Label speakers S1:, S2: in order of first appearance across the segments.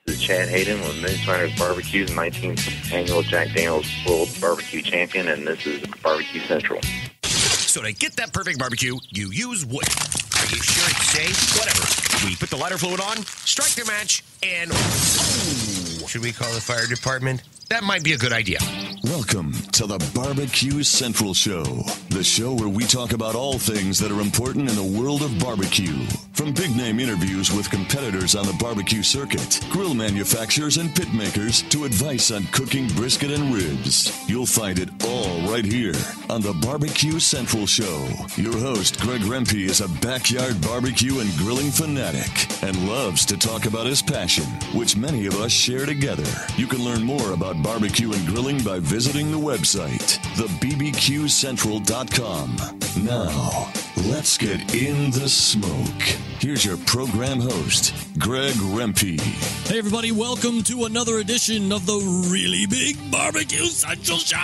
S1: This is Chad Hayden with Minnesota Barbecue's 19th annual Jack Daniel's World Barbecue Champion, and this is Barbecue Central.
S2: So to get that perfect barbecue, you use wood. Are you sure it's safe? Whatever. We put the lighter fluid on, strike the match, and... Oh, should we call the fire department? That might be a good idea.
S3: Welcome to the Barbecue Central Show, the show where we talk about all things that are important in the world of barbecue. From big-name interviews with competitors on the barbecue circuit, grill manufacturers and pit makers, to advice on cooking brisket and ribs. You'll find it all right here on the Barbecue Central Show. Your host, Greg Rempe, is a backyard barbecue and grilling fanatic and loves to talk about his passion, which many of us share together. You can learn more about barbecue and grilling by visiting the website, thebbqcentral.com. Now, let's get in the smoke. Here's your program host, Greg Rempe.
S4: Hey, everybody, welcome to another edition of the Really Big Barbecue Central Show.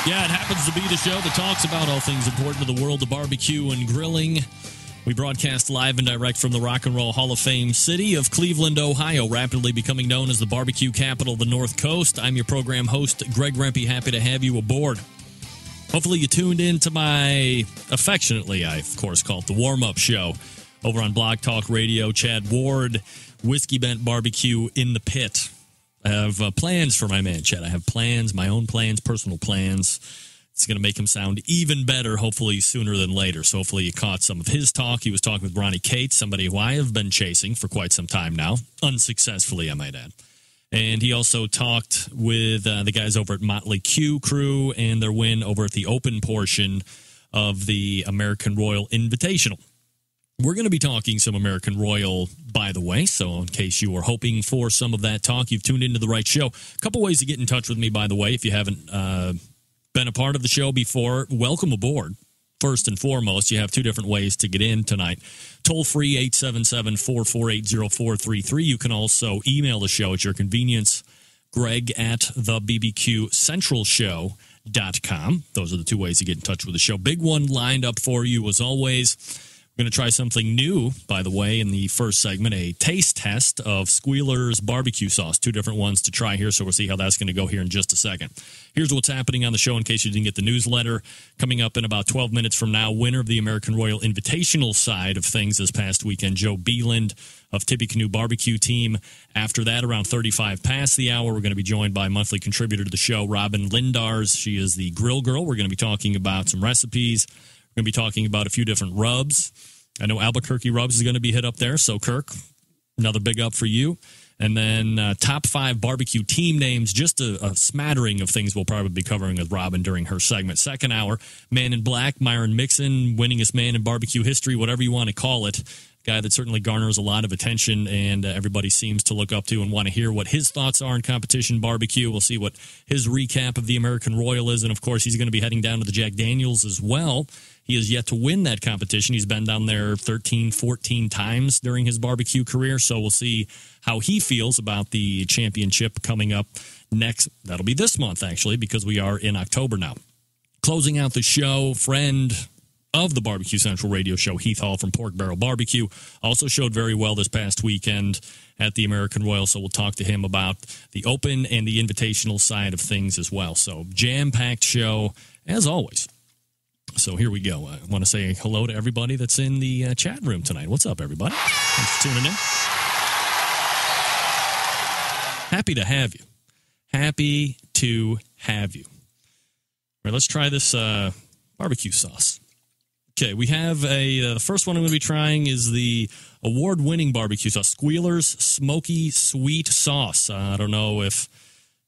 S4: Yeah, it happens to be the show that talks about all things important to the world of barbecue and grilling. We broadcast live and direct from the Rock and Roll Hall of Fame city of Cleveland, Ohio, rapidly becoming known as the barbecue capital of the North Coast. I'm your program host, Greg Rempe. Happy to have you aboard. Hopefully you tuned in to my, affectionately, I, of course, call it the warm-up show over on Blog Talk Radio. Chad Ward, Whiskey Bent Barbecue in the Pit. I have plans for my man, Chad. I have plans, my own plans, personal plans. It's going to make him sound even better, hopefully sooner than later. So hopefully you caught some of his talk. He was talking with Ronnie Cates, somebody who I have been chasing for quite some time now, unsuccessfully, I might add. And he also talked with the guys over at Motley Q Crew and their win over at the open portion of the American Royal Invitational. We're going to be talking some American Royal, by the way, so in case you were hoping for some of that talk, you've tuned into the right show. A couple ways to get in touch with me, by the way, if you haven't been a part of the show before, welcome aboard. First and foremost, you have two different ways to get in tonight. Toll-free, 877-448-0433. You can also email the show at your convenience, Greg at thebbqcentralshow.com. Those are the two ways to get in touch with the show. Big one lined up for you, as always. We're going to try something new, by the way, in the first segment, a taste test of Squealer's barbecue sauce. Two different ones to try here, so we'll see how that's going to go here in just a second. Here's what's happening on the show in case you didn't get the newsletter. Coming up in about 12 minutes from now, winner of the American Royal Invitational side of things this past weekend, Joe Beland of Tippecanoe Barbecue Team. After that, around 35 past the hour, we're going to be joined by monthly contributor to the show, Robyn Lindars. She is the Grrrl girl. We're going to be talking about some recipes. We're going to be talking about a few different rubs. I know Albuquerque Rubs is going to be hit up there, so Kirk, another big up for you. And then top 5 barbecue team names, just a smattering of things we'll probably be covering with Robyn during her segment. Second hour, Man in Black, Myron Mixon, winningest man in barbecue history, whatever you want to call it. Guy that certainly garners a lot of attention and everybody seems to look up to and want to hear what his thoughts are in competition barbecue. We'll see what his recap of the American Royal is. And, of course, he's going to be heading down to the Jack Daniels as well. He has yet to win that competition. He's been down there 13, 14 times during his barbecue career. So we'll see how he feels about the championship coming up next. That'll be this month, actually, because we are in October now. Closing out the show, friend of the Barbecue Central radio show, Heath Hall from Pork Barrel Barbecue, also showed very well this past weekend at the American Royal, so we'll talk to him about the open and the invitational side of things as well. So jam-packed show, as always. So here we go. I want to say hello to everybody that's in the chat room tonight. What's up, everybody? Thanks for tuning in. Happy to have you. Happy to have you. All right, let's try this barbecue sauce. Okay, we have the first one I'm going to be trying is the award-winning barbecue sauce, Squealer's Smoky Sweet Sauce. I don't know if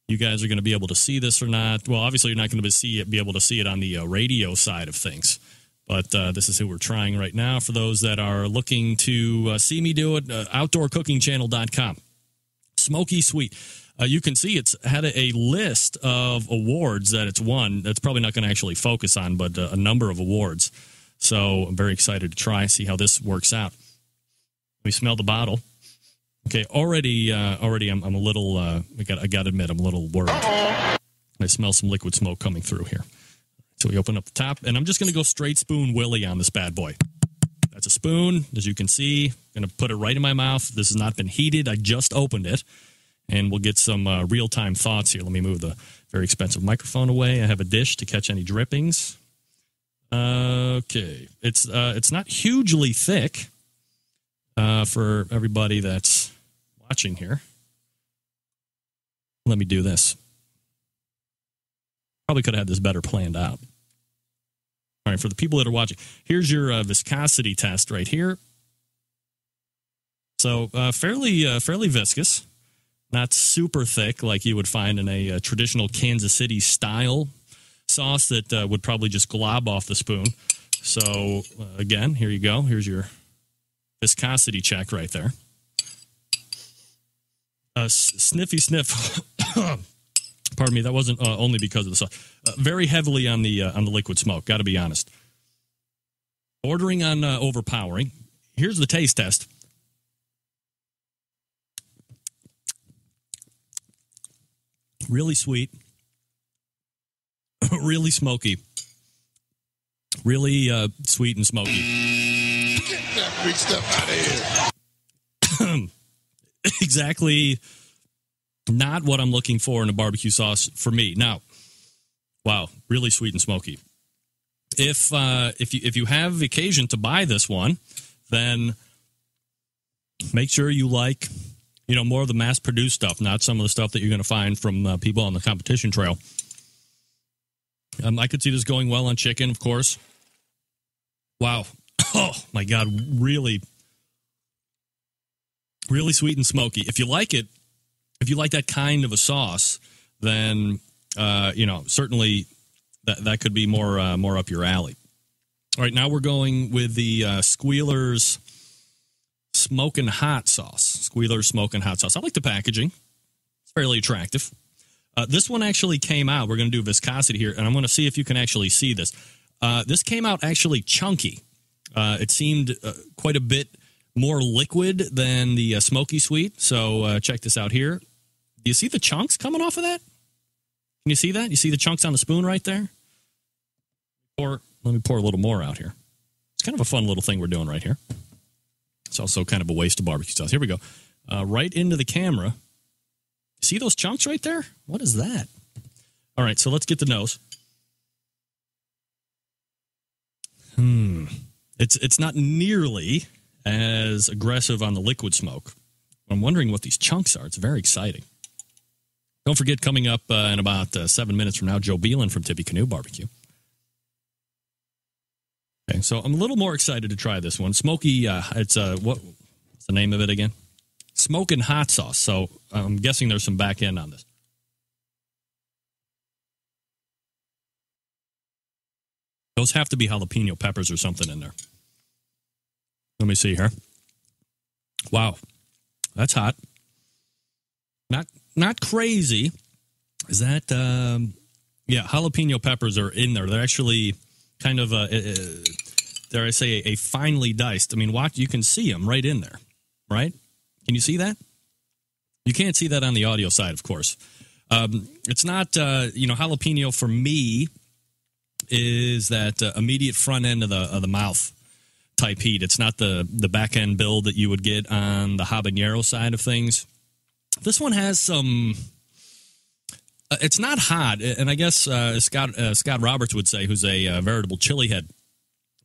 S4: you guys are going to be able to see this or not. Well, obviously you're not going to be able to see it on the radio side of things. But this is who we're trying right now. For those that are looking to see me do it, OutdoorCookingChannel.com. Smoky Sweet. You can see it's had a list of awards that it's won. That's probably not going to actually focus on, but a number of awards. So I'm very excited to try, see how this works out. We smell the bottle. Okay, already I'm a little, I got to admit, I'm a little worried. I smell some liquid smoke coming through here. So we open up the top, and I'm just going to go straight spoon Willie on this bad boy. That's a spoon, as you can see. I'm going to put it right in my mouth. This has not been heated. I just opened it. And we'll get some real-time thoughts here. Let me move the very expensive microphone away. I have a dish to catch any drippings. Okay. It's not hugely thick for everybody that's watching here. Let me do this. Probably could have had this better planned out. All right, for the people that are watching, here's your viscosity test right here. So fairly viscous, not super thick like you would find in a traditional Kansas City style sauce that would probably just glob off the spoon. So again, here you go. Here's your viscosity check right there. Sniffy sniff. Pardon me, that wasn't only because of the sauce. Very heavily on the liquid smoke, got to be honest. Bordering on overpowering. Here's the taste test. Really sweet. Really smoky. Really sweet and smoky.
S5: Get that big stuff out of here.
S4: Exactly not what I'm looking for in a barbecue sauce for me. Now, wow, really sweet and smoky. If you have occasion to buy this one, then make sure you like, more of the mass-produced stuff, not some of the stuff that you're going to find from people on the competition trail. I could see this going well on chicken, of course. Wow. Oh, my God, really, really sweet and smoky. If you like it, if you like that kind of a sauce, then, certainly that could be more up your alley. All right, now we're going with the Squealer's Smokin' Hot Sauce. Squealer's Smokin' Hot Sauce. I like the packaging. It's fairly attractive. This one actually came out. We're going to do viscosity here, and I'm going to see if you can actually see this. This came out actually chunky. It seemed quite a bit more liquid than the Smoky Sweet. So check this out here. Do you see the chunks coming off of that? Can you see that? You see the chunks on the spoon right there? Or let me pour a little more out here. It's kind of a fun little thing we're doing right here. It's also kind of a waste of barbecue sauce. Here we go. Right into the camera. See those chunks right there? What is that? All right, so let's get the nose. It's not nearly as aggressive on the liquid smoke. I'm wondering what these chunks are. It's very exciting. Don't forget, coming up in about 7 minutes from now, Joe Beland from Tippy Canoe Barbecue. Okay, so I'm a little more excited to try this one. Smoky, what's the name of it again? Smokin' Hot Sauce. So I'm guessing there's some back end on this. Those have to be jalapeno peppers or something in there. Let me see here. Wow, that's hot. Not crazy. Is that? Jalapeno peppers are in there. They're actually kind of dare I say a finely diced. I mean, watch. You can see them right in there, right? Can you see that? You can't see that on the audio side, of course. It's not. Jalapeno for me is that immediate front end of the mouth type heat. It's not the back end build that you would get on the habanero side of things. This one has some. It's not hot, and I guess Scott Roberts would say, who's a veritable chili head.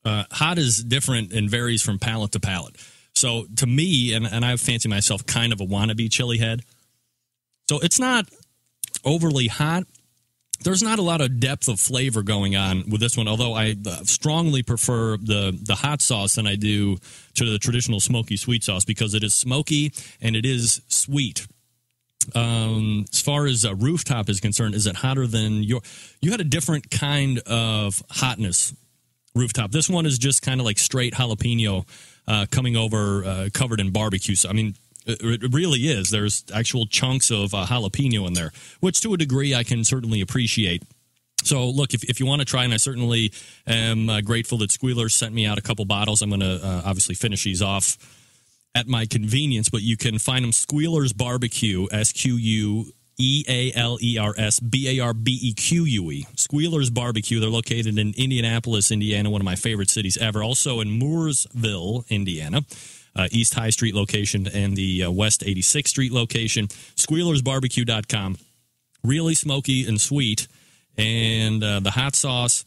S4: Hot is different and varies from palate to palate. So to me, and I fancy myself kind of a wannabe chili head. So it's not overly hot. There's not a lot of depth of flavor going on with this one, although I strongly prefer the hot sauce than I do to the traditional smoky sweet sauce because it is smoky and it is sweet. As far as Rooftop is concerned, is it hotter than you had a different kind of hotness, Rooftop. This one is just kind of like straight jalapeno coming over covered in barbecue. So, I mean, it really is. There's actual chunks of jalapeno in there, which to a degree I can certainly appreciate. So, look, if you want to try, and I certainly am grateful that Squealer sent me out a couple bottles. I'm going to obviously finish these off at my convenience, but you can find them Squealer's Barbecue, SQUEALERS EALERS BARBEQUE. Squealers Barbecue. They're located in Indianapolis, Indiana, one of my favorite cities ever. Also in Mooresville, Indiana. East High Street location and the West 86th Street location. SquealersBarbecue.com. Really smoky and sweet. And the hot sauce,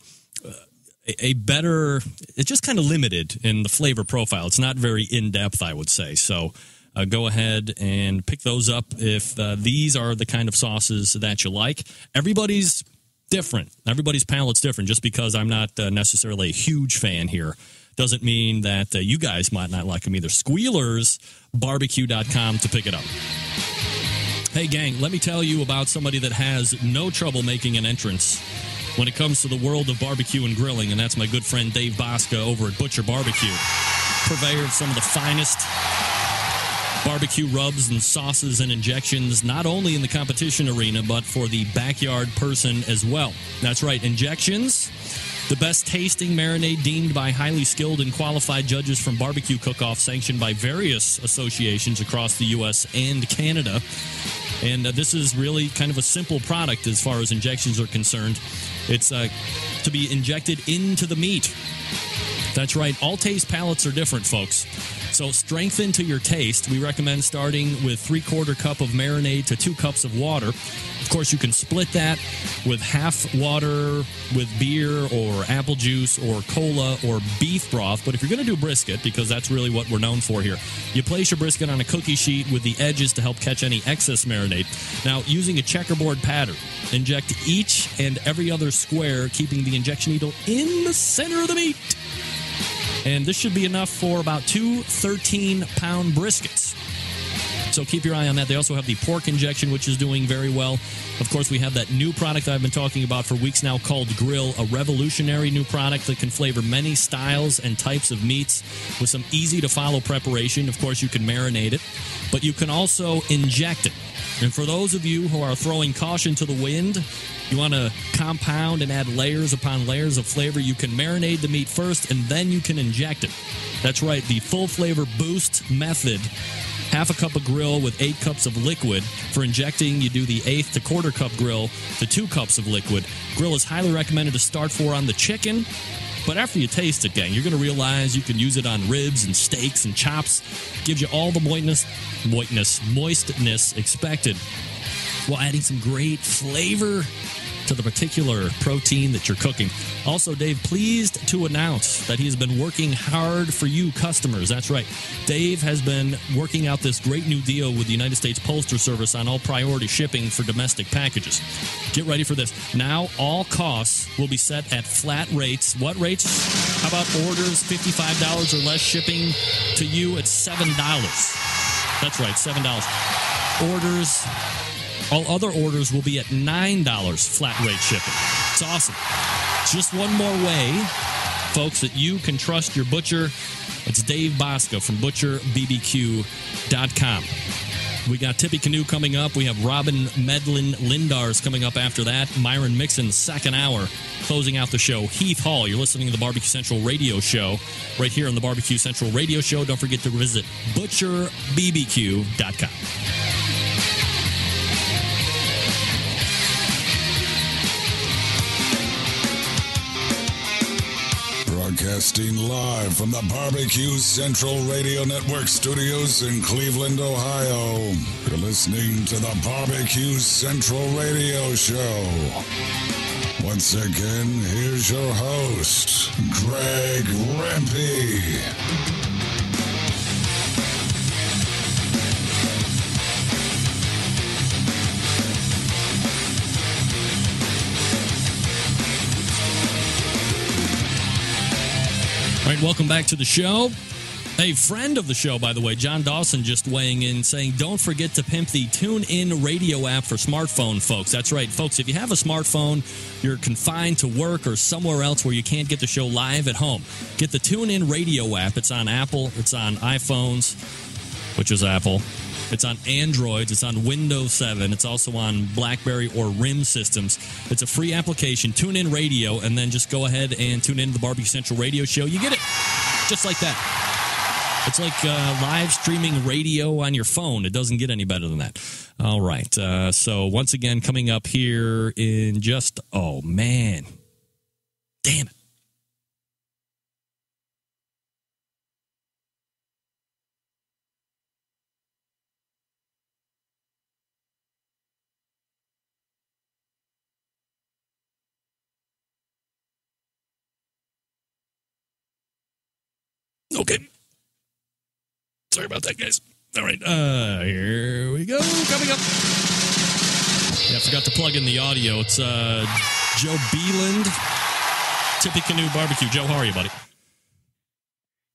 S4: a better, it's just kind of limited in the flavor profile. It's not very in-depth, I would say. So go ahead and pick those up if these are the kind of sauces that you like. Everybody's different. Everybody's palate's different. Just because I'm not necessarily a huge fan here doesn't mean that you guys might not like them either. SquealersBarbecue.com to pick it up. Hey, gang, let me tell you about somebody that has no trouble making an entrance when it comes to the world of barbecue and grilling, and that's my good friend Dave Bosca over at Butcher Barbecue. Purveyor of some of the finest barbecue rubs and sauces and injections, not only in the competition arena, but for the backyard person as well. That's right, injections. The best tasting marinade deemed by highly skilled and qualified judges from Barbecue Cook-Off, sanctioned by various associations across the U.S. and Canada. And this is really kind of a simple product as far as injections are concerned. It's to be injected into the meat. That's right. All taste palates are different, folks. So strengthen to your taste. We recommend starting with 3/4 cup of marinade to 2 cups of water. Of course, you can split that with half water with beer or apple juice or cola or beef broth. But if you're going to do brisket, because that's really what we're known for here, you place your brisket on a cookie sheet with the edges to help catch any excess marinade. Now, using a checkerboard pattern, inject each and every other square, keeping the injection needle in the center of the meat. And this should be enough for about 2 13-pound briskets. So keep your eye on that. They also have the pork injection, which is doing very well. Of course, we have that new product I've been talking about for weeks now called Grrrl, a revolutionary new product that can flavor many styles and types of meats with some easy-to-follow preparation. Of course, you can marinate it, but you can also inject it. And for those of you who are throwing caution to the wind, you want to compound and add layers upon layers of flavor, you can marinate the meat first and then you can inject it. That's right, the full flavor boost method. Half a cup of Grrrl with 8 cups of liquid. For injecting, you do the 1/8 to 1/4 cup Grrrl to 2 cups of liquid. Grrrl is highly recommended to start for on the chicken. But after you taste it, gang, you're going to realize you can use it on ribs and steaks and chops. Gives you all the moistness expected while adding some great flavor to the particular protein that you're cooking. Also, Dave, pleased to announce that he has been working hard for you customers. That's right. Dave has been working out this great new deal with the United States Postal Service on all priority shipping for domestic packages. Get ready for this. Now, all costs will be set at flat rates. What rates? How about orders $55 or less, shipping to you at $7? That's right, $7. All other orders will be at $9 flat rate shipping. It's awesome. Just one more way, folks, that you can trust your butcher. It's Dave Bosca from ButcherBBQ.com. We got Tippy Canoe coming up. We have Robyn Medlin Lindars coming up after that. Myron Mixon, second hour, closing out the show. Heath Hall, you're listening to the Barbecue Central Radio Show right here on the Barbecue Central Radio Show. Don't forget to visit ButcherBBQ.com.
S5: Broadcasting live from the Barbecue Central Radio Network studios in Cleveland, Ohio. You're listening to the Barbecue Central Radio Show. Once again, here's your host, Greg Rempe.
S4: All right, welcome back to the show. A friend of the show, by the way, John Dawson, just weighing in saying, don't forget to pimp the TuneIn Radio app for smartphone, folks. That's right, folks. If you have a smartphone, you're confined to work or somewhere else where you can't get the show live at home, get the TuneIn Radio app. It's on Apple. It's on iPhones, which is Apple. It's on Androids. It's on Windows 7. It's also on BlackBerry or RIM systems. It's a free application, TuneIn Radio, and then just go ahead and tune in to the Barbecue Central Radio Show. You get it just like that. It's like live streaming radio on your phone. It doesn't get any better than that. All right. So once again, coming up here in just, oh, man. Damn it. Okay. Sorry about that, guys. All right. Here we go. Coming up. Yeah, I forgot to plug in the audio. It's Joe Beland, Tippecanoe Barbecue. Joe, how are you, buddy?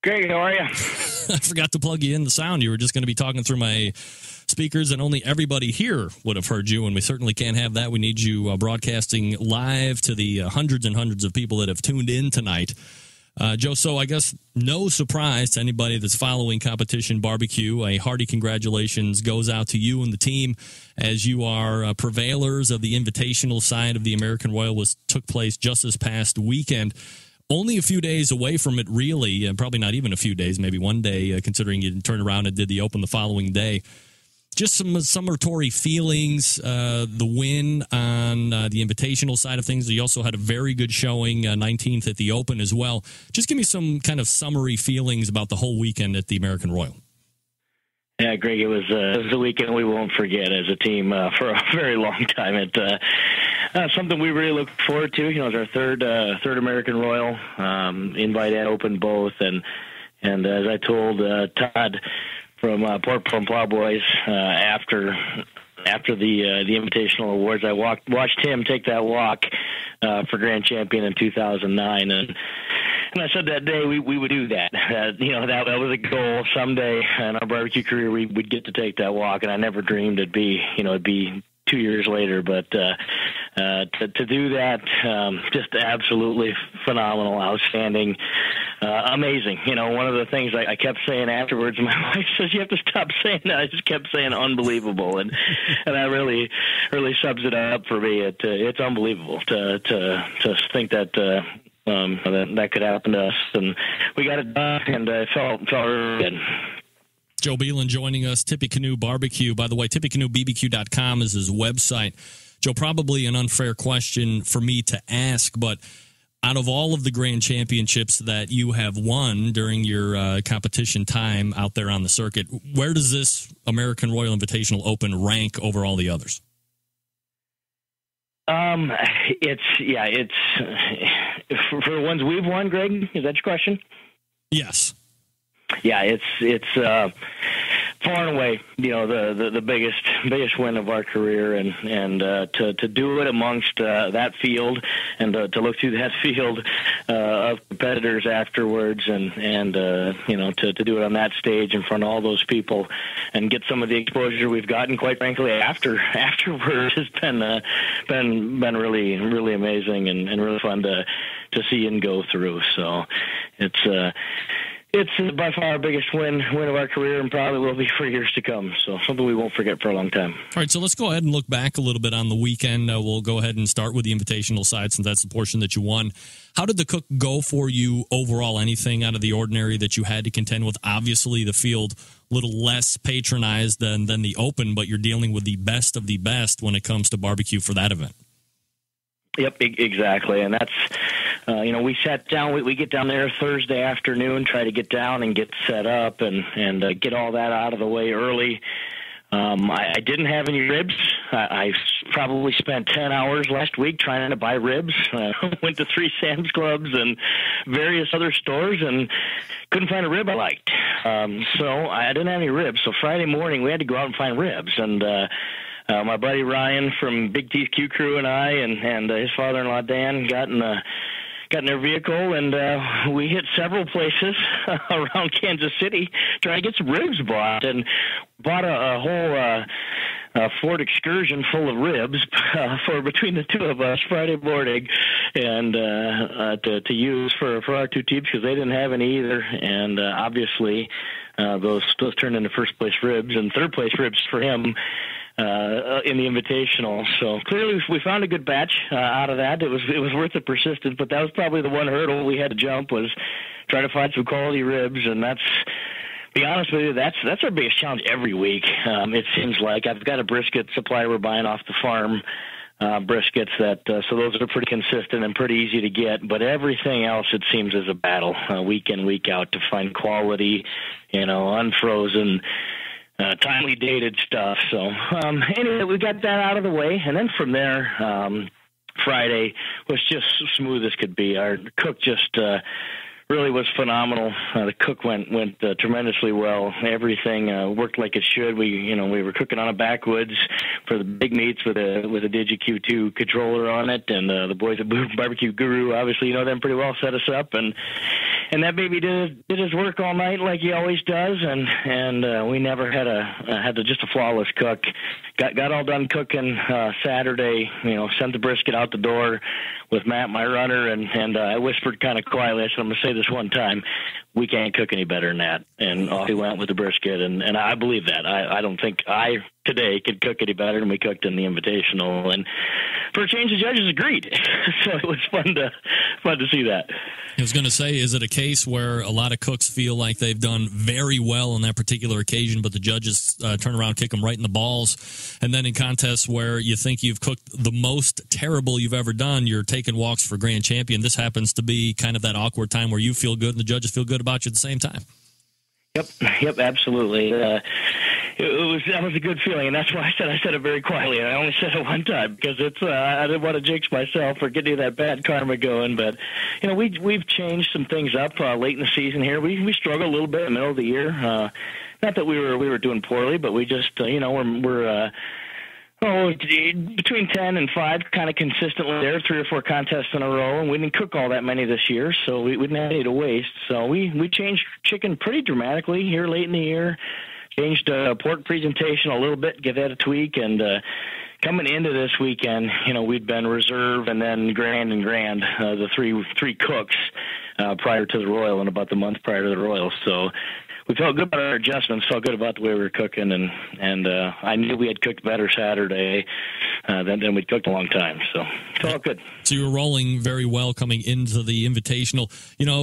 S6: Great. How are you?
S4: I forgot to plug you in the sound. You were just going to be talking through my speakers, and only everybody here would have heard you, and we certainly can't have that. We need you broadcasting live to the hundreds and hundreds of people that have tuned in tonight. Joe, so I guess no surprise to anybody that's following Competition Barbecue. A hearty congratulations goes out to you and the team as you are prevailers of the invitational side of the American Royal, which took place just this past weekend. Only a few days away from it, really, and probably not even a few days, maybe one day, considering you turned around and did the Open the following day. Just some summatory feelings, the win on the invitational side of things. You also had a very good showing, 19th at the Open as well. Just give me some kind of summary feelings about the whole weekend at the American Royal.
S6: Yeah, Greg, it was a weekend we won't forget as a team for a very long time. It's something we really look forward to. You know, it's our third American Royal, invite and Open both. And as I told Todd from Port Plum Plowboys after the Invitational Awards, I watched him take that walk for Grand Champion in 2009, and I said that day we would do that. That was a goal someday in our barbecue career. We'd get to take that walk, and I never dreamed it'd be 2 years later, but to do that, just absolutely phenomenal, outstanding, amazing. You know, one of the things I kept saying afterwards, my wife says, you have to stop saying that. I just kept saying unbelievable, and that really sums it up for me. It's unbelievable to think that that could happen to us, and we got it done, and it felt really good.
S4: Joe Beland joining us, Tippecanoe Barbecue. By the way, tippecanoebbq.com is his website. Joe, probably an unfair question for me to ask, but out of all of the Grand Championships that you have won during your competition time out there on the circuit, where does this American Royal Invitational Open rank over all the others?
S6: It's for the ones we've won, Greg, is that your question?
S4: Yes.
S6: Yeah, it's far and away, the biggest win of our career, and to do it amongst that field, and to look through that field of competitors afterwards, and to do it on that stage in front of all those people, and get some of the exposure we've gotten, quite frankly, afterwards has been really amazing and really fun to see and go through. So it's by far our biggest win of our career, and probably will be for years to come. So something we won't forget for a long time.
S4: All right, so let's go ahead and look back a little bit on the weekend. We'll go ahead and start with the invitational side, since that's the portion that you won. How did the cook go for you overall? Anything out of the ordinary that you had to contend with? Obviously, the field a little less patronized than the Open, but you're dealing with the best of the best when it comes to barbecue for that event.
S6: Yep, exactly, and that's we sat down. We get down there Thursday afternoon, try to get down and get set up and get all that out of the way early. I didn't have any ribs. I probably spent 10 hours last week trying to buy ribs. Went to 3 Sam's Clubs and various other stores and couldn't find a rib I liked. So I didn't have any ribs. So Friday morning we had to go out and find ribs, and my buddy Ryan from Big Teeth Q Crew and I and his father-in-law Dan got in their vehicle, and we hit several places around Kansas City trying to get some ribs bought, and bought a whole Ford Excursion full of ribs for between the two of us Friday morning, and to use for our two teams, because they didn't have any either, and obviously those turned into first place ribs and third place ribs for him in the Invitational. So clearly we found a good batch out of that. It was worth the persistence, but that was probably the one hurdle we had to jump, was try to find some quality ribs, and that's be honest with you, that's our biggest challenge every week. It seems like I've got a brisket supplier we're buying off the farm. Briskets that so those are pretty consistent and pretty easy to get, but everything else it seems is a battle week in, week out to find quality, unfrozen, timely dated stuff. So anyway, we got that out of the way, and then from there, Friday was just smooth as could be. Our cook just really was phenomenal. The cook went tremendously well. Everything worked like it should. We were cooking on a backwoods for the big meats with a DigiQ2 controller on it, and the boys at Barbecue Guru, obviously them pretty well, set us up, and that baby did his work all night like he always does, and we never had just a flawless cook. Got all done cooking Saturday. Sent the brisket out the door with Matt, my runner, and I whispered kind of quietly, I said, I'm going to say this one time, we can't cook any better than that. And off he went with the brisket, and I believe that. I don't think I today could cook any better than we cooked in the Invitational. And for a change, the judges agreed. So it was fun to see that.
S4: I was going to say, is it a case where a lot of cooks feel like they've done very well on that particular occasion, but the judges turn around, kick them right in the balls, and then in contests where you think you've cooked the most terrible you've ever done, you're taking walks for grand champion. This happens to be kind of that awkward time where you feel good and the judges feel good about you at the same time.
S6: Yep, absolutely. That was a good feeling, and that's why I said it very quietly. I only said it one time because it's I didn't want to jinx myself or get any of that bad karma going. But we've changed some things up late in the season here. We struggled a little bit in the middle of the year. Not that we were doing poorly, but we just we're between 10 and 5, kind of consistently there, 3 or 4 contests in a row, and we didn't cook all that many this year, so we didn't have any to waste. So we changed chicken pretty dramatically here late in the year, changed pork presentation a little bit, give that a tweak, and coming into this weekend, we'd been reserve and then grand, the three cooks prior to the Royal and about the month prior to the Royal. So we felt good about our adjustments, felt good about the way we were cooking, and I knew we had cooked better Saturday than we'd cooked a long time. So it's all good.
S4: So you were rolling very well coming into the Invitational.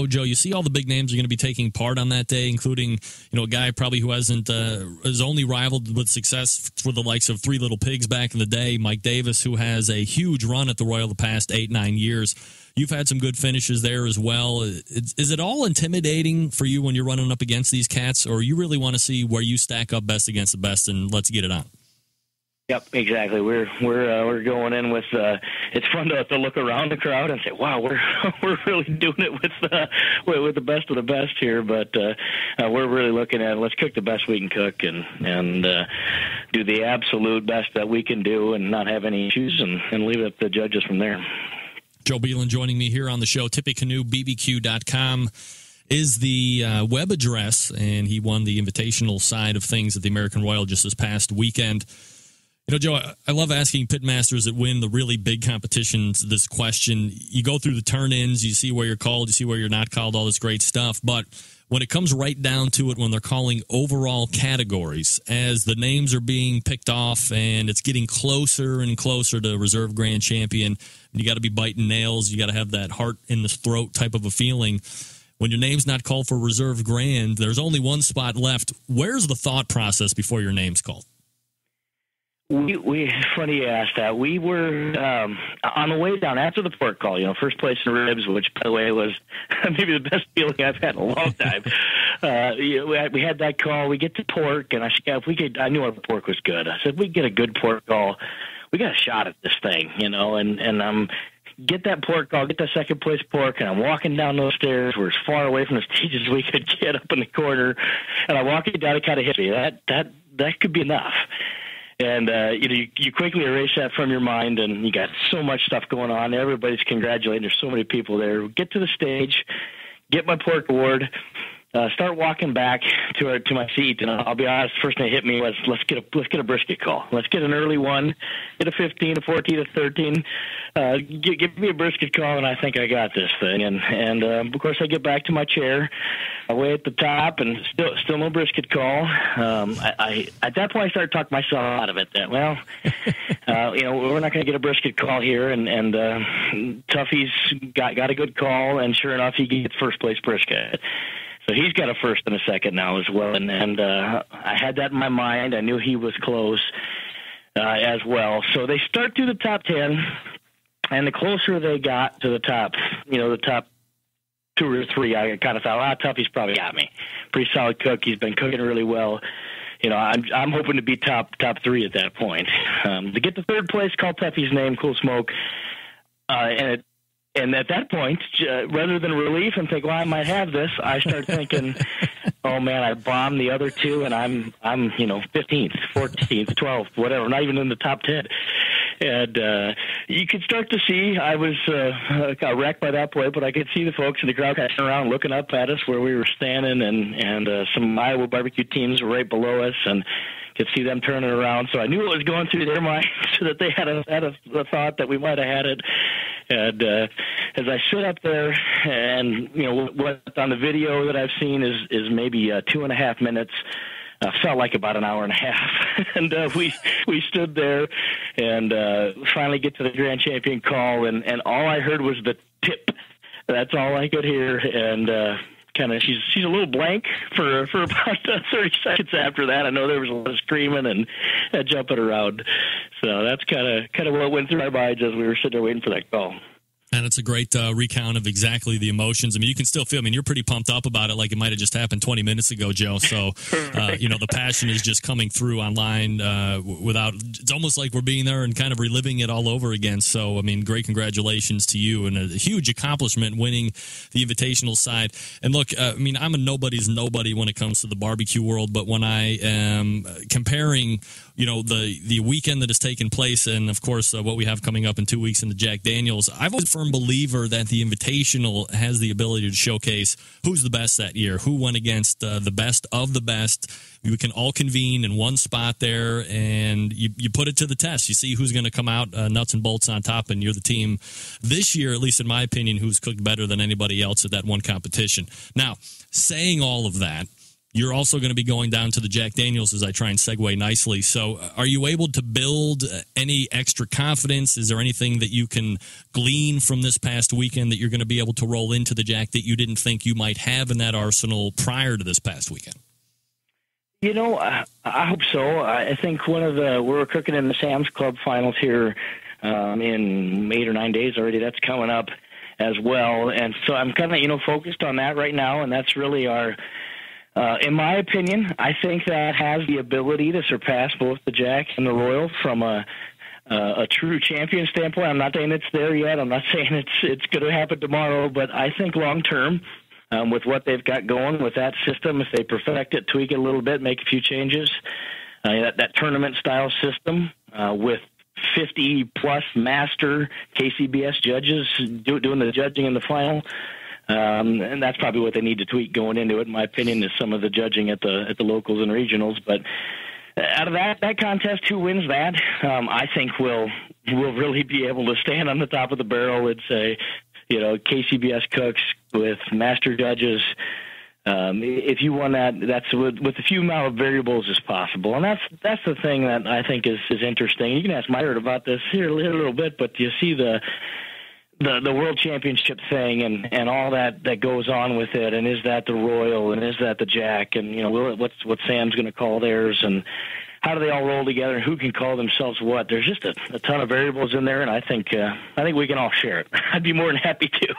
S4: Joe, you see all the big names are going to be taking part on that day, including, a guy probably who is only rivaled with success for the likes of Three Little Pigs back in the day, Mike Davis, who has a huge run at the Royal the past 8-9 years. You've had some good finishes there as well. Is it all intimidating for you when you're running up against these cats, or you really want to see where you stack up best against the best and let's get it on?
S6: Yep, exactly. We're going in with it's fun to look around the crowd and say, wow, we're really doing it with the best of the best here. But we're really looking at let's cook the best we can cook and do the absolute best that we can do and not have any issues and leave it up to the judges from there.
S4: Joe Beland joining me here on the show. TippyCanoeBBQ.com is the web address, and he won the invitational side of things at the American Royal just this past weekend. Joe, I love asking pitmasters that win the really big competitions this question. You go through the turn-ins, you see where you're called, you see where you're not called, all this great stuff, but when it comes right down to it, when they're calling overall categories, as the names are being picked off and it's getting closer and closer to reserve grand champion, and you got to be biting nails, you got to have that heart in the throat type of a feeling. When your name's not called for reserve grand, there's only one spot left. Where's the thought process before your name's called?
S6: We funny you asked that. We were on the way down after the pork call, first place in ribs, which, by the way, was maybe the best feeling I've had in a long time. We had that call. We get to pork, and I said, if we could, I knew our pork was good. I said, we get a good pork call, we got a shot at this thing, and get that pork call, get that second place pork, and I'm walking down those stairs. We're as far away from the stage as we could get up in the corner, and I walk it down, it kind of hit me. That could be enough. And you quickly erase that from your mind, and you got so much stuff going on. Everybody's congratulating. There's so many people there. Get to the stage, get my pork award, start walking back to my seat, and I'll be honest. First thing that hit me was let's get a brisket call. Let's get an early one, get a 15, a 14, a 13. Give me a brisket call, and I think I got this thing. And of course, I get back to my chair, away at the top, and still no brisket call. I at that point I started talking myself out of it. That we're not going to get a brisket call here, and Tuffy's got a good call, and sure enough, he gets first place brisket. So he's got a first and a second now as well. And I had that in my mind. I knew he was close as well. So they start through the top 10, and the closer they got to the top 2 or 3, I kind of thought, Tuffy's probably got me. Pretty solid cook. He's been cooking really well. I'm hoping to be top 3 at that point. To get to third place, call Tuffy's name, Cool Smoke, and at that point, rather than relief and think, well, I might have this, I start thinking, oh man, I bombed the other 2, and I'm 15th, 14th, 12th, whatever, not even in the top 10. And you could start to see I was got wrecked by that point, but I could see the folks in the crowd kind of turn around looking up at us where we were standing, and some Iowa barbecue teams were right below us, and could see them turning around. So I knew it was going through their minds that they had a thought that we might have had it. And as I sit up there, and what on the video that I've seen is maybe 2.5 minutes. Felt like about an hour and a half, and we stood there, and finally get to the grand champion call, and all I heard was the tip. That's all I could hear, and kind of she's a little blank for about 30 seconds after that. I know there was a lot of screaming and jumping around, so that's kind of what went through our minds as we were sitting there waiting for that call.
S4: And it's a great recount of exactly the emotions. I mean, you can still feel, you're pretty pumped up about it like it might have just happened 20 minutes ago, Joe. So, the passion is just coming through online it's almost like we're being there and kind of reliving it all over again. So, great congratulations to you, and a huge accomplishment winning the invitational side. And look, I'm a nobody's nobody when it comes to the barbecue world, but when I am comparing, the weekend that has taken place and, of course, what we have coming up in 2 weeks in the Jack Daniels, I've always been a firm believer that the Invitational has the ability to showcase who's the best that year, who went against the best of the best. We can all convene in one spot there, and you put it to the test. You see who's going to come out nuts and bolts on top, and you're the team this year, at least in my opinion, who's cooked better than anybody else at that one competition. Now, saying all of that, you're also going to be going down to the Jack Daniels as I try and segue nicely. So are you able to build any extra confidence? Is there anything that you can glean from this past weekend that you're going to be able to roll into the Jack that you didn't think you might have in that arsenal prior to this past weekend?
S6: I hope so. I think we're cooking in the Sam's Club finals here in 8 or 9 days already. That's coming up as well. And so I'm kind of, focused on that right now, and that's really our in my opinion, I think that has the ability to surpass both the Jack and the Royal from a true champion standpoint. I'm not saying it's there yet. I'm not saying it's going to happen tomorrow, but I think long term, with what they've got going with that system, if they perfect it, tweak it a little bit, make a few changes, that tournament style system with 50-plus master KCBS judges doing the judging in the final. And that's probably what they need to tweak going into it, in my opinion, is some of the judging at the locals and regionals. But out of that contest, who wins that, I think we'll really be able to stand on the top of the barrel and say, KCBS cooks with master judges. If you won that's with a few amount of variables as possible. And that's the thing that I think is interesting. You can ask Myron about this here a little bit, but you see the World Championship thing and all that goes on with it, and is that the Royal, and is that the Jack, and what Sam's going to call theirs, and how do they all roll together, and who can call themselves what? There's just a ton of variables in there, and I think we can all share it. I'd be more than happy to.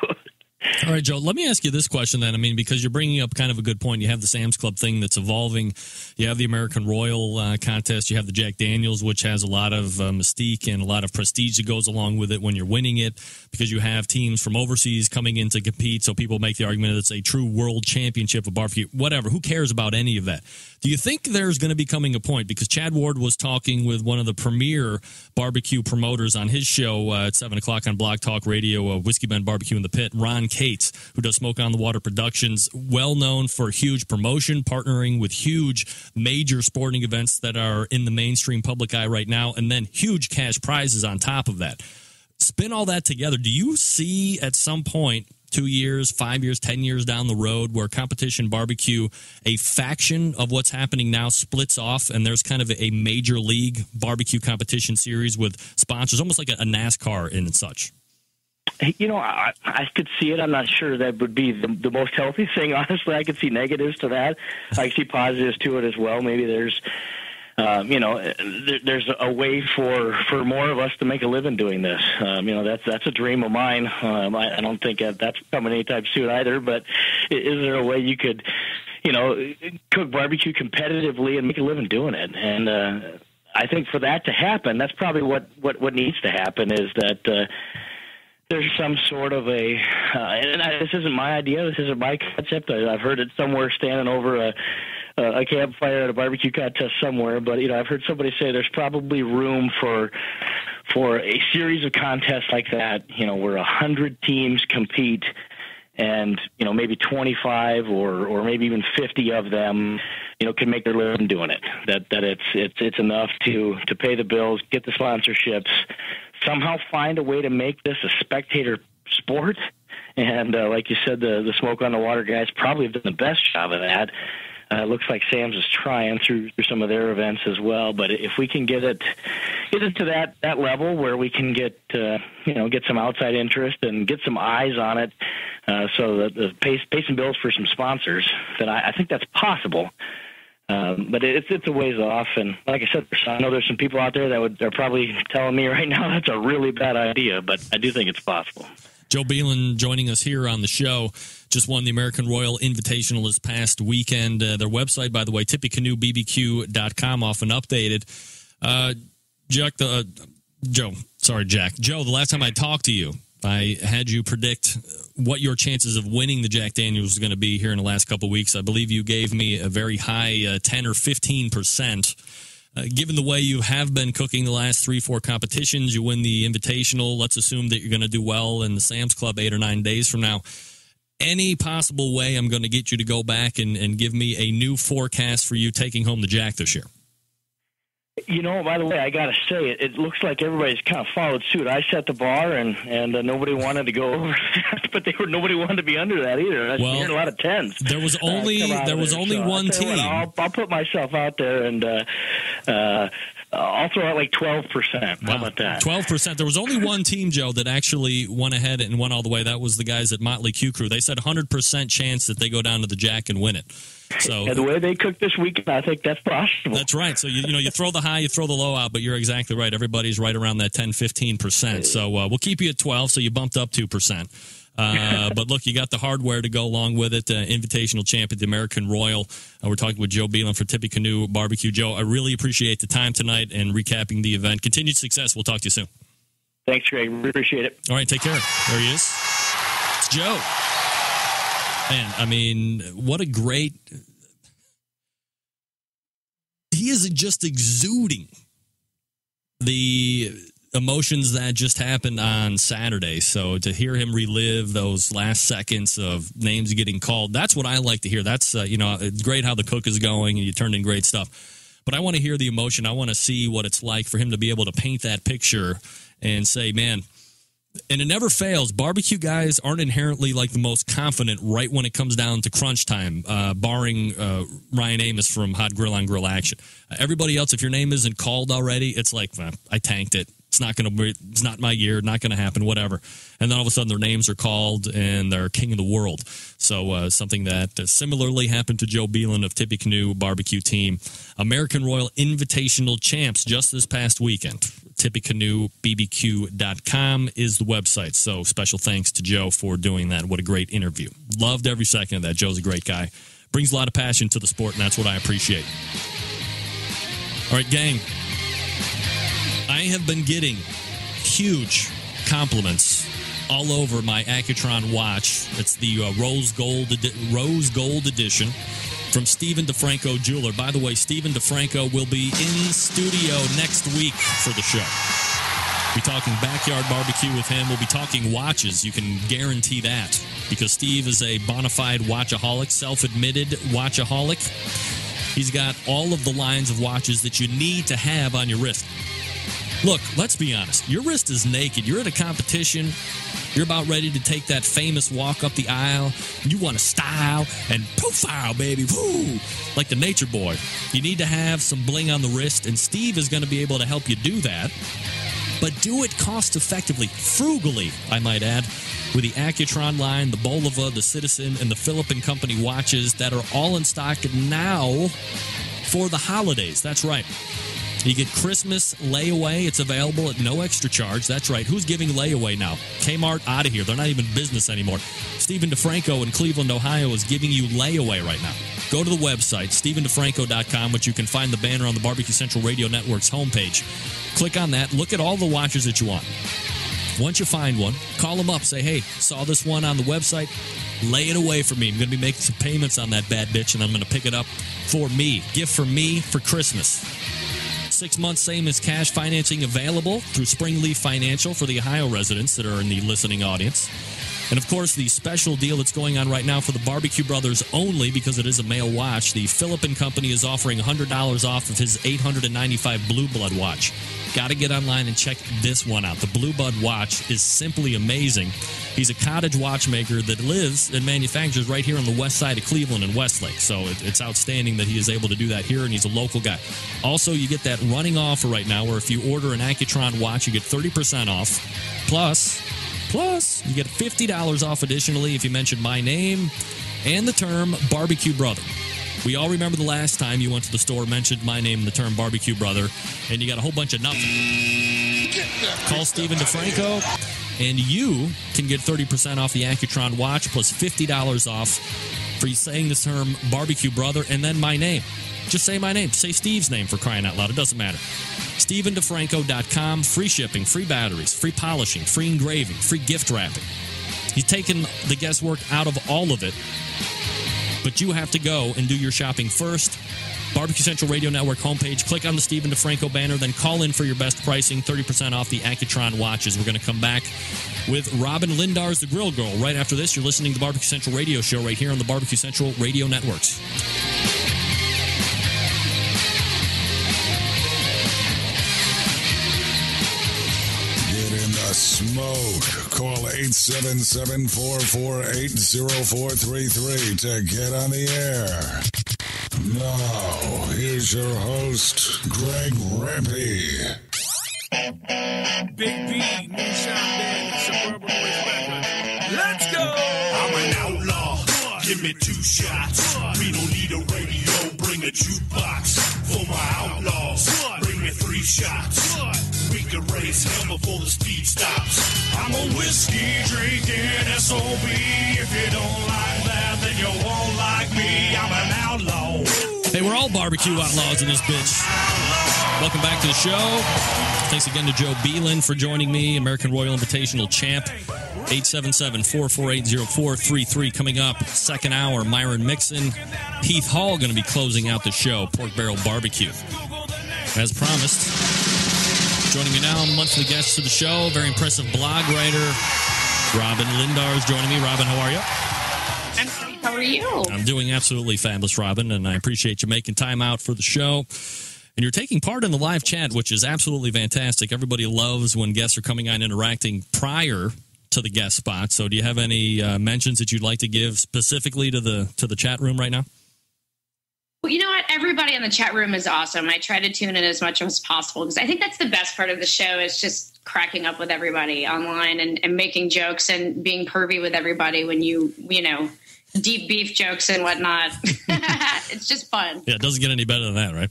S4: All right, Joe, let me ask you this question then. Because you're bringing up kind of a good point. You have the Sam's Club thing that's evolving. You have the American Royal contest. You have the Jack Daniels, which has a lot of mystique and a lot of prestige that goes along with it when you're winning it, because you have teams from overseas coming in to compete. So people make the argument that it's a true world championship of barbecue. Whatever. Who cares about any of that? Do you think there's going to be coming a point, because Chad Ward was talking with one of the premier barbecue promoters on his show at 7 o'clock on Blog Talk Radio, Whiskey Bend Barbecue in the Pit, Ron Cates, who does Smoke on the Water Productions, well known for huge promotion, partnering with huge major sporting events that are in the mainstream public eye right now, and then huge cash prizes on top of that. Spin all that together. Do you see at some point, 2 years, 5 years, 10 years down the road, where competition barbecue, a faction of what's happening now, splits off, and there's kind of a major league barbecue competition series with sponsors, almost like a NASCAR and such?
S6: I could see it. I'm not sure that would be the most healthy thing, honestly. I could see negatives to that. I see positives to it as well. Maybe there's there's a way for more of us to make a living doing this. That's a dream of mine. I don't think that's coming anytime soon either, but is there a way you could, cook barbecue competitively and make a living doing it? And I think for that to happen, that's probably what needs to happen, is that there's some sort of this isn't my idea, this isn't my concept. I've heard it somewhere standing over a campfire at a barbecue contest somewhere, but I've heard somebody say there's probably room for a series of contests like that, where 100 teams compete, and maybe 25 or maybe even 50 of them can make their living doing it. That it's enough to pay the bills, get the sponsorships, somehow find a way to make this a spectator sport. And like you said, the Smoke on the Water guys probably have done the best job of that. It looks like Sam's is trying through some of their events as well. But if we can get it to that level where we can get some outside interest and get some eyes on it, so that the pay some bills for some sponsors, then I think that's possible. But it's a ways off. And like I said, I know there's some people out there that are probably telling me right now that's a really bad idea, but I do think it's possible.
S4: Joe Beland joining us here on the show. Just won the American Royal Invitational this past weekend. Their website, by the way, tippecanoebbq.com, often updated. Jack, Joe, the last time I talked to you, I had you predict what your chances of winning the Jack Daniels was going to be here in the last couple of weeks. I believe you gave me a very high 10 or 15%. Given the way you have been cooking the last 3-4 competitions, you win the Invitational. Let's assume that you're going to do well in the Sam's Club 8 or 9 days from now. Any possible way I'm going to get you to go back and give me a new forecast for you taking home the Jack this year?
S6: By the way, I got to say, it looks like everybody's kind of followed suit. I set the bar, and nobody wanted to go over that, but nobody wanted to be under that either. I'm hearing a lot of 10s.
S4: There was only one team.
S6: I'll put myself out there, and I'll throw out like 12%. How about that?
S4: 12%. There was only one team, Joe, that actually went ahead and went all the way. That was the guys at Motley Q Crew. They said 100% chance that they go down to the Jack and win it. So
S6: the way they cooked this weekend, I think that's possible.
S4: That's right. So you throw the high, you throw the low out, but you're exactly right. Everybody's right around that 10-15%. So we'll keep you at 12. So you bumped up 2%. But look, you got the hardware to go along with it. Invitational champ at the American Royal. We're talking with Joe Beland for Tippecanoe Barbecue. Joe, I really appreciate the time tonight and recapping the event. Continued success. We'll talk to you soon.
S6: Thanks, Greg. Really appreciate it.
S4: All right, take care. There he is. It's Joe. Man, I mean, what a great... He is just exuding the emotions that just happened on Saturday. So to hear him relive those last seconds of names getting called, that's what I like to hear. That's, it's great how the cook is going and you turned in great stuff. But I want to hear the emotion. I want to see what it's like for him to be able to paint that picture and say, man, and it never fails. Barbecue guys aren't inherently like the most confident right when it comes down to crunch time, barring Ryan Amos from Hot Grill on Grill Action. Everybody else, if your name isn't called already, it's like, I tanked it. It's not my year, not going to happen, whatever. And then all of a sudden their names are called and they're king of the world. So something that similarly happened to Joe Beland of Tippecanoe Barbecue Team. American Royal Invitational Champs just this past weekend. Tippecanoebbq.com is the website. So special thanks to Joe for doing that. What a great interview. Loved every second of that. Joe's a great guy. Brings a lot of passion to the sport, and that's what I appreciate. All right, gang. I have been getting huge compliments all over my Accutron watch. It's the Rose Gold edition from Stephen DeFranco Jeweler. By the way, Stephen DeFranco will be in studio next week for the show. We'll be talking backyard barbecue with him. We'll be talking watches. You can guarantee that because Steve is a bona fide watchaholic, self-admitted watchaholic. He's got all of the lines of watches that you need to have on your wrist. Look, let's be honest. Your wrist is naked. You're at a competition. You're about ready to take that famous walk up the aisle. You want to style and profile, baby. Woo! Like the Nature Boy. You need to have some bling on the wrist, and Steve is going to be able to help you do that. but do it cost-effectively, frugally, I might add, with the Accutron line, the Bolova, the Citizen, and the Philip & Company watches that are all in stock now for the holidays. That's right. You get Christmas layaway. It's available at no extra charge. That's right. Who's giving layaway now? Kmart, out of here. They're not even business anymore. Stephen DeFranco in Cleveland, Ohio is giving you layaway right now. Go to the website, StephenDeFranco.com, which you can find the banner on the Barbecue Central Radio Network's homepage. Click on that. Look at all the watches that you want. Once you find one, call them up. Say, hey, saw this one on the website. Lay it away for me. I'm going to be making some payments on that bad bitch, and I'm going to pick it up for me. Gift for me for Christmas. 6 months, same as cash financing available through Springleaf Financial for the Ohio residents that are in the listening audience. And, of course, the special deal that's going on right now for the Barbecue Brothers only, because it is a male watch, the Philip & Company is offering $100 off of his $895 Blue Blood watch. Got to get online and check this one out. The Blue Blood watch is simply amazing. He's a cottage watchmaker that lives and manufactures right here on the west side of Cleveland and Westlake. So it's outstanding that he is able to do that here, and he's a local guy. Also, you get that running offer right now where if you order an Accutron watch, you get 30% off. Plus, you get $50 off additionally if you mention my name and the term Barbecue Brother. We all remember the last time you went to the store, mentioned my name and the term Barbecue Brother, and you got a whole bunch of nothing. Call Stephen DeFranco, and you can get 30% off the Accutron watch plus $50 off for saying the term Barbecue Brother and then my name. Just say my name. Say Steve's name, for crying out loud. It doesn't matter. StephenDeFranco.com. Free shipping, free batteries, free polishing, free engraving, free gift wrapping. He's taken the guesswork out of all of it. But you have to go and do your shopping first. Barbecue Central Radio Network homepage. Click on the Stephen DeFranco banner, then call in for your best pricing, 30% off the Accutron watches. We're going to come back with Robyn Lindars, the Grrrl Girl. Right after this, you're listening to the Barbecue Central Radio Show right here on the Barbecue Central Radio Networks.
S5: Smoke. Call 877-448-0433 to get on the air. Now, here's your host, Greg Rampy.
S7: Big B, Moonshine Band, Suburban Boys Records. Let's go! I'm an outlaw. Give me 2 shots. We don't need a radio. Bring a jukebox for my outlaws. Bring me 3 shots. We can raise hell before the speed stops. I'm a whiskey drinking SOB. If you don't like that, then you won't like me. I'm an outlaw.
S4: Hey, we're all barbecue outlaws in this bitch. Welcome back to the show. Thanks again to Joe Beland for joining me, American Royal Invitational champ. 877-448-0433. Coming up, second hour, Myron Mixon. Heath Hall going to be closing out the show, Pork Barrel Barbecue. As promised, joining me now, monthly guest to the show, very impressive blog writer, Robyn Lindars joining me. Robyn, how are you?
S8: I'm great. How are you?
S4: I'm doing absolutely fabulous, Robyn, and I appreciate you making time out for the show. And you're taking part in the live chat, which is absolutely fantastic. Everybody loves when guests are coming on interacting prior to the guest spot. So do you have any mentions that you'd like to give specifically to the chat room right now?
S8: Well, you know what? Everybody in the chat room is awesome. I try to tune in as much as possible because I think that's the best part of the show is just cracking up with everybody online and making jokes and being pervy with everybody when you know, deep beef jokes and whatnot. It's just fun.
S4: Yeah, it doesn't get any better than that, right?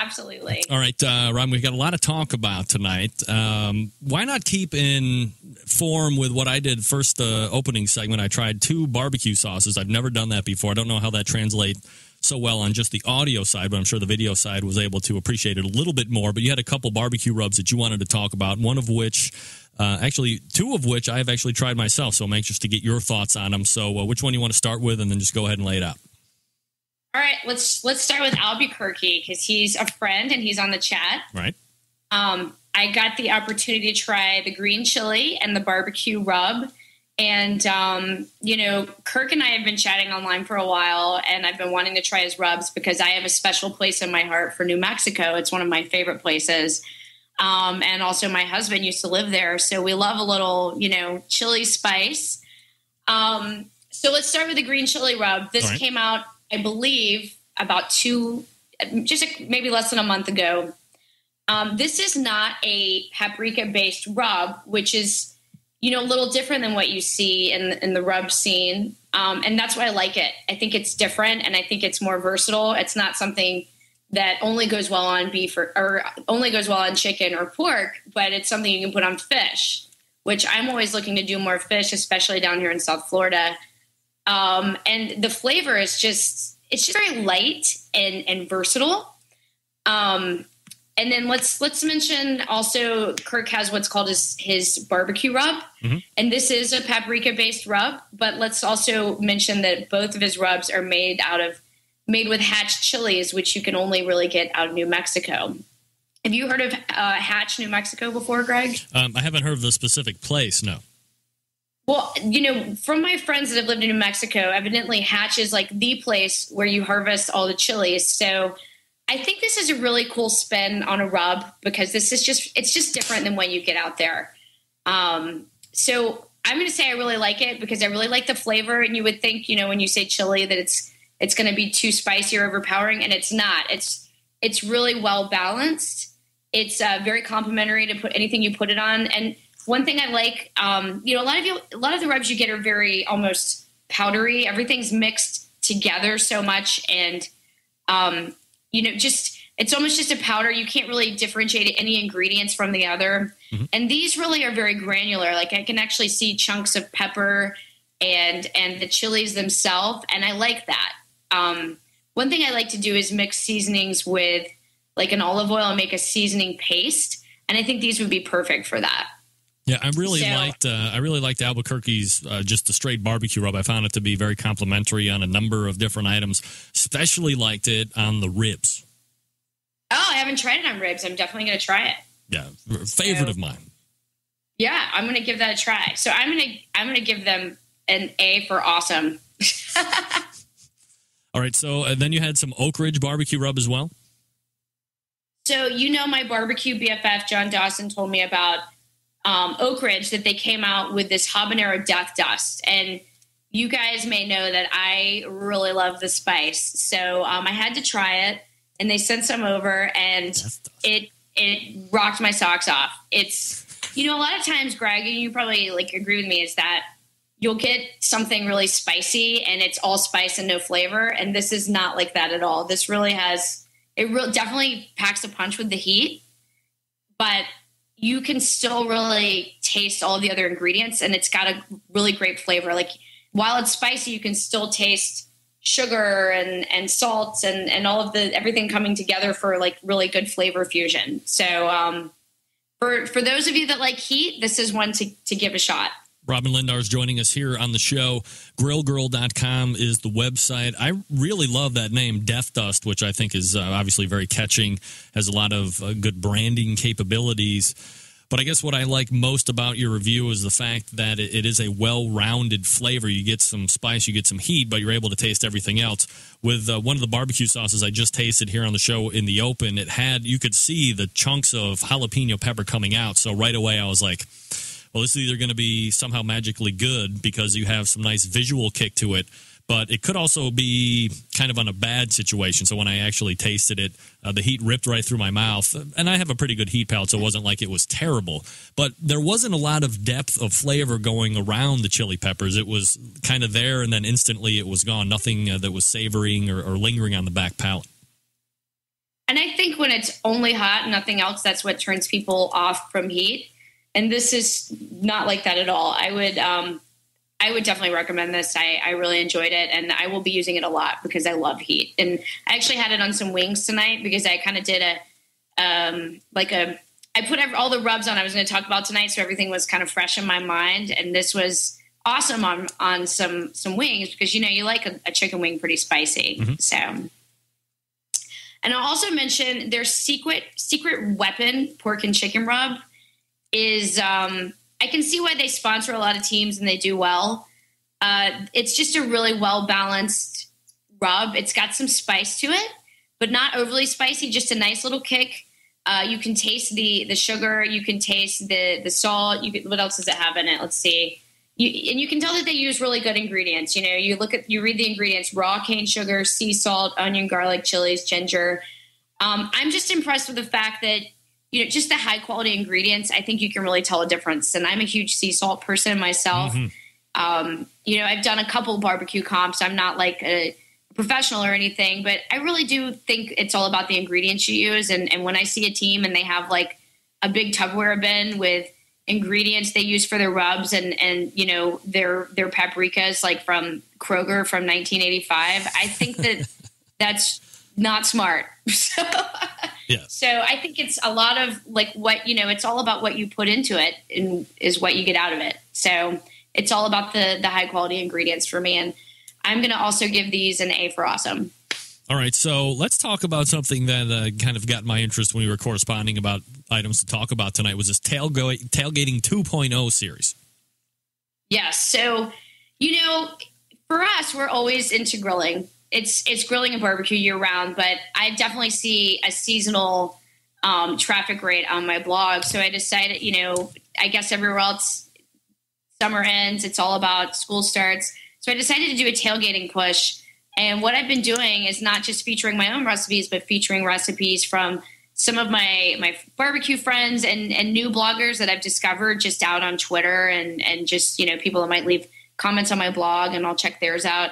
S8: Absolutely.
S4: All right, Robyn, we've got a lot to talk about tonight. Why not keep in form with what I did first opening segment? I tried 2 barbecue sauces. I've never done that before. I don't know how that translates so well on just the audio side, but I'm sure the video side was able to appreciate it a little bit more. But you had a couple barbecue rubs that you wanted to talk about, one of which, actually 2 of which I have actually tried myself, so I'm anxious to get your thoughts on them. So which one you want to start with, and then just go ahead and lay it out.
S8: All right, let's start with Albuquerque because he's a friend and he's on the chat.
S4: Right.
S8: I got the opportunity to try the green chili and the barbecue rub. And, you know, Kirk and I have been chatting online for a while, and I've been wanting to try his rubs because I have a special place in my heart for New Mexico. It's one of my favorite places. And also my husband used to live there. So we love a little, you know, chili spice. So let's start with the green chili rub. This came out, I believe, about maybe less than a month ago. This is not a paprika-based rub, which is, a little different than what you see in the rub scene. And that's why I like it. I think it's different, and I think it's more versatile. It's not something that only goes well on beef or only goes well on chicken or pork, but it's something you can put on fish, which I'm always looking to do more fish, especially down here in South Florida. And the flavor is it's just very light and versatile. And then let's mention also Kirk has what's called his barbecue rub. Mm-hmm. And this is a paprika-based rub, but let's also mention that both of his rubs are made with Hatch chilies, which you can only really get out of New Mexico. Have you heard of Hatch, New Mexico before, Greg?
S4: I haven't heard of the specific place, no.
S8: Well, from my friends that have lived in New Mexico, evidently Hatch is like the place where you harvest all the chilies. So I think this is a really cool spin on a rub because it's just different than what you get out there. So I'm going to say I really like it because I really like the flavor. And you would think, when you say chili that it's going to be too spicy or overpowering, and it's not. It's really well balanced. It's very complimentary to put anything you put it on. And one thing I like, a lot of the rubs you get are very almost powdery. Everything's mixed together so much, and it's almost just a powder. You can't really differentiate any ingredients from the other. Mm-hmm. And these really are very granular. Like I can actually see chunks of pepper and the chilies themselves, and I like that. One thing I like to do is mix seasonings with like an olive oil and make a seasoning paste, and I think these would be perfect for that.
S4: Yeah, I really liked Albuquerque's just a straight barbecue rub. I found it to be very complimentary on a number of different items. Especially liked it on the ribs.
S8: Oh, I haven't tried it on ribs. I'm definitely going to try it.
S4: Yeah, favorite of mine.
S8: Yeah, I'm going to give that a try. So I'm going to give them an A for awesome.
S4: All right, so then you had some Oak Ridge barbecue rub as well?
S8: So my barbecue BFF, John Dawson, told me about Oak Ridge, that they came out with this habanero death dust. And you guys may know that I really love the spice. So I had to try it, and they sent some over, and it rocked my socks off. It's, a lot of times, Greg, and you probably agree with me, is that you'll get something really spicy and it's all spice and no flavor. And this is not like that at all. This really definitely packs a punch with the heat, but you can still really taste all the other ingredients, and it's got a really great flavor. Like while it's spicy, you can still taste sugar and salts and all of everything coming together for really good flavor fusion. So for those of you that like heat, this is one to give a shot.
S4: Robyn Lindars joining us here on the show. Grrrl.com is the website. I really love that name, Death Dust, which I think is obviously very catching, has a lot of good branding capabilities. But I guess what I like most about your review is the fact that it is a well-rounded flavor. You get some spice, you get some heat, but you're able to taste everything else. With one of the barbecue sauces I just tasted here on the show in the open, you could see the chunks of jalapeno pepper coming out. So right away I was like, well, this is either going to be somehow magically good because you have some nice visual kick to it, but it could also be kind of on a bad situation. So when I actually tasted it, the heat ripped right through my mouth. And I have a pretty good heat palate, so it wasn't like it was terrible. But there wasn't a lot of depth of flavor going around the chili peppers. It was kind of there, and then instantly it was gone. Nothing that was savoring or lingering on the back palate.
S8: And I think when it's only hot and nothing else, that's what turns people off from heat. And this is not like that at all. I would definitely recommend this. I really enjoyed it, and I will be using it a lot because I love heat. And I actually had it on some wings tonight because I kind of did I put all the rubs on I was going to talk about tonight, so everything was kind of fresh in my mind. And this was awesome on some wings because you like a chicken wing pretty spicy. Mm-hmm. So, and I'll also mention their secret weapon pork and chicken rub is I can see why they sponsor a lot of teams and they do well. It's just a really well-balanced rub. It's got some spice to it, but not overly spicy, just a nice little kick. You can taste the sugar. You can taste the salt. What else does it have in it? Let's see. And you can tell that they use really good ingredients. You read the ingredients: raw cane sugar, sea salt, onion, garlic, chilies, ginger. I'm just impressed with the fact that just the high quality ingredients, I think you can really tell a difference. And I'm a huge sea salt person myself. I've done a couple barbecue comps. I'm not like a professional or anything, but I really do think it's all about the ingredients you use. And when I see a team and they have like a big Tupperware bin with ingredients they use for their rubs and their paprikas, like from Kroger from 1985, I think that's not smart. So I think it's a lot of like it's all about what you put into it and is what you get out of it. So it's all about the high quality ingredients for me. And I'm going to also give these an A for awesome.
S4: All right. So let's talk about something that kind of got my interest when we were corresponding about items to talk about tonight was this Tailgating 2.0 series.
S8: Yes. So, for us, we're always into grilling. It's grilling and barbecue year round, but I definitely see a seasonal traffic rate on my blog. So I decided, I guess everywhere else, summer ends, it's all about school starts. So I decided to do a tailgating push. And what I've been doing is not just featuring my own recipes, but featuring recipes from some of my barbecue friends and new bloggers that I've discovered just out on Twitter and just, people that might leave comments on my blog, and I'll check theirs out.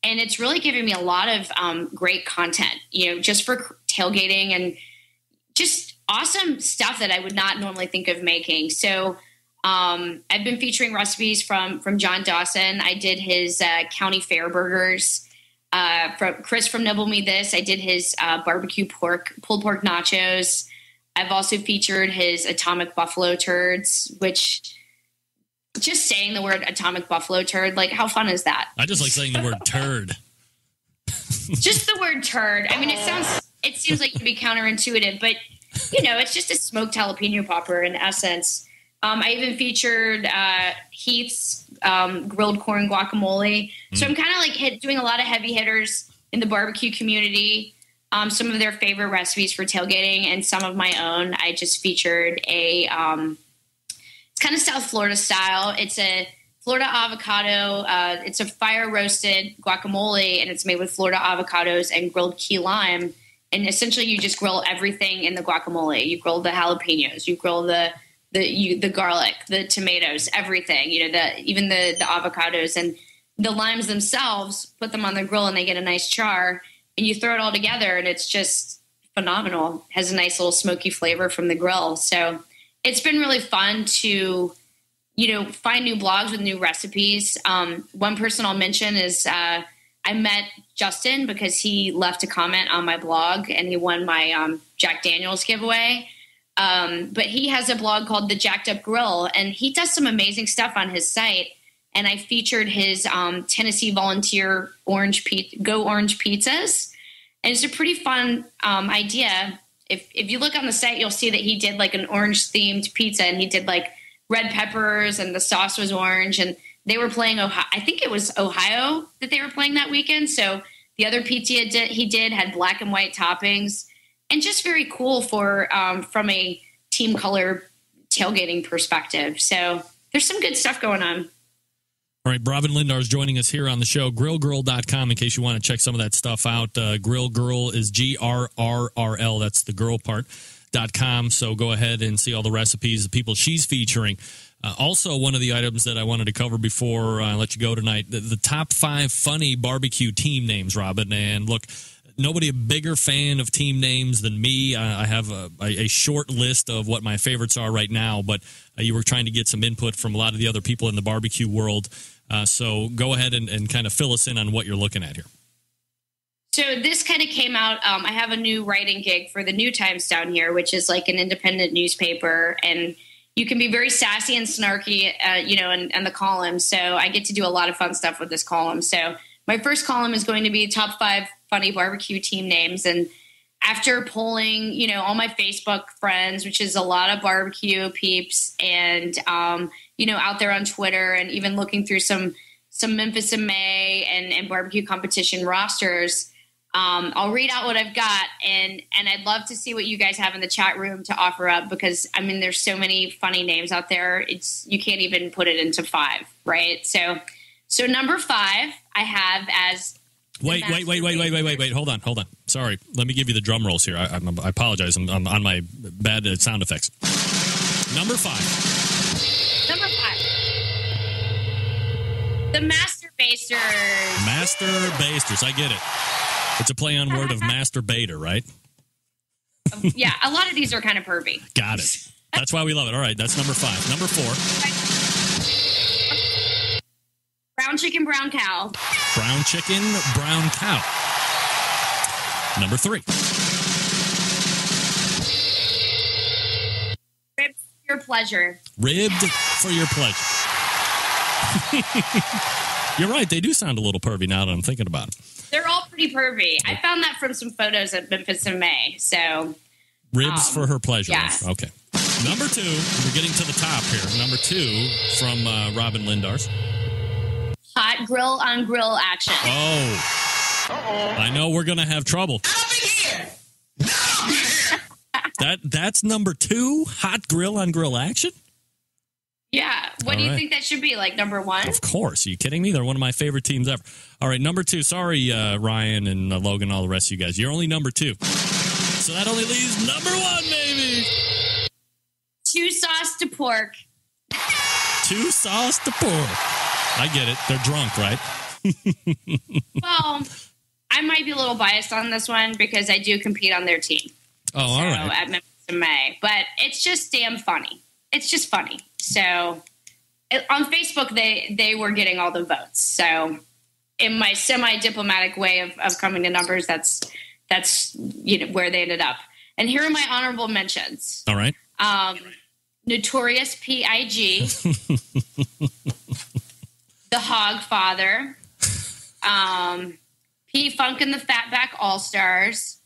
S8: And it's really giving me a lot of great content, just for tailgating and just awesome stuff that I would not normally think of making. So I've been featuring recipes from John Dawson. I did his county fair burgers. From Chris from Nibble Me This, I did his barbecue pulled pork nachos. I've also featured his atomic buffalo turds, which just saying the word atomic buffalo turd, like how fun is that?
S4: I just like saying the word turd.
S8: Just the word turd. I mean, it seems like to be counterintuitive, but it's just a smoked jalapeno popper in essence. I even featured Heath's grilled corn guacamole. So I'm kind of like doing a lot of heavy hitters in the barbecue community. Some of their favorite recipes for tailgating and some of my own. I just featured it's kind of South Florida style. It's a Florida avocado. It's a fire roasted guacamole, and it's made with Florida avocados and grilled key lime. And essentially, you just grill everything in the guacamole. You grill the jalapenos. You grill the garlic, the tomatoes, everything. Even the avocados and the limes themselves. Put them on the grill, and they get a nice char. And you throw it all together, and it's just phenomenal. It has a nice little smoky flavor from the grill. So it's been really fun to, find new blogs with new recipes. One person I'll mention is I met Justin because he left a comment on my blog, and he won my Jack Daniels giveaway. But he has a blog called The Jacked Up Grill, and he does some amazing stuff on his site. And I featured his Tennessee Volunteer Orange Pizzas. And it's a pretty fun idea. If you look on the site, you'll see that he did like an orange-themed pizza, and he did like red peppers, and the sauce was orange. And they were playing Ohio. I think it was Ohio that they were playing that weekend. So the other pizza he did had black and white toppings. And just very cool from a team color tailgating perspective. So there's some good stuff going on.
S4: All right, Robyn Lindars joining us here on the show. Grrrl.com in case you want to check some of that stuff out. Grrrl is Grrrl. That's the girl part.com. So go ahead and see all the recipes, the people she's featuring. Also, one of the items that I wanted to cover before I let you go tonight, the top 5 funny barbecue team names, Robyn. And look, nobody a bigger fan of team names than me. I have a short list of what my favorites are right now, but you were trying to get some input from a lot of the other people in the barbecue world. So go ahead and kind of fill us in on what you're looking at here.
S8: So this kind of came out. I have a new writing gig for the New Times down here, which is like an independent newspaper, and you can be very sassy and snarky, in the column. So I get to do a lot of fun stuff with this column. So my first column is going to be top 5 funny barbecue team names. And after polling, all my Facebook friends, which is a lot of barbecue peeps, and, out there on Twitter, and even looking through some Memphis in May and barbecue competition rosters, I'll read out what I've got. And I'd love to see what you guys have in the chat room to offer up, because, there's so many funny names out there. You can't even put it into 5, right? So number 5, I have as...
S4: Wait. Hold on. Sorry. Let me give you the drum rolls here. I apologize. I'm on my bad sound effects. Number 5.
S8: Number 5. The Masturbasters.
S4: Masturbasters. I get it. It's a play on word of masturbator, right?
S8: Yeah, a lot of these are kind of pervy.
S4: Got it. That's why we love it. All right, that's number 5. Number 4.
S8: Brown chicken, brown cow.
S4: Brown chicken, brown cow. Number 3.
S8: Ribbed for your pleasure.
S4: Ribbed for your pleasure. You're right. They do sound a little pervy now that I'm thinking about it.
S8: They're all pretty pervy. I found that from some photos at Memphis in May. So
S4: ribs for her pleasure.
S8: Yes.
S4: Okay. Number 2. We're getting to the top here. Number 2 from Robyn Lindars.
S8: Hot grill on grill action.
S4: Oh. I know we're going to have trouble. That's number 2? Hot grill on grill action?
S8: Yeah. What do you think that should be? Like number 1?
S4: Of course. Are you kidding me? They're one of my favorite teams ever. All right, number 2. Sorry, Ryan and Logan, all the rest of you guys. You're only number 2. So that only leaves number 1, baby.
S8: 2 sauce to pork.
S4: 2 sauce to pork. I get it. They're drunk, right?
S8: Well, I might be a little biased on this one because I do compete on their team.
S4: Oh, all right.
S8: At Memphis in May. But it's just damn funny. It's just funny. So on Facebook, they were getting all the votes. So in my semi-diplomatic way of coming to numbers, that's where they ended up. And here are my honorable mentions.
S4: All right.
S8: Notorious P.I.G. The Hog Father. P-Funk and the Fatback All-Stars.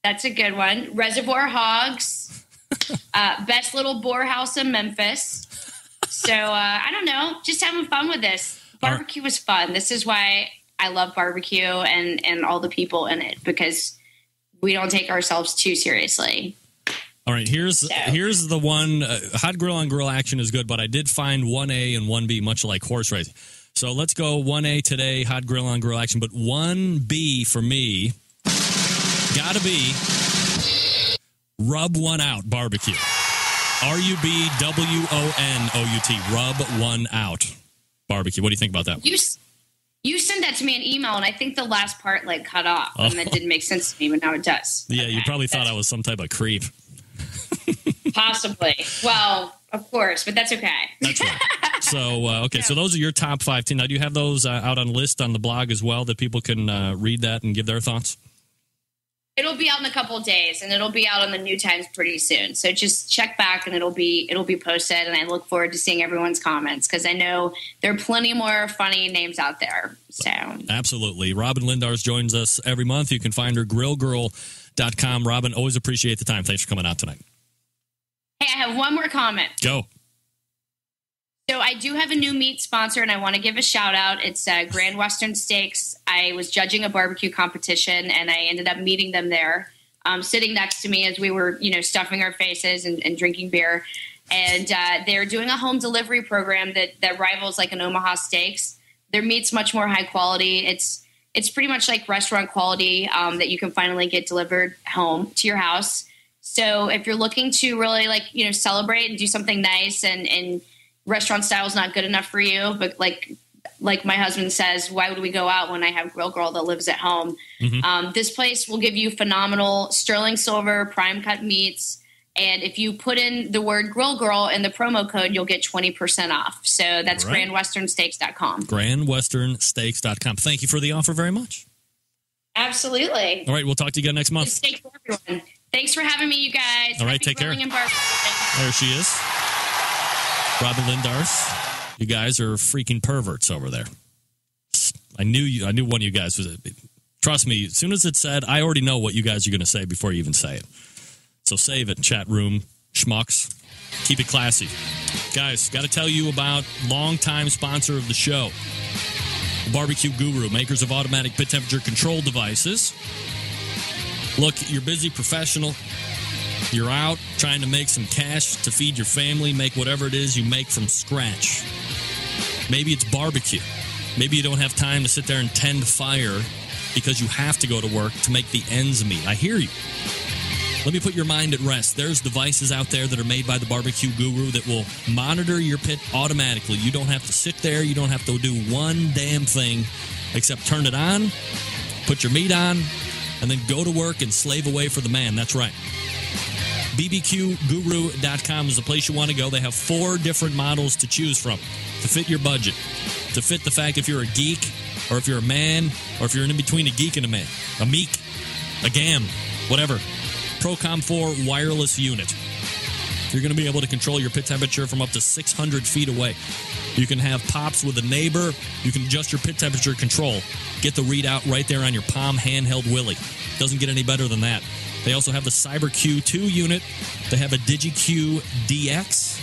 S8: That's a good one. Reservoir Hogs. Best Little Boar House in Memphis. So, I don't know. Just having fun with this. Barbecue was fun. This is why I love barbecue and all the people in it, because we don't take ourselves too seriously.
S4: All right, here's the one. Hot grill on grill action is good, but I did find 1A and 1B, much like horse racing. So let's go 1A today, hot grill on grill action. But 1B for me, gotta be rub one out barbecue. RUBWONOUT, rub one out barbecue. What do you think about that?
S8: You sent that to me in email, and I think the last part cut off, and that didn't make sense to me, but now it does.
S4: Yeah, okay. You probably thought I was some type of creep.
S8: Possibly. Well, of course, but that's okay.
S4: That's right. So, okay, so those are your top 5 teams. Now, do you have those out on a list on the blog as well that people can read that and give their thoughts?
S8: It'll be out in a couple of days, and it'll be out on the New Times pretty soon. So just check back, and it'll be posted. And I look forward to seeing everyone's comments, because I know there are plenty more funny names out there. So
S4: absolutely, Robyn Lindars joins us every month. You can find her grrrl.com. Robyn, always appreciate the time. Thanks for coming out tonight.
S8: Hey, I have one more comment.
S4: Go.
S8: So I do have a new meat sponsor, and I want to give a shout out. It's Grand Western Steaks. I was judging a barbecue competition, and I ended up meeting them there, sitting next to me as we were, stuffing our faces and drinking beer. And they're doing a home delivery program that rivals like an Omaha Steaks. Their meat's much more high quality. It's pretty much like restaurant quality that you can finally get delivered home to your house. So if you're looking to really celebrate and do something nice and restaurant style is not good enough for you, but like my husband says, why would we go out when I have Grrrl that lives at home? Mm-hmm. This place will give you phenomenal sterling silver prime cut meats, and if you put in the word Grrrl in the promo code, you'll get 20% off. So that's right. GrandWesternSteaks.com.
S4: GrandWesternSteaks.com. Thank you for the offer very much.
S8: Absolutely.
S4: All right, we'll talk to you again next month.
S8: Steak for everyone. Thanks for having me, you guys.
S4: All right, take care. There she is. Robyn Lindars, you guys are freaking perverts over there. I knew one of you guys was. Trust me, as soon as it said, I already know what you guys are going to say before you even say it. So save it, chat room, schmucks. Keep it classy. Guys, got to tell you about longtime sponsor of the show, Barbecue Guru, makers of automatic bit temperature control devices. Look, you're busy professional. You're out trying to make some cash to feed your family, make whatever it is you make from scratch. Maybe it's barbecue. Maybe you don't have time to sit there and tend fire because you have to go to work to make the ends meet. I hear you. Let me put your mind at rest. There's devices out there that are made by the Barbecue Guru that will monitor your pit automatically. You don't have to sit there. You don't have to do one damn thing except turn it on, put your meat on, and then go to work and slave away for the man. That's right. BBQGuru.com is the place you want to go. They have 4 different models to choose from to fit your budget, to fit the fact if you're a geek or if you're a man or if you're in between a geek and a man, a meek, a gam, whatever. Procom 4 wireless unit. You're going to be able to control your pit temperature from up to 600 feet away. You can have pops with a neighbor. You can adjust your pit temperature control. Get the readout right there on your palm handheld Willie. Doesn't get any better than that. They also have the CyberQ 2 unit. They have a DigiQ DX.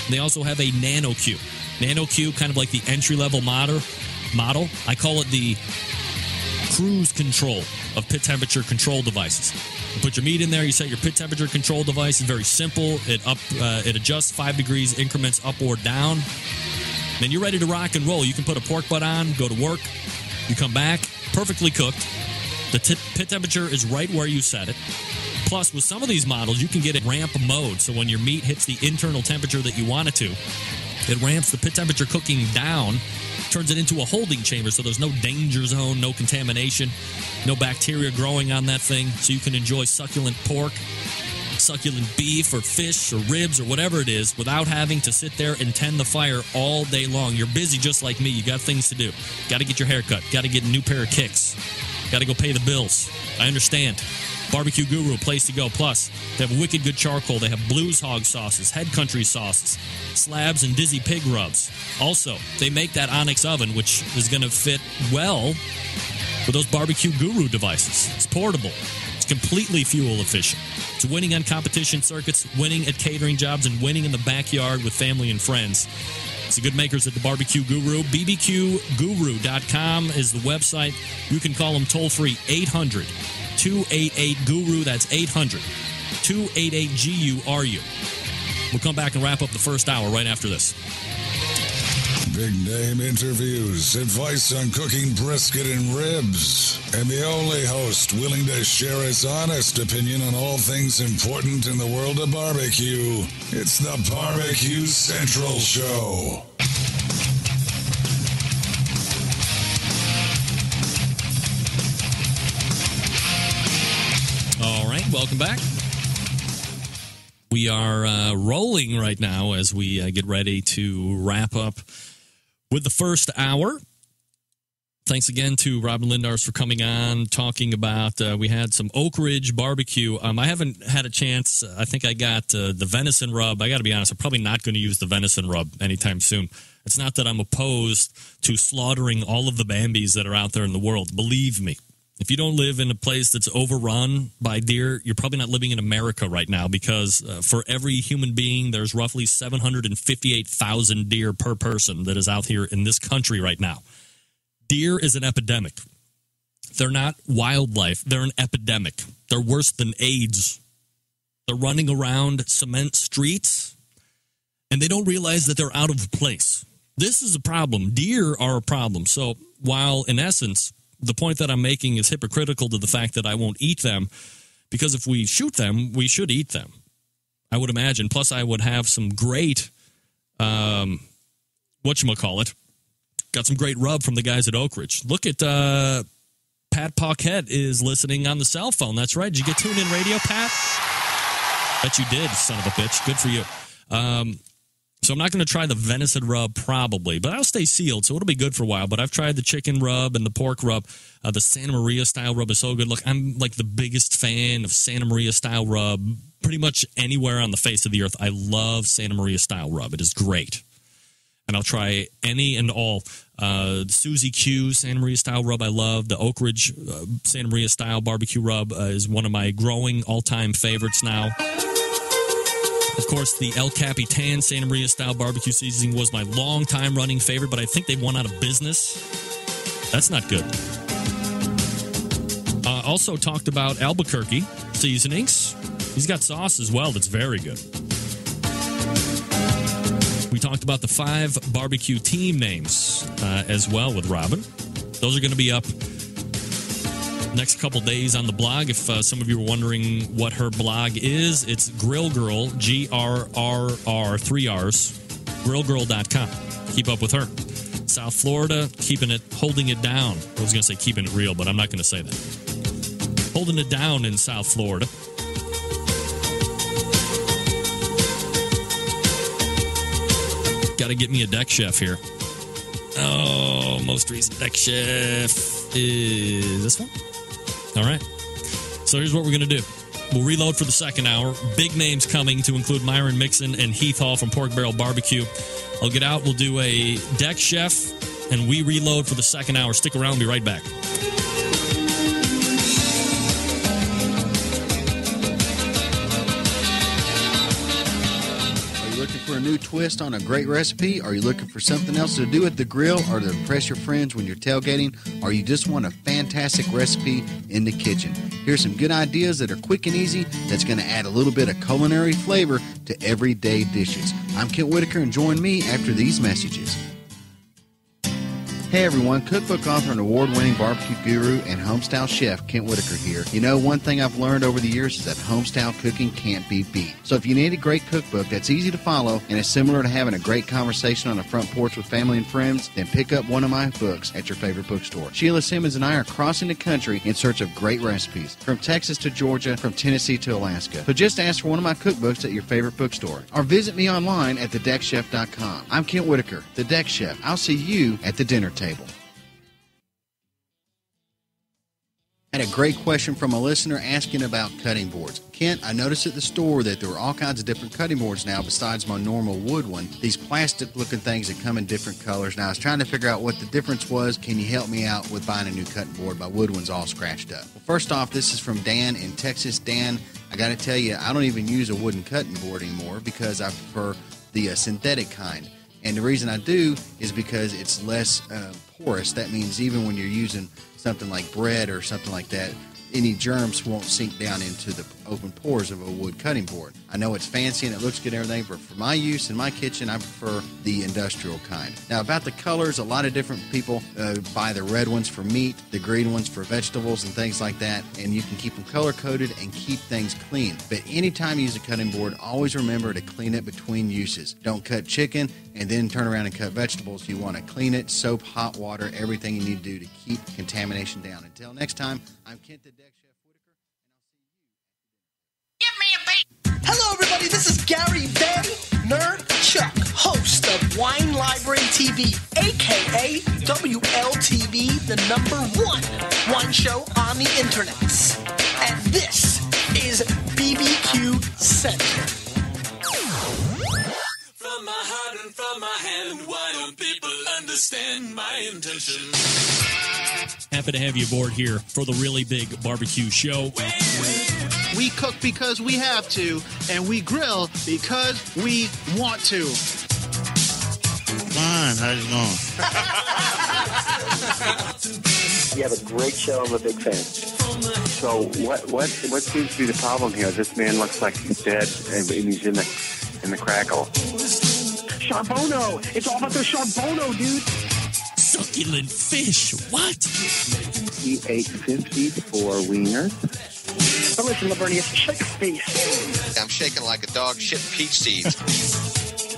S4: They also have a NanoQ. NanoQ, kind of like the entry-level model. I call it the cruise control of pit temperature control devices. You put your meat in there, you set your pit temperature control device. It's very simple. It adjusts 5 degrees increments up or down. Then you're ready to rock and roll. You can put a pork butt on, go to work. You come back, perfectly cooked. The pit temperature is right where you set it. Plus, with some of these models, you can get a ramp mode. So when your meat hits the internal temperature that you want it to, it ramps the pit temperature cooking down, turns it into a holding chamber, so there's no danger zone, no contamination, no bacteria growing on that thing, so you can enjoy succulent pork, succulent beef or fish or ribs or whatever it is without having to sit there and tend the fire all day long. You're busy just like me. You got things to do. Got to get your hair cut. Got to get a new pair of kicks. Got to go pay the bills. I understand. Barbecue Guru, place to go. Plus, they have wicked good charcoal. They have Blues Hog sauces, Head Country sauces, slabs, and Dizzy Pig rubs. Also, they make that Onyx oven, which is going to fit well with those Barbecue Guru devices. It's portable. It's completely fuel efficient. It's winning on competition circuits, winning at catering jobs, and winning in the backyard with family and friends. It's the good makers at the Barbecue Guru. BBQGuru.com is the website. You can call them toll-free 800-288-GURU. That's 800-288-GURU. We'll come back and wrap up the first hour right after this.
S5: Big name interviews, advice on cooking brisket and ribs, and the only host willing to share his honest opinion on all things important in the world of barbecue. It's the Barbecue Central Show.
S4: All right, welcome back. We are rolling right now as we get ready to wrap up with the first hour. Thanks again to Robyn Lindars for coming on, talking about, we had some Oak Ridge barbecue. I haven't had a chance. I think I got the venison rub. I got to be honest, I'm probably not going to use the venison rub anytime soon. It's not that I'm opposed to slaughtering all of the Bambis that are out there in the world. Believe me. If you don't live in a place that's overrun by deer, you're probably not living in America right now, because for every human being, there's roughly 758,000 deer per person that is out here in this country right now. Deer is an epidemic. They're not wildlife. They're an epidemic. They're worse than AIDS. They're running around cement streets, and they don't realize that they're out of place. This is a problem. Deer are a problem. So while, in essence, the point that I'm making is hypocritical to the fact that I won't eat them, because if we shoot them, we should eat them, I would imagine. Plus, I would have some great, whatchamacallit, got some great rub from the guys at Oak Ridge. Look at Pat Paquette is listening on the cell phone. That's right. Did you get tuned in radio, Pat? Bet you did, son of a bitch. Good for you. So I'm not going to try the venison rub probably, but I'll stay sealed, so it'll be good for a while. But I've tried the chicken rub and the pork rub. The Santa Maria style rub is so good. Look, I'm like the biggest fan of Santa Maria style rub pretty much anywhere on the face of the earth. I love Santa Maria style rub. It is great. And I'll try any and all. Susie Q Santa Maria style rub I love. The Oak Ridge Santa Maria style barbecue rub is one of my growing all-time favorites now. Of course, the El Capitan Santa Maria style barbecue seasoning was my long-time running favorite, but I think they've went out of business. That's not good. Also talked about Albuquerque seasonings. He's got sauce as well that's very good. We talked about the 5 barbecue team names as well with Robyn. Those are going to be up next couple days on the blog. If some of you were wondering what her blog is, it's Grrrl, Grrrr, 3 R's, grrrlgirl.com. Keep up with her. South Florida, holding it down. I was going to say keeping it real, but I'm not going to say that. Holding it down in South Florida. Got to get me a deck chef here. Oh, most recent deck chef is this one. All right. So here's what we're going to do. We'll reload for the second hour. Big names coming to include Myron, Mixon, and Heath Hall from Pork Barrel Barbecue. I'll get out. We'll do a deck chef, and we reload for the second hour. Stick around. We'll be right back.
S9: For a new twist on a great recipe? Are you looking for something else to do at the grill or to impress your friends when you're tailgating? Or you just want a fantastic recipe in the kitchen? Here's some good ideas that are quick and easy that's going to add a little bit of culinary flavor to everyday dishes. I'm Kent Whitaker, and join me after these messages. Hey everyone, cookbook author and award-winning barbecue guru and homestyle chef Kent Whitaker here. You know, one thing I've learned over the years is that homestyle cooking can't be beat. So if you need a great cookbook that's easy to follow and is similar to having a great conversation on a front porch with family and friends, then pick up one of my books at your favorite bookstore. Sheila Simmons and I are crossing the country in search of great recipes, from Texas to Georgia, from Tennessee to Alaska. So just ask for one of my cookbooks at your favorite bookstore, or visit me online at thedeckchef.com. I'm Kent Whitaker, the Deck Chef. I'll see you at the dinner table. I had a great question from a listener asking about cutting boards. Kent, I noticed at the store that there were all kinds of different cutting boards now besides my normal wood one. These plastic-looking things that come in different colors. Now, I was trying to figure out what the difference was. Can you help me out with buying a new cutting board? My wood one's all scratched up. Well, first off, this is from Dan in Texas. Dan, I got to tell you, I don't even use a wooden cutting board anymore because I prefer the synthetic kind. And the reason I do is because it's less porous. That means even when you're using something like bread or something like that, any germs won't sink down into the open pores of a wood cutting board. I know it's fancy and it looks good and everything, but for my use in my kitchen, I prefer the industrial kind. Now, about the colors, a lot of different people buy the red ones for meat, the green ones for vegetables and things like that, and you can keep them color-coded and keep things clean. But anytime you use a cutting board, always remember to clean it between uses. Don't cut chicken and then turn around and cut vegetables. You want to clean it, soap, hot water, everything you need to do to keep contamination down. Until next time, I'm Kent the Deck Chef Whitaker, and I'll see you.
S10: Give me a beat! Hello, everybody. This is Gary Van Nerd Chuck, host of Wine Library TV, a.k.a. WLTV, the #1 wine show on the internet. And this is BBQ Central.
S7: From my heart and from my hand, why don't people understand my intention?
S4: Happy to have you aboard here for the really big barbecue show.
S11: We cook because we have to, and we grill because we want to.
S12: Fine, how's it going?
S13: You have a great show. I'm a big fan. So what seems to be the problem here? This man looks like he's dead, and he's in the crackle.
S11: Charbono! It's all about the Charbono, dude!
S4: Succulent fish. What?
S13: He ate 54 wieners.
S11: Oh, listen, Lavernius, shake a face.
S14: I'm shaking like a dog shit peach seeds.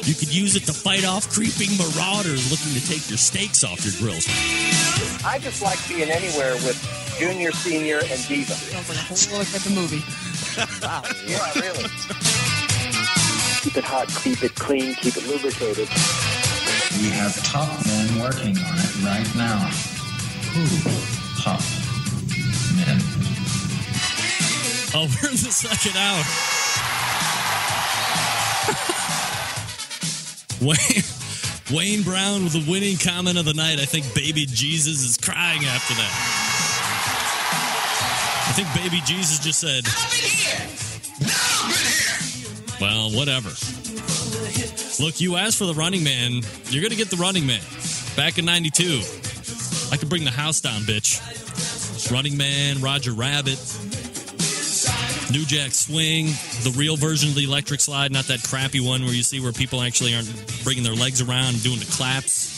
S4: You could use it to fight off creeping marauders looking to take your steaks off your grills.
S13: I just like being anywhere with Junior, Senior, and Diva.
S10: Sounds like a whole lot like a movie.
S13: Wow. Yeah, really. Keep it hot, keep it clean, keep it lubricated.
S15: We have top men working on it right now. Who? Top men.
S4: Oh, we're in the second hour. Wayne Brown with the winning comment of the night. I think Baby Jesus is crying after that. I think Baby Jesus just said, well, whatever. Look, you asked for the running man. You're going to get the running man. Back in 92. I could bring the house down, bitch. Running Man, Roger Rabbit, New Jack Swing, the real version of the electric slide, not that crappy one where you see where people actually aren't bringing their legs around and doing the claps.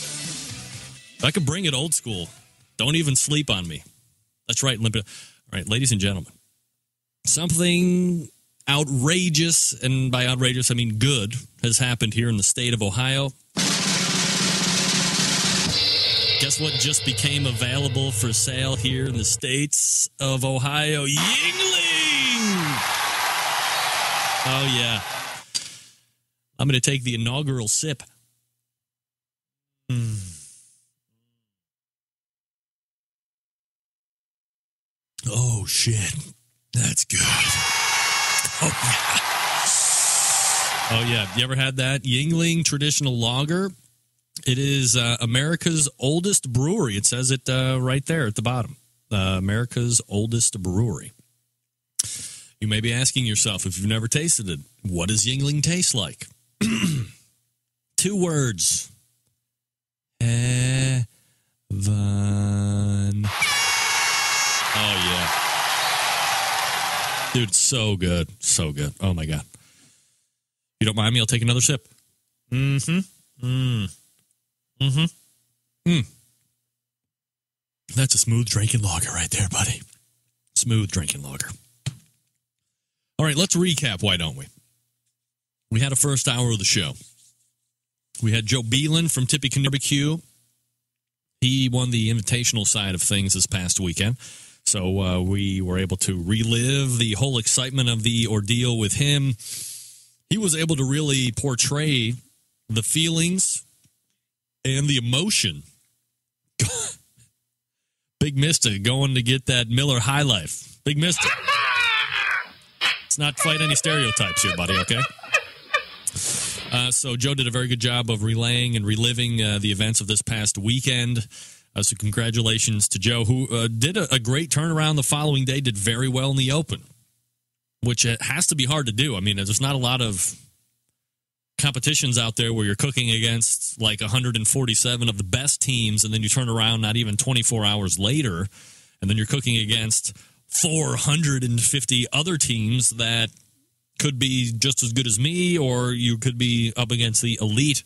S4: I could bring it old school. Don't even sleep on me. That's right. All right, ladies and gentlemen. Something outrageous, and by outrageous, I mean good, has happened here in the state of Ohio. Guess what just became available for sale here in the states of Ohio? Yingling! Oh, yeah. I'm going to take the inaugural sip. Oh, shit. That's good. Oh, yeah. You ever had that? Yingling traditional lager. It is America's oldest brewery. It says it right there at the bottom. America's oldest brewery. You may be asking yourself, if you've never tasted it, what does Yingling taste like? 2 words. Heaven. Oh, yeah. Dude, so good. So good. Oh, my God. If you don't mind me, I'll take another sip. That's a smooth drinking lager right there, buddy. Smooth drinking lager. All right, let's recap, why don't we? We had a first hour of the show. We had Joe Beland from Tippy Canoe Barbecue. He won the invitational side of things this past weekend. So we were able to relive the whole excitement of the ordeal with him. He was able to really portray the feelings and the emotion. Big Mister going to get that Miller High Life. Big Mister. Let's not fight any stereotypes here, buddy, okay? So Joe did a very good job of relaying and reliving the events of this past weekend. So congratulations to Joe, who did a great turnaround the following day, did very well in the Open, which has to be hard to do. I mean, there's not a lot of competitions out there where you're cooking against like 147 of the best teams, and then you turn around not even 24 hours later, and then you're cooking against 450 other teams that could be just as good as me, or you could be up against the elite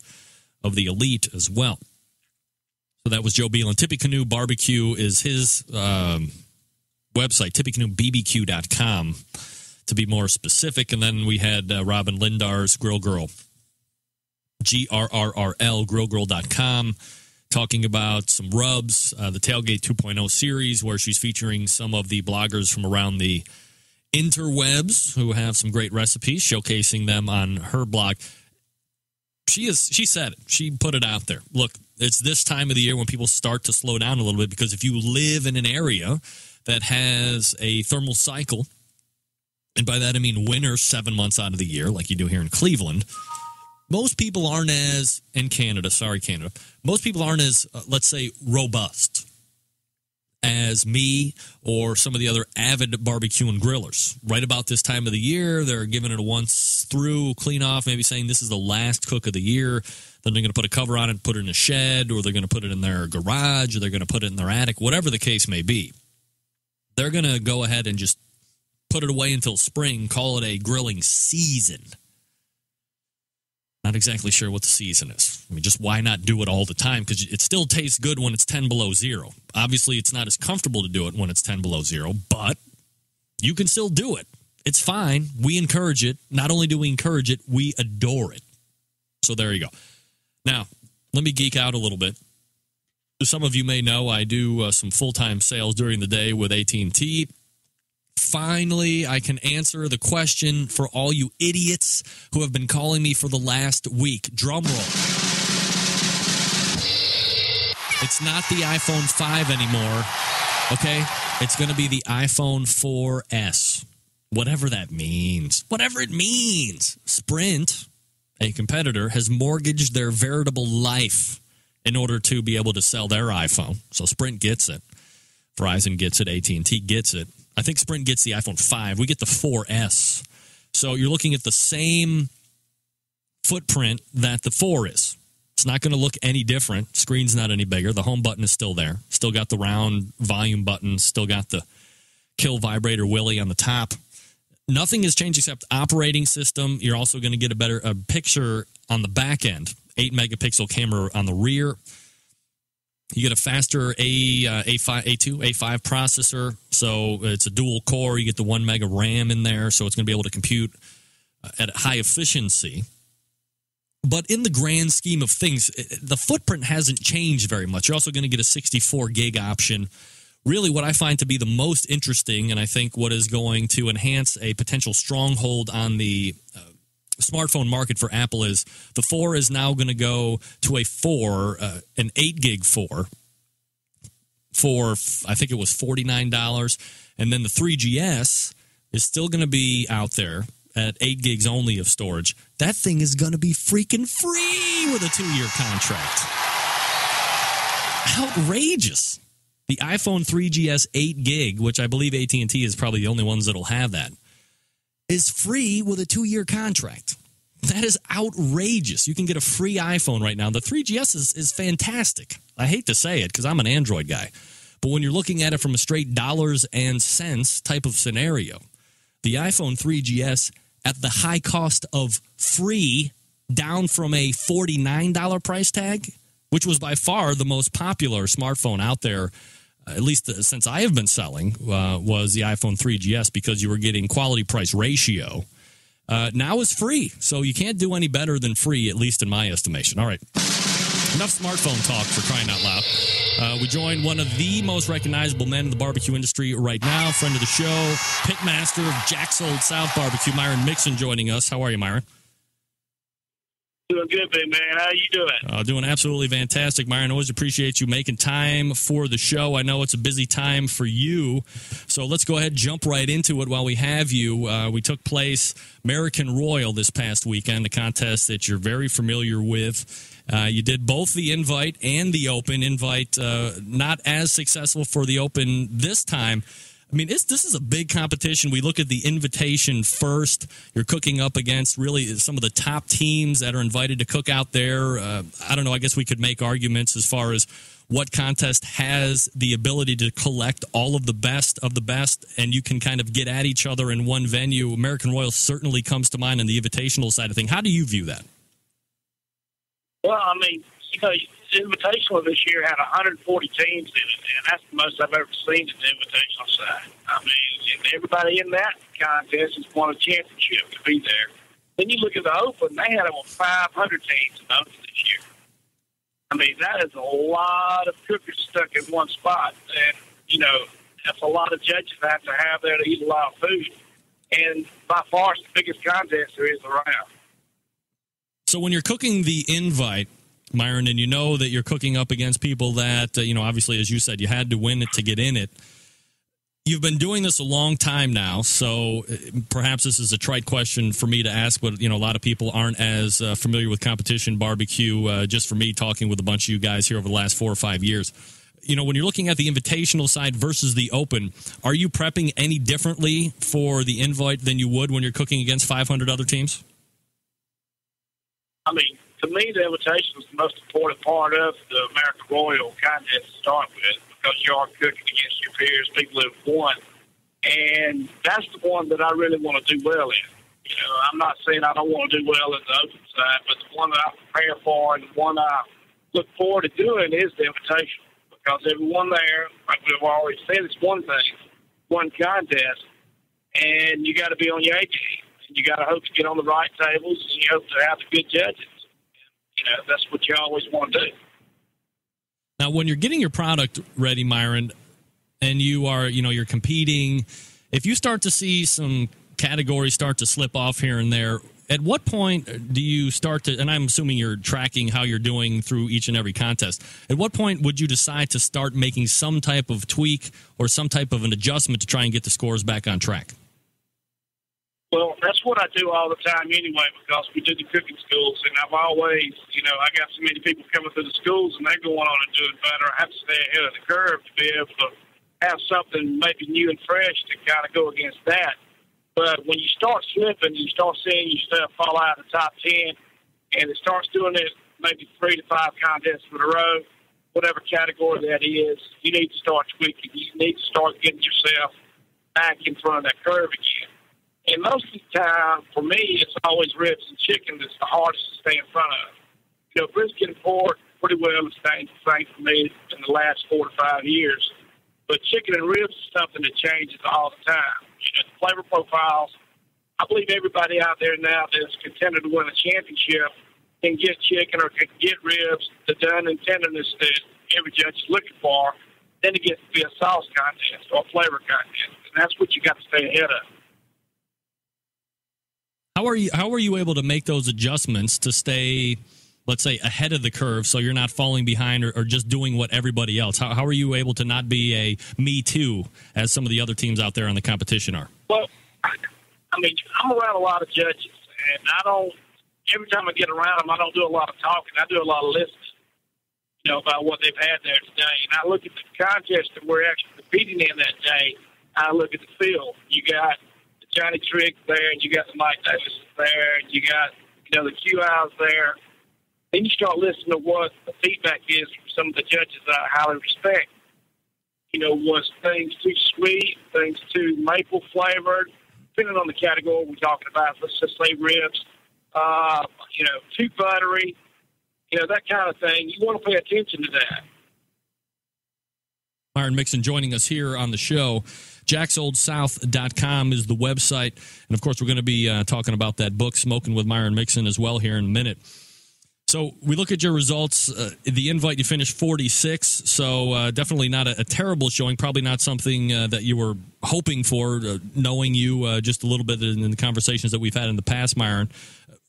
S4: of the elite as well. So that was Joe Beland. Tippy Canoe Barbecue is his website, tippycanoebbq.com, to be more specific. And then we had Robyn Lindars, Grrrl, Grrrl, grrrl.com, talking about some rubs, the Tailgate 2.0 series, where she's featuring some of the bloggers from around the interwebs who have some great recipes, showcasing them on her blog. She said it. She put it out there. Look, it's this time of the year when people start to slow down a little bit, because if you live in an area that has a thermal cycle, and by that I mean winter 7 months out of the year, like you do here in Cleveland, most people aren't as, in Canada, most people aren't as, let's say, robust as me or some of the other avid barbecue and grillers. Right about this time of the year, they're giving it a once through, clean off, maybe saying this is the last cook of the year. Then they're going to put a cover on it, put it in a shed, or they're going to put it in their garage, or they're going to put it in their attic, whatever the case may be. They're going to go ahead and just put it away until spring, call it a grilling season. Not exactly sure what the season is. I mean, just why not do it all the time? Because it still tastes good when it's 10 below zero. Obviously, it's not as comfortable to do it when it's 10 below zero, but you can still do it. It's fine. We encourage it. Not only do we encourage it, we adore it. So there you go. Now, let me geek out a little bit. Some of you may know I do some full-time sales during the day with AT&T. Finally, I can answer the question for all you idiots who have been calling me for the last week. Drum roll. It's not the iPhone 5 anymore, okay? It's going to be the iPhone 4S. Whatever that means. Whatever it means. Sprint, a competitor, has mortgaged their veritable life in order to be able to sell their iPhone. So Sprint gets it. Verizon gets it. AT&T gets it. I think Sprint gets the iPhone 5. We get the 4S. So you're looking at the same footprint that the 4 is. It's not going to look any different. Screen's not any bigger. The home button is still there. Still got the round volume button. Still got the kill vibrator Willy on the top. Nothing has changed except operating system. You're also going to get a picture on the back end. 8-megapixel camera on the rear. You get a faster A5 processor, so it's a dual core. You get the 1 mega RAM in there, so it's going to be able to compute at high efficiency. But in the grand scheme of things, the footprint hasn't changed very much. You're also going to get a 64 gig option. Really, what I find to be the most interesting, and I think what is going to enhance a potential stronghold on the smartphone market for Apple is the 4 is now going to go to an 8 gig 4 for, I think it was $49. And then the 3GS is still going to be out there at 8 gigs only of storage. That thing is going to be freaking free with a 2-year contract. Outrageous. The iPhone 3GS 8 gig, which I believe AT&T is probably the only ones that'll have that, is free with a 2-year contract. That is outrageous. You can get a free iPhone right now. The 3GS is fantastic. I hate to say it because I'm an Android guy. But when you're looking at it from a straight dollars and cents type of scenario, the iPhone 3GS at the high cost of free, down from a $49 price tag, which was by far the most popular smartphone out there, at least since I have been selling, was the iPhone 3GS because you were getting quality price ratio. Now is free, so you can't do any better than free, at least in my estimation. All right, enough smartphone talk for crying out loud. We joined one of the most recognizable men in the barbecue industry right now, friend of the show, pitmaster of Jack's Old South Barbecue, Myron Mixon, joining us. How are you, Myron?
S12: Doing good, big man. How you doing?
S4: Doing absolutely fantastic, Myron. Always appreciate you making time for the show. I know it's a busy time for you, so let's go ahead and jump right into it while we have you. We took place American Royal this past weekend, a contest that you're very familiar with. You did both the invite and the open. Invite not as successful for the open this time. I mean, this is a big competition. We look at the invitation first. You're cooking up against really some of the top teams that are invited to cook out there. I don't know. I guess we could make arguments as far as what contest has the ability to collect all of the best, and you can kind of get at each other in one venue. American Royal certainly comes to mind on the invitational side of things. How do you view that?
S12: Well, I mean, the Invitational this year had 140 teams in it, and that's the most I've ever seen in the Invitational side. I mean, and everybody in that contest has won a championship to be there. Then you look at the Open, they had over 500 teams in the Open this year. I mean, that is a lot of cookers stuck in one spot, and, that's a lot of judges have to have there to eat a lot of food. And by far, it's the biggest contest there is around.
S4: So when you're cooking the invite, Myron, and you know that you're cooking up against people that, obviously, as you said, you had to win it to get in it. You've been doing this a long time now, so perhaps this is a trite question for me to ask, but, a lot of people aren't as familiar with competition barbecue, just for me talking with a bunch of you guys here over the last 4 or 5 years. When you're looking at the invitational side versus the open, are you prepping any differently for the invite than you would when you're cooking against 500 other teams?
S12: I mean, to me, the invitation is the most important part of the American Royal contest to start with, because you are cooking against your peers, people who have won. And that's the one that I really want to do well in. I'm not saying I don't want to do well in the open side, but the one that I prepare for and the one I look forward to doing is the invitation. Because everyone there, like we've always said, it's one thing, one contest, and you got to be on your A game. You got to hope to get on the right tables, and you hope to have the good judges. That's what you always want to do.
S4: Now, when you're getting your product ready, Myron, and you are, you're competing, if you start to see some categories start to slip off here and there, at what point do you start to, and I'm assuming you're tracking how you're doing through each and every contest, at what point would you decide to start making some type of tweak or some type of an adjustment to try and get the scores back on track?
S12: Well, that's what I do all the time anyway, because we do the cooking schools, and I've always, I got so many people coming through the schools, and they're going on and doing better. I have to stay ahead of the curve to be able to have something maybe new and fresh to kind of go against that. But when you start slipping, you start seeing your stuff fall out of the top 10, and it starts doing it maybe 3 to 5 contests in a row, whatever category that is, you need to start tweaking. You need to start getting yourself back in front of that curve again. And most of the time, for me, it's always ribs and chicken that's the hardest to stay in front of. Brisket and pork, pretty well the same for me in the the last 4 to 5 years. But chicken and ribs is something that changes all the time. The flavor profiles, I believe everybody out there now that's contended to win a championship can get chicken or can get ribs, the done and tenderness that every judge is looking for. Then it gets to be a sauce contest or a flavor contest. And that's what you got to stay ahead of.
S4: How are you able to make those adjustments to stay, let's say, ahead of the curve so you're not falling behind or just doing what everybody else? How are you able to not be a me too as some of the other teams out there in the competition are?
S12: Well, I mean, I'm around a lot of judges, and every time I get around them, I don't do a lot of talking. I do a lot of listening, about what they've had there today. And I look at the contest that we're actually competing in that day. I look at the field. You got the Johnny Trigg there, and you got the Mike Davis there, and you got, the QIs there. Then you start listening to what the feedback is from some of the judges that I highly respect. Was things too sweet, things too maple flavored, depending on the category we're talking about. Let's just say ribs, too buttery, that kind of thing. You want to pay attention to that.
S4: Myron Mixon joining us here on the show. JacksOldSouth.com is the website. And, of course, we're going to be talking about that book, Smoking with Myron Mixon, as well here in a minute. So we look at your results. The invite, you finished 46, so definitely not a terrible showing, probably not something that you were hoping for, knowing you just a little bit in the conversations that we've had in the past, Myron.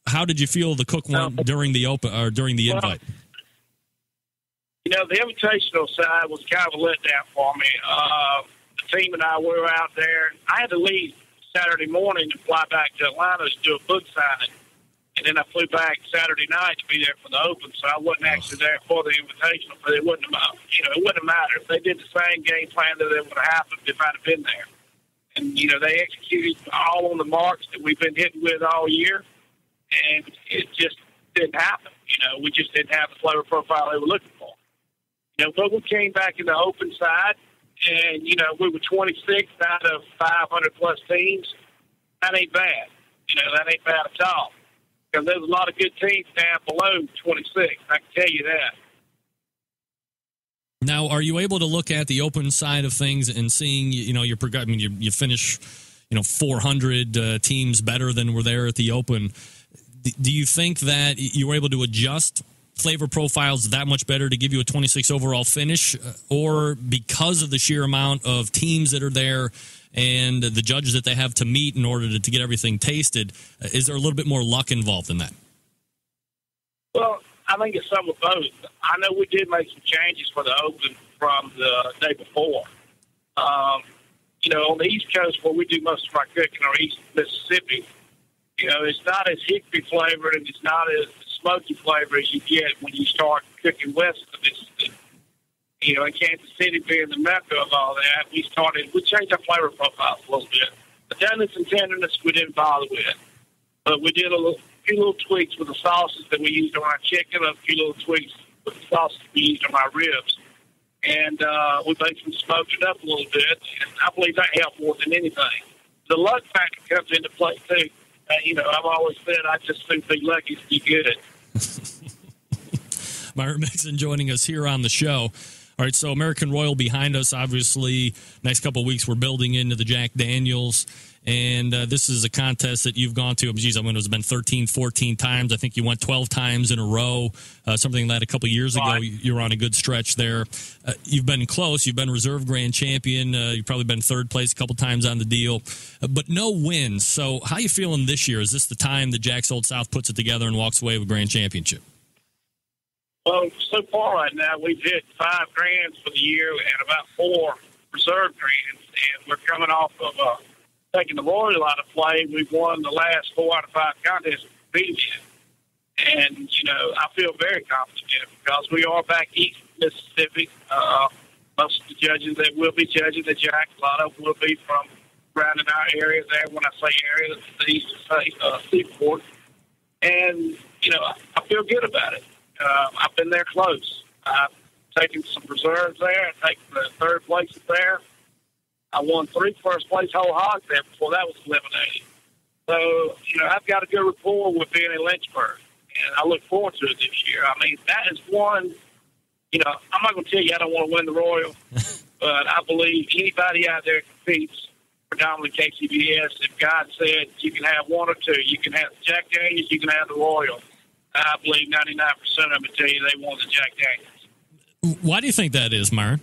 S4: How did you feel the cook went during the invite?
S12: The invitational side was kind of a letdown for me. The team and I were out there. I had to leave Saturday morning to fly back to Atlanta to do a book signing. And then I flew back Saturday night to be there for the Open, so I wasn't actually there for the invitational. But it wouldn't have, it wouldn't have mattered. If they did the same game plan that it would have happened if I'd have been there. And, they executed all on the marks that we've been hitting with all year, and it just didn't happen. We just didn't have the flavor profile they were looking for. But we came back in the Open side, and, we were 26th out of 500-plus teams. That ain't bad. That ain't bad at all. Because there's a lot of good teams down below 26. I can tell you that.
S4: Now, are you able to look at the Open side of things and seeing, your progression? You finish, 400 teams better than were there at the Open. Do you think that you were able to adjust flavor profiles that much better to give you a 26 overall finish, or because of the sheer amount of teams that are there and the judges that they have to meet in order to get everything tasted, is there a little bit more luck involved in that?
S12: Well, I think it's some of both. I know we did make some changes for the Open from the day before. On the East Coast where we do most of our cooking, or East Mississippi, it's not as hickory flavored and it's not as smoky flavor as you get when you start cooking west of Mississippi. In Kansas City being the mecca of all that, we changed our flavor profiles a little bit. The doneness and tenderness we didn't bother with. But we did a few little tweaks with the sauces that we used on our chicken, a few little tweaks with the sauces we used on our ribs. And we basically smoked it up a little bit, and I believe that helped more than anything. The luck factor comes into play, too. I've always said I just think be lucky to be good.
S4: Myron Mixon joining us here on the show. All right, so American Royal behind us, obviously. Next couple of weeks, we're building into the Jack Daniels. And this is a contest that you've gone to, it's been 13, 14 times. I think you went 12 times in a row, something like that a couple of years ago. You were on a good stretch there. You've been close. You've been reserve grand champion. You've probably been third place a couple times on the deal, but no wins. So how you feeling this year? Is this the time that Jack's Old South puts it together and walks away with grand championship?
S12: Well, so far right now, we've hit 5 grands for the year and about 4 reserve grands, and we're coming off of taking the Royal out of play. We've won the last 4 out of 5 contests we've been in. And, I feel very confident in it because we are back east Mississippi. Most of the judges that will be judging the Jack, a lot of them will be from around in our area there. When I say area, it's the eastern seaport. And, I feel good about it. I've been there close. I've taken some reserves there. I've taken the third place there. I won 3 first-place whole hogs there before that was eliminated. So, I've got a good rapport with being in Lynchburg, and I look forward to it this year. I mean, that is one I'm not going to tell you I don't want to win the Royal, but I believe anybody out there competes, predominantly KCBS, if God said you can have one or two, you can have Jack Daniels, you can have the Royal. I believe 99% of them tell you they want the Jack Daniels.
S4: Why do you think that is, Myron?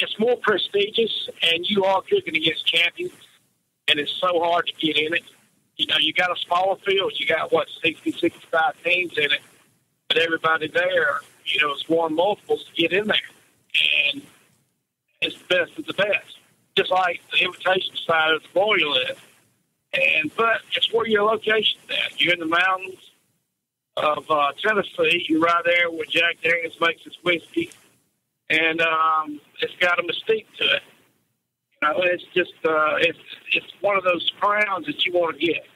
S12: It's more prestigious, and you are cooking against champions, and it's so hard to get in it. You got a smaller field. You got, 60, 65 teams in it, but everybody there, it's won multiples to get in there, and it's the best of the best, just like the invitation side of the Royal is. But it's where your location's at. You're in the mountains of Tennessee. You're right there where Jack Daniels makes his whiskey, and it's got a mystique to it. It's just it's one of those crowns that you want to get.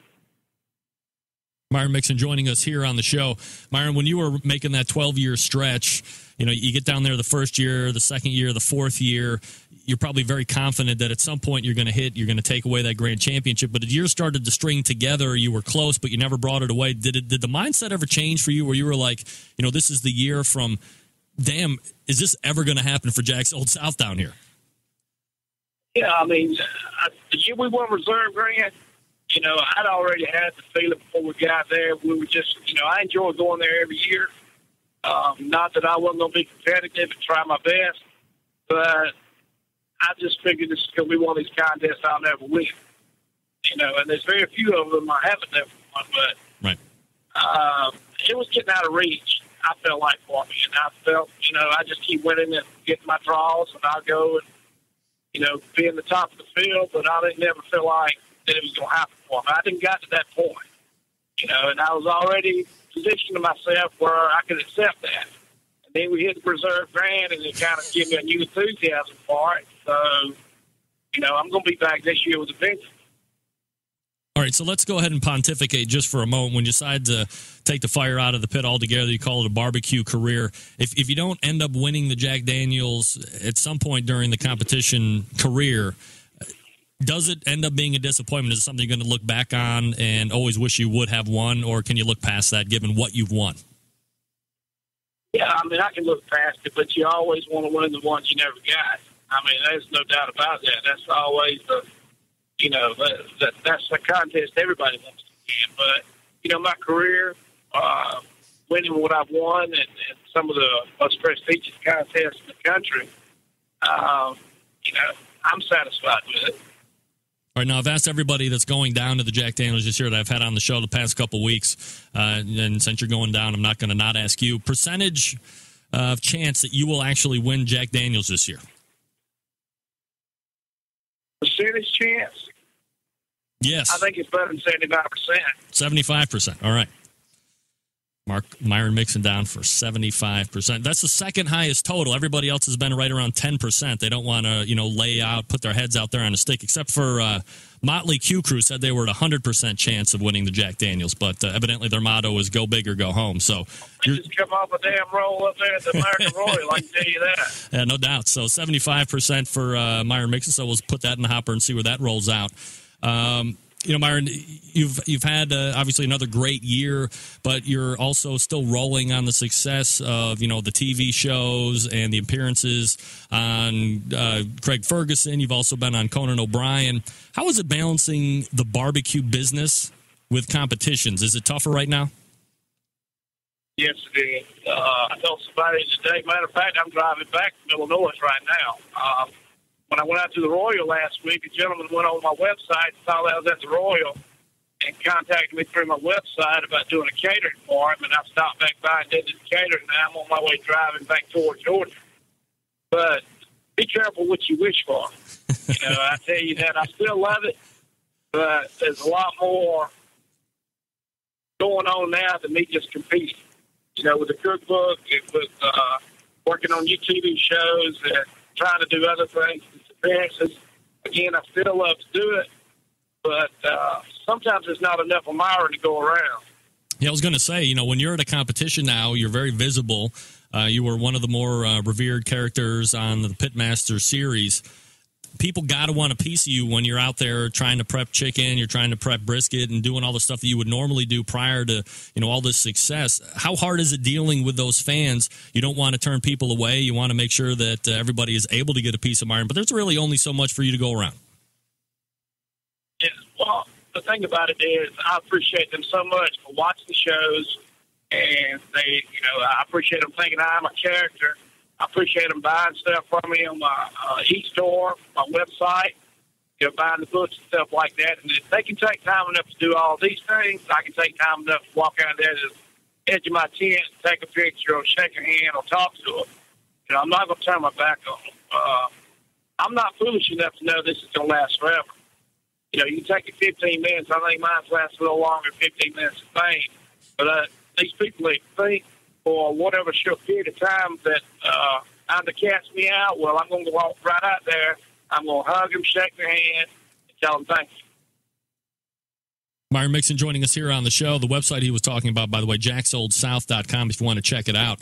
S4: Myron Mixon joining us here on the show. Myron, when you were making that 12-year stretch, you get down there the first year, the second year, the fourth year, you're probably very confident that at some point you're going to take away that grand championship. But as years started to string together, you were close, but you never brought it away. Did the mindset ever change for you where you were like, this is the year from, damn, is this ever going to happen for Jack's Old South down here?
S12: Yeah, I mean, the year we won Reserve Grand, I'd already had the feeling before we got there. We were just, I enjoy going there every year. Not that I wasn't going to be competitive and try my best, but I just figured this is going to be one of these contests I'll never win. And there's very few of them I haven't never won, but
S4: right.
S12: It was getting out of reach, I felt like, for me. And I felt, I just keep winning and getting my draws, and I'll go and, be in the top of the field, but I didn't never feel like that it was going to happen for me. I didn't get to that point, and I was already positioning myself where I could accept that. And then we hit the Reserve Grand, and it kind of gave me a new enthusiasm for it. So, I'm going to be back this year with a vengeance.
S4: All right, so let's go ahead and pontificate just for a moment. When you decide to take the fire out of the pit altogether, you call it a barbecue career. If you don't end up winning the Jack Daniels at some point during the competition career, does it end up being a disappointment? Is it something you're going to look back on and always wish you would have won, or can you look past that given what you've won?
S12: Yeah, I mean, I can look past it, but you always want to win the ones you never got. I mean, there's no doubt about that. That's always the... that's the contest everybody wants to win. But, my career, winning what I've won and some of the most prestigious contests in the country, I'm satisfied with it.
S4: All right, now I've asked everybody that's going down to the Jack Daniels this year that I've had on the show the past couple weeks, and since you're going down, I'm not going to not ask you, percentage of chance that you will actually win Jack Daniels this year?
S12: Percentage chance?
S4: Yes.
S12: I think it's better than 75%.
S4: 75%. All right. Myron Mixon down for 75%. That's the second highest total. Everybody else has been right around 10%. They don't want to, lay out, put their heads out there on a stick, except for Motley Q Crew said they were at 100% chance of winning the Jack Daniels, but evidently their motto is go big or go home. So
S12: you just come off a damn roll up there at the American Royal, I can tell you that.
S4: Yeah, no doubt. So 75% for Myron Mixon. So we'll put that in the hopper and see where that rolls out. Myron, you've had obviously another great year, but you're also still rolling on the success of the TV shows and the appearances on Craig Ferguson. You've also been on Conan O'Brien. How is it balancing the barbecue business with competitions? Is it tougher right now?
S12: Yes, it is. I told somebody today. Matter of fact, I'm driving back from Illinois right now. When I went out to the Royal last week, a gentleman went on my website, saw that I was at the Royal, and contacted me through my website about doing a catering for him, and I stopped back by and did the catering, and I'm on my way driving back towards Georgia. But be careful what you wish for. I tell you that I still love it, but there's a lot more going on now than me just competing. With the cookbook and with working on new TV shows and trying to do other things, appearances. Again, I still love to do it, but sometimes there's not enough of Myron to go around.
S4: Yeah, I was going to say, when you're at a competition now, you're very visible. You were one of the more revered characters on the Pitmaster series. people got to want a piece of you when you're out there trying to prep chicken, you're trying to prep brisket, and doing all the stuff that you would normally do prior to, all this success. How hard is it dealing with those fans? You don't want to turn people away. You want to make sure that everybody is able to get a piece of Myron, but there's really only so much for you to go around.
S12: Yeah, well, the thing about it is I appreciate them so much for watching the shows, and they, I appreciate them thinking I'm a character. I appreciate them buying stuff from me on my e-store, my website, buying the books and stuff like that. And if they can take time enough to do all these things, I can take time enough to walk out there to the edge of my tent, take a picture, or shake a hand, or talk to them. I'm not going to turn my back on them. I'm not foolish enough to know this is going to last forever. You can take it 15 minutes. I think mine's lasts a little longer than 15 minutes of fame. But these people, they think for whatever short period of time that I'm to catch me out, well, I'm going to walk right out there. I'm going to hug them, shake their hand, and tell them thank you.
S4: Myron Mixon joining us here on the show. The website he was talking about, by the way, jacksoldsouth.com if you want to check it out.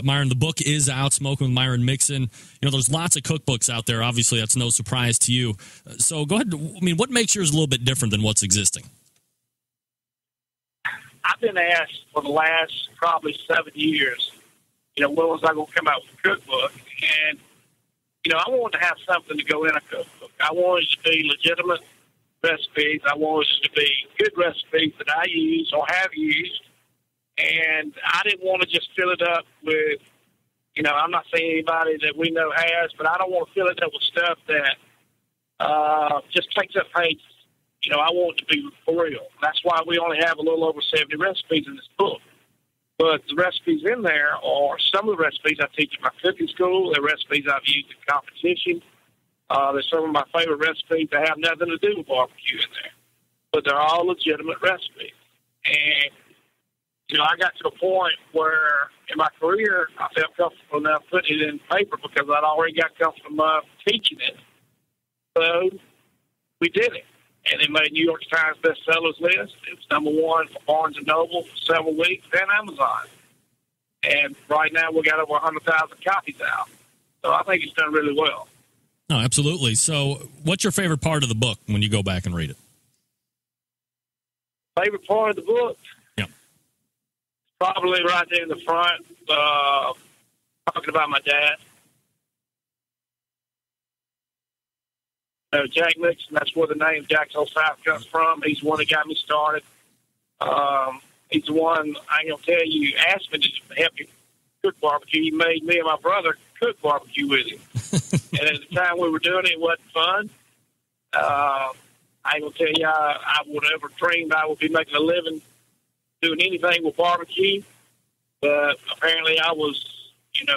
S4: Myron, the book is out, Smoking with Myron Mixon. There's lots of cookbooks out there. Obviously, that's no surprise to you. So go ahead. What makes yours a little bit different than what's existing?
S12: I've been asked for the last probably 7 years, when was I going to come out with a cookbook? And, I wanted to have something to go in a cookbook. I wanted it to be legitimate recipes. I wanted it to be good recipes that I use or have used. And I didn't want to just fill it up with, I'm not saying anybody that we know has, but I don't want to fill it up with stuff that just takes up pages. I want it to be for real. That's why we only have a little over 70 recipes in this book. But the recipes in there are some of the recipes I teach at my cooking school. They're recipes I've used in competition. They're some of my favorite recipes that have nothing to do with barbecue in there. But they're all legitimate recipes. And I got to a point where in my career I felt comfortable enough putting it in paper because I'd already got comfortable enough teaching it. So we did it. And it made New York Times bestsellers list. It was number one for Barnes & Noble for several weeks and Amazon. And right now we got over 100,000 copies out. So I think it's done really well.
S4: Oh, absolutely. So what's your favorite part of the book when you go back and read it?
S12: Favorite part of the book?
S4: Yeah.
S12: Probably right there in the front, talking about my dad. Jack Mixon, that's where the name Jack Soul South comes from. He's the one that got me started. He's the one, I ain't going to tell you, asked me to help him cook barbecue. He made me and my brother cook barbecue with him. And at the time we were doing it, it wasn't fun. I ain't going to tell you, I would ever dreamed I would be making a living doing anything with barbecue. But apparently I was,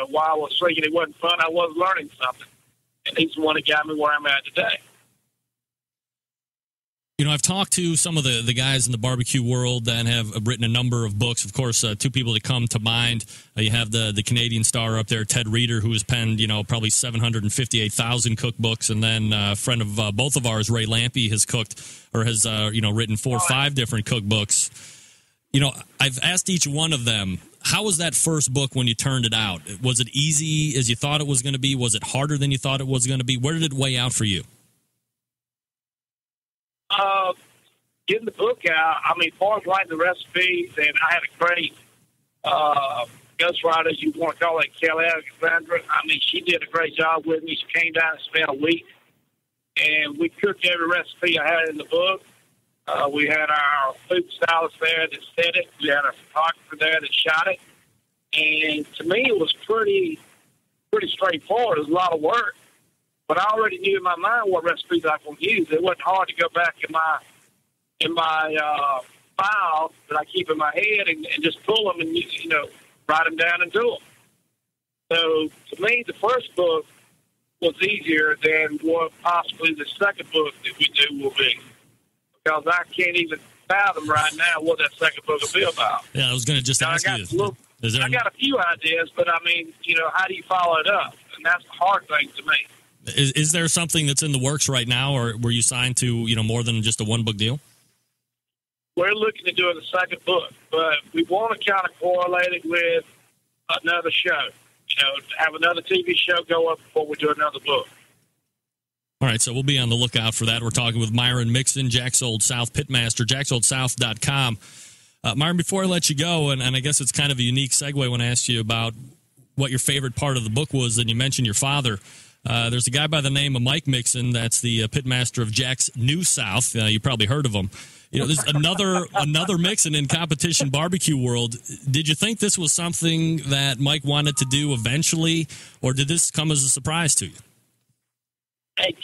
S12: while I was thinking it wasn't fun, I was learning something. And he's the one that got me where I'm at today.
S4: I've talked to some of the guys in the barbecue world that have written a number of books. Of course, two people that come to mind. You have the Canadian star up there, Ted Reeder, who has penned, probably 758,000 cookbooks. And then a friend of both of ours, Ray Lampe, has written 4 or 5 different cookbooks. I've asked each one of them, how was that first book when you turned it out? Was it easy as you thought it was going to be? Was it harder than you thought it was going to be? Where did it weigh out for you?
S12: Getting the book out, as far as writing the recipes, and I had a great ghostwriter, you want to call it, Kelly Alexandra. She did a great job with me. She came down and spent a week, and we cooked every recipe I had in the book. We had our food stylist there that said it. We had our photographer there that shot it. And to me, it was pretty straightforward. It was a lot of work. But I already knew in my mind what recipes I was going to use. It wasn't hard to go back in my files that I keep in my head and just pull them and, write them down and do them. So to me, the first book was easier than what possibly the second book that we do will be. Because I can't even fathom right now what that second book will be about.
S4: Yeah, I was going to just ask you.
S12: I got a few ideas, but how do you follow it up? And that's the hard thing to me.
S4: Is there something that's in the works right now, or were you signed to, more than just a one-book deal?
S12: We're looking to do the second book, but we want to kind of correlate it with another show. Have another TV show go up before we do another book.
S4: All right, so we'll be on the lookout for that. We're talking with Myron Mixon, Jack's Old South Pitmaster, jacksoldsouth.com. Myron, before I let you go, and I guess it's kind of a unique segue when I asked you about what your favorite part of the book was, and you mentioned your father. There's a guy by the name of Mike Mixon that's the pitmaster of Jack's New South. You probably heard of him. There's another Mixon in competition barbecue world. Did you think this was something that Mike wanted to do eventually, or did this come as a surprise to you?
S12: It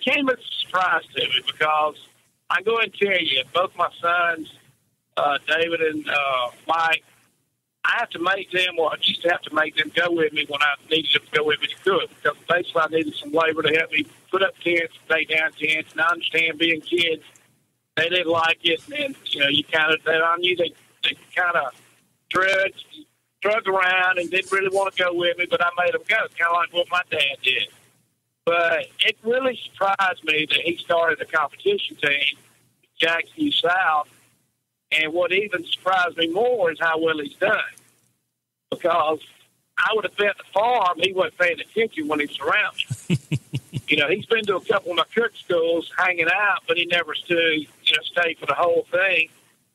S12: came as a surprise to me because I go and tell you, both my sons, David and Mike, I have to make them, or I used to have to make them go with me when I needed them to go with me to cook. Because basically I needed some labor to help me put up tents, stay down tents, and I understand being kids, they didn't like it. And, you kind of, I knew they kind of drug around and didn't really want to go with me, but I made them go, kind of like what my dad did. But it really surprised me that he started a competition team, Jack's New South. And what even surprised me more is how well he's done. Because I would have bet the farm he wasn't paying attention when he was around me. He's been to a couple of my cook schools hanging out, but he never stayed for the whole thing.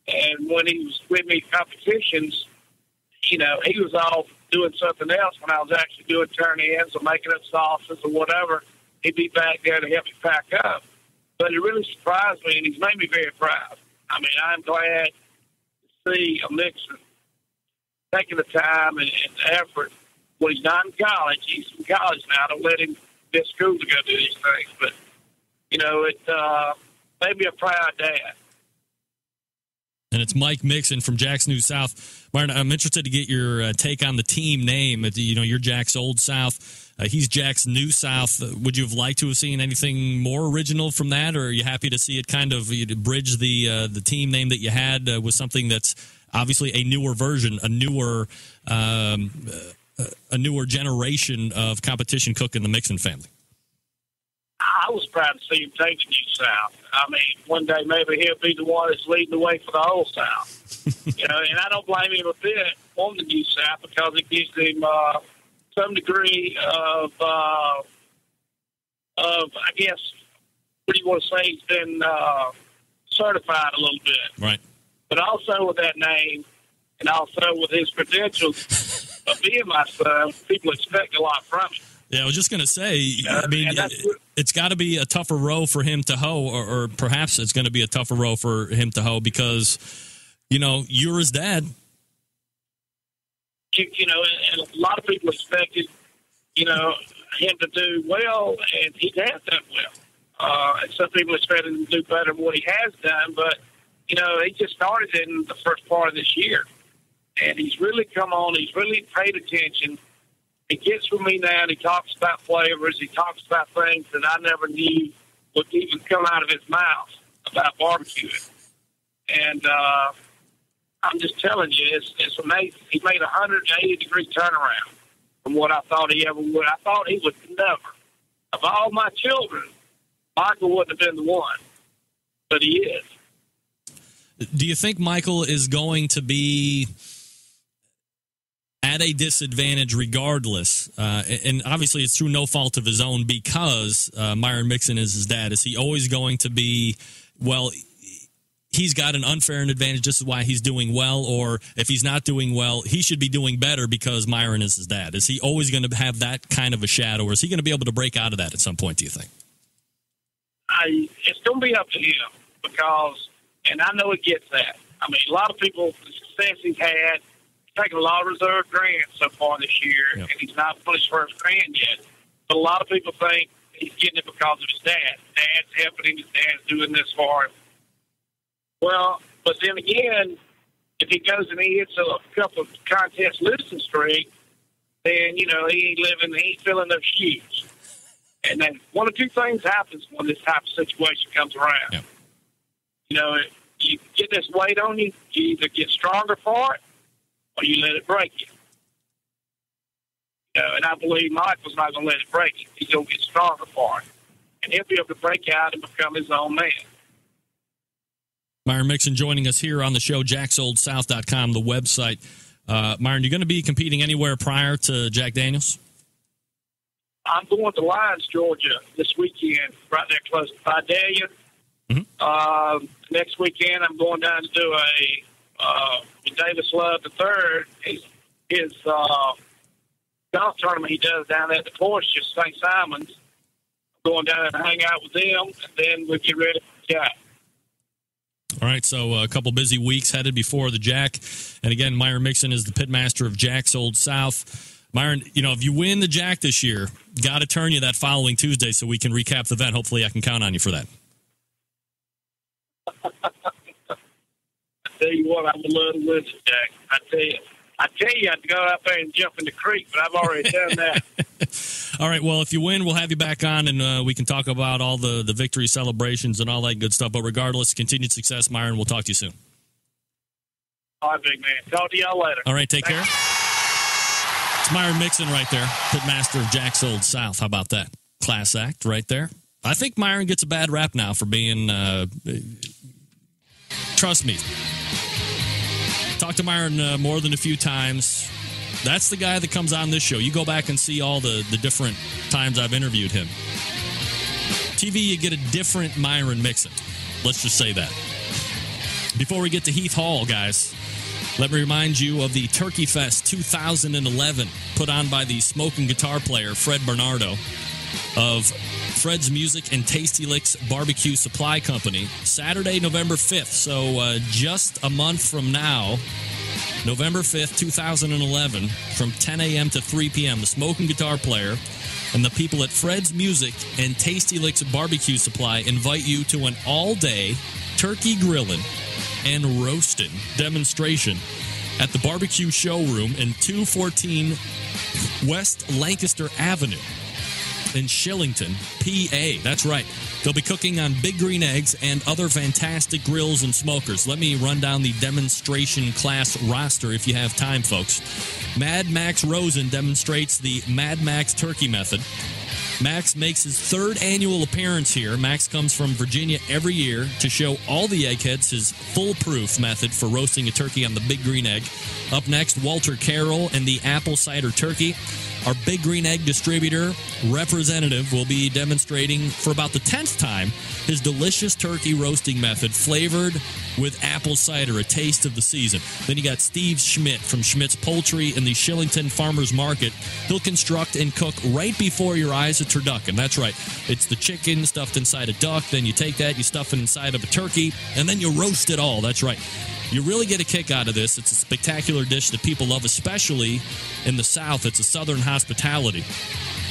S12: And when he was with me at competitions, he was off doing something else when I was actually doing turn-ins or making up sauces or whatever. He'd be back there to help me pack up. But it really surprised me, and he's made me very proud. I mean, I'm glad to see a Mixon taking the time and the effort. When he's not in college, he's in college now. Don't let him miss school to go do these things. But, it made me a proud dad.
S4: And it's Mike Mixon from Jack's New South. Myron, I'm interested to get your take on the team name. You're Jack's Old South. He's Jack's New South. Would you have liked to have seen anything more original from that, or are you happy to see it kind of bridge the team name that you had with something that's obviously a newer version, a newer generation of competition cook in the Mixon family?
S12: I was proud to see him take the New South. I mean, one day maybe he'll be the one that's leading the way for the whole South. And I don't blame him a bit on the New South because it gives him some degree of I guess, what do you want to say? He's been certified a little bit.
S4: Right.
S12: But also with that name and also with his credentials of being my son, people expect a lot from him.
S4: Yeah, I was just going to say, I mean, it's got to be a tougher row for him to hoe, or perhaps it's going to be a tougher row for him to hoe because, you're his dad.
S12: And a lot of people expected, him to do well, and he has done well. And some people expected him to do better than what he has done, but, he just started in the first part of this year. And he's really come on, he's really paid attention. He gets with me now, and he talks about flavors. He talks about things that I never knew would even come out of his mouth about barbecuing. And I'm just telling you, it's amazing. He made a 180-degree turnaround from what I thought he ever would. I thought he would never. Of all my children, Michael wouldn't have been the one, but he is.
S4: Do you think Michael is going to be at a disadvantage regardless, and obviously it's through no fault of his own because Myron Mixon is his dad? Is he always going to be, well, he's got an unfair advantage, this is why he's doing well, or if he's not doing well, he should be doing better because Myron is his dad? Is he always going to have that kind of a shadow, or is he going to be able to break out of that at some point, do you think?
S12: It's going to be up to him because, and I know he gets that. I mean, a lot of people, the success he's had, taken a lot of reserve grants so far this year, and he's not won his first grant yet. But a lot of people think he's getting it because of his dad. Dad's helping him. His dad's doing this for him. Well, but then again, if he goes and he hits a couple of contest losing streak, then, he ain't filling those shoes. And then one of two things happens when this type of situation comes around. Yep. You get this weight on you, you either get stronger for it, or you let it break you. And I believe Michael's not going to let it break him. He's going to get stronger for it. And he'll be able to break out and become his own man.
S4: Myron Mixon joining us here on the show, jacksoldsouth.com, the website. Myron, you going to be competing anywhere prior to Jack Daniels?
S12: I'm going to Lyons, Georgia this weekend, right there close to Vidalia. Next weekend, I'm going down to do a Davis Love III. His golf tournament he does down at the Porsche, St. Simon's. I'm going down there and hang out with them, and then we'll get ready for the Jack.
S4: All right, so a couple busy weeks headed before the Jack. And again, Myron Mixon is the pitmaster of Jack's Old South. Myron, if you win the Jack this year, got to turn you that following Tuesday so we can recap the event. Hopefully I can count on you for that.
S12: I tell you what, I would love to win the Jack. I tell you, I'd go out there and jump in the creek, but I've already done that.
S4: All right, well, if you win, we'll have you back on, and we can talk about all the victory celebrations and all that good stuff. But regardless, continued success, Myron. We'll talk to you soon.
S12: All right, big man. Talk to y'all later.
S4: All right, take care. It's Myron Mixon right there, pitmaster of Jack's Old South. How about that? Class act right there. I think Myron gets a bad rap now for being, trust me, talked to Myron more than a few times. That's the guy that comes on this show. You go back and see all the different times I've interviewed him. TV, you get a different Myron Mixon. Let's just say that. Before we get to Heath Hall, guys, let me remind you of the Turkey Fest 2011 put on by the smoking guitar player Fred Bernardo of Fred's Music and Tasty Licks Barbecue Supply Company. Saturday, November 5th. So just a month from now, November 5th, 2011, from 10 a.m. to 3 p.m., the smoking guitar player and the people at Fred's Music and Tasty Licks Barbecue Supply invite you to an all-day turkey grilling and roasting demonstration at the Barbecue Showroom in 214 West Lancaster Avenue in Shillington, PA. That's right. They'll be cooking on big green eggs and other fantastic grills and smokers. Let me run down the demonstration class roster if you have time, folks. Mad Max Rosen demonstrates the Mad Max turkey method. Max makes his third annual appearance here. Max comes from Virginia every year to show all the eggheads his foolproof method for roasting a turkey on the big green egg. Up next, Walter Carroll and the apple cider turkey. Our Big Green Egg distributor representative will be demonstrating for about the 10th time his delicious turkey roasting method flavored with apple cider, a taste of the season. Then you got Steve Schmidt from Schmidt's Poultry in the Shillington Farmers Market. He'll construct and cook right before your eyes a turducken. That's right. It's the chicken stuffed inside a duck. Then you take that, you stuff it inside of a turkey, and then you roast it all. That's right. You really get a kick out of this. It's a spectacular dish that people love, especially in the South. It's a Southern hospitality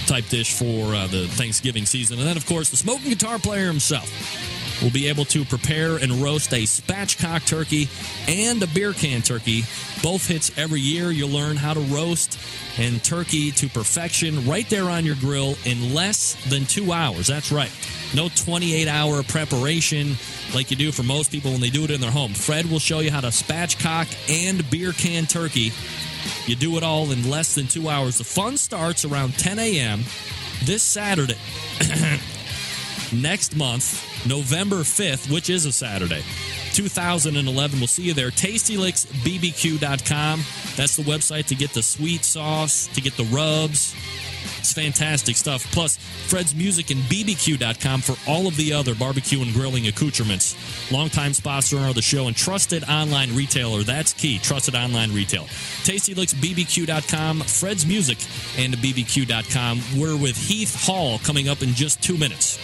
S4: type dish for the Thanksgiving season. And then, of course, the smoking guitar player himself will be able to prepare and roast a spatchcock turkey and a beer can turkey. Both hits every year. You'll learn how to roast and turkey to perfection right there on your grill in less than 2 hours. That's right. No 28-hour preparation like you do for most people when they do it in their home. Fred will show you how to spatchcock and beer can turkey. You do it all in less than 2 hours. The fun starts around 10 a.m. this Saturday. Next month, November 5th, which is a Saturday, 2011. We'll see you there. TastyLicksBBQ.com. That's the website to get the sweet sauce, to get the rubs. It's fantastic stuff. Plus, Fred's Music and BBQ.com for all of the other barbecue and grilling accoutrements. Longtime sponsor of the show and trusted online retailer. That's key. Trusted online retail. TastyLicksBBQ.com, Fred's Music, and BBQ.com. We're with Heath Hall coming up in just 2 minutes.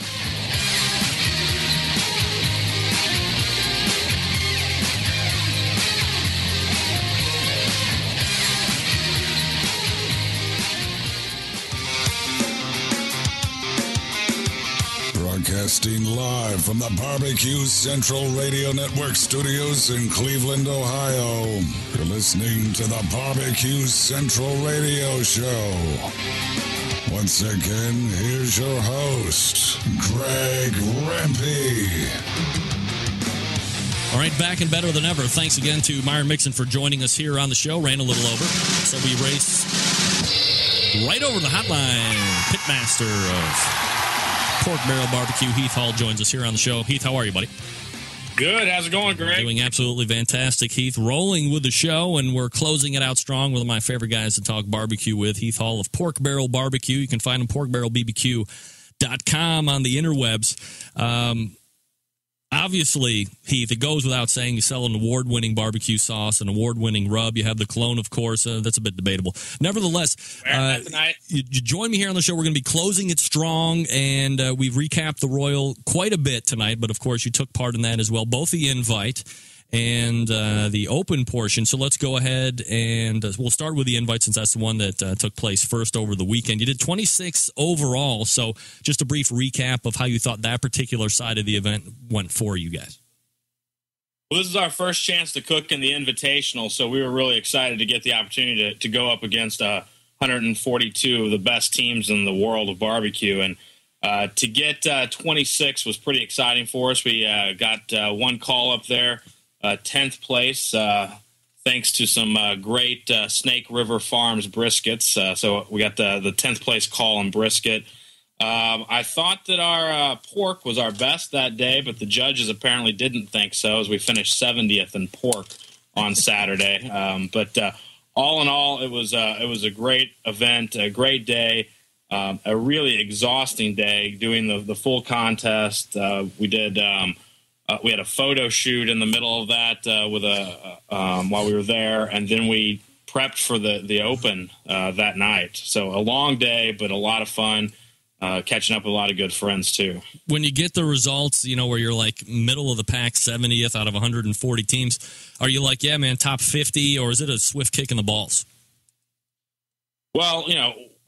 S5: Broadcasting live from the Barbecue Central Radio Network studios in Cleveland, Ohio. You're listening to the Barbecue Central Radio Show. Once again, here's your host, Greg Rempe.
S4: All right, back and better than ever. Thanks again to Myron Mixon for joining us here on the show. Ran a little over, so we race right over the hotline. Pitmaster of Pork Barrel Barbecue, Heath Hall, joins us here on the show. Heath, how are you, buddy?
S16: Good. How's it going, Greg?
S4: Doing absolutely fantastic, Heath. Rolling with the show, and we're closing it out strong with one of my favorite guys to talk barbecue with, Heath Hall of Pork Barrel Barbecue. You can find him porkbarrelbbq.com on the interwebs. Obviously, Heath, it goes without saying you sell an award-winning barbecue sauce, an award-winning rub. You have the clone, of course. That's a bit debatable. Nevertheless, you join me here on the show. We're going to be closing it strong, and we've recapped the Royal quite a bit tonight, but, of course, you took part in that as well, both the invite and the open portion. So let's go ahead and we'll start with the invite since that's the one that took place first over the weekend. You did 26 overall, so just a brief recap of how you thought that particular side of the event went for you guys.
S16: Well, this is our first chance to cook in the Invitational, so we were really excited to get the opportunity to go up against 142 of the best teams in the world of barbecue. And to get 26 was pretty exciting for us. We got one call up there. 10th place, thanks to some great Snake River Farms briskets. So we got the 10th place call on brisket. I thought that our pork was our best that day, but the judges apparently didn't think so, as we finished 70th in pork on Saturday. But all in all, it was a great event, a great day, a really exhausting day doing the full contest. We did. We had a photo shoot in the middle of that while we were there, and then we prepped for the open that night. So a long day, but a lot of fun, catching up with a lot of good friends too.
S4: When you get the results, where you're like middle of the pack, 70th out of 140 teams, are you like, yeah, man, top 50, or is it a swift kick in the balls?
S16: Well,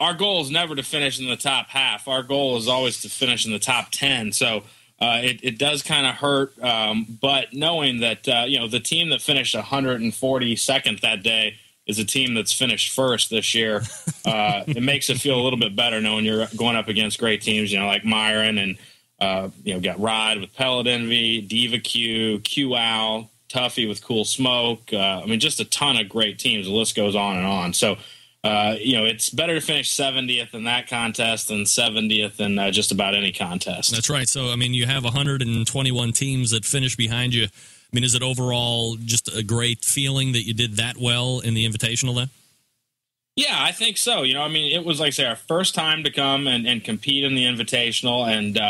S16: our goal is never to finish in the top half. Our goal is always to finish in the top 10. So it does kind of hurt, but knowing that the team that finished 142nd that day is a team that's finished first this year, it makes it feel a little bit better knowing you're going up against great teams, like Myron and got Rod with Pellet Envy, Diva Q, Q-Owl, Tuffy with Cool Smoke. Just a ton of great teams. The list goes on and on. So. It's better to finish 70th in that contest than 70th in just about any contest.
S4: That's right. So, you have 121 teams that finish behind you. Is it overall just a great feeling that you did that well in the Invitational then?
S16: Yeah, I think so. It was, like I say, our first time to come and compete in the Invitational. And,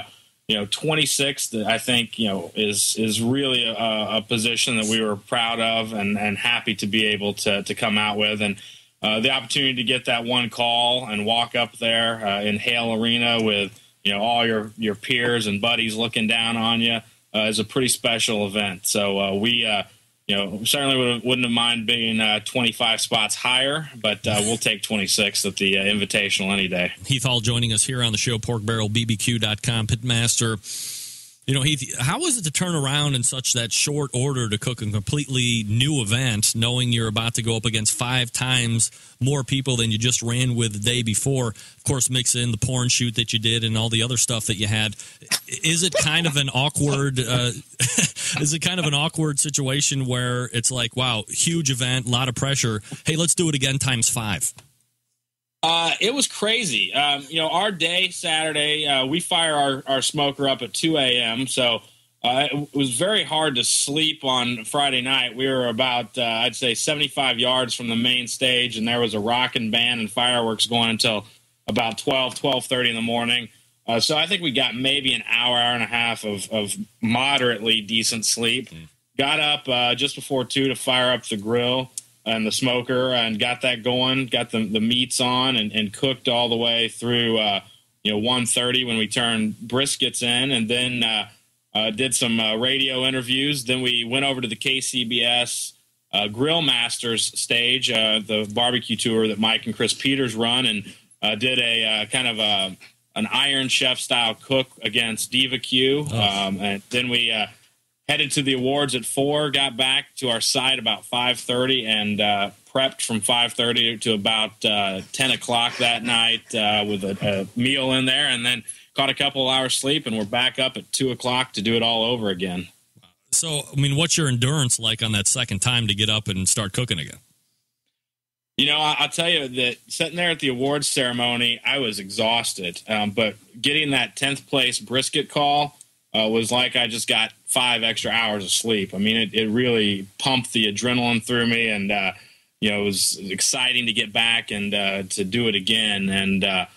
S16: 26th, I think, is really a position that we were proud of and happy to be able to come out with. And, the opportunity to get that one call and walk up there in Hale Arena with all your peers and buddies looking down on you is a pretty special event. So we certainly wouldn't have mind being 25 spots higher, but we'll take 26 at the Invitational any day.
S4: Heath Hall joining us here on the show, porkbarrelbbq.com, pitmaster. Heath, how is it to turn around in such that short order to cook a completely new event, knowing you're about to go up against 5 times more people than you just ran with the day before? Of course, mix in the porn shoot that you did and all the other stuff that you had. Is it kind of an awkward? Is it kind of an awkward situation where it's like, wow, huge event, a lot of pressure. Hey, let's do it again times 5.
S16: It was crazy. Our day Saturday, we fire our smoker up at 2 a.m., so it was very hard to sleep on Friday night. We were about, I'd say, 75 yards from the main stage, and there was a rocking band and fireworks going until about 12:30 in the morning. So I think we got maybe an hour and a half of moderately decent sleep. Got up just before 2 to fire up the grill and the smoker and got that going, got the meats on and cooked all the way through 1:30 when we turned briskets in, and then did some radio interviews. Then we went over to the KCBS Grill Masters stage, the barbecue tour that Mike and Chris Peters run, and did a kind of an Iron Chef style cook against Diva Q. And then we headed to the awards at 4, got back to our site about 5:30, and prepped from 5:30 to about 10 o'clock that night with a meal in there, and then caught a couple of hours sleep, and we're back up at 2 o'clock to do it all over again.
S4: So, what's your endurance like on that second time to get up and start cooking again?
S16: I'll tell you that sitting there at the awards ceremony, I was exhausted, but getting that 10th place brisket call was like I just got 5 extra hours of sleep. I mean, it really pumped the adrenaline through me, and it was exciting to get back and to do it again. And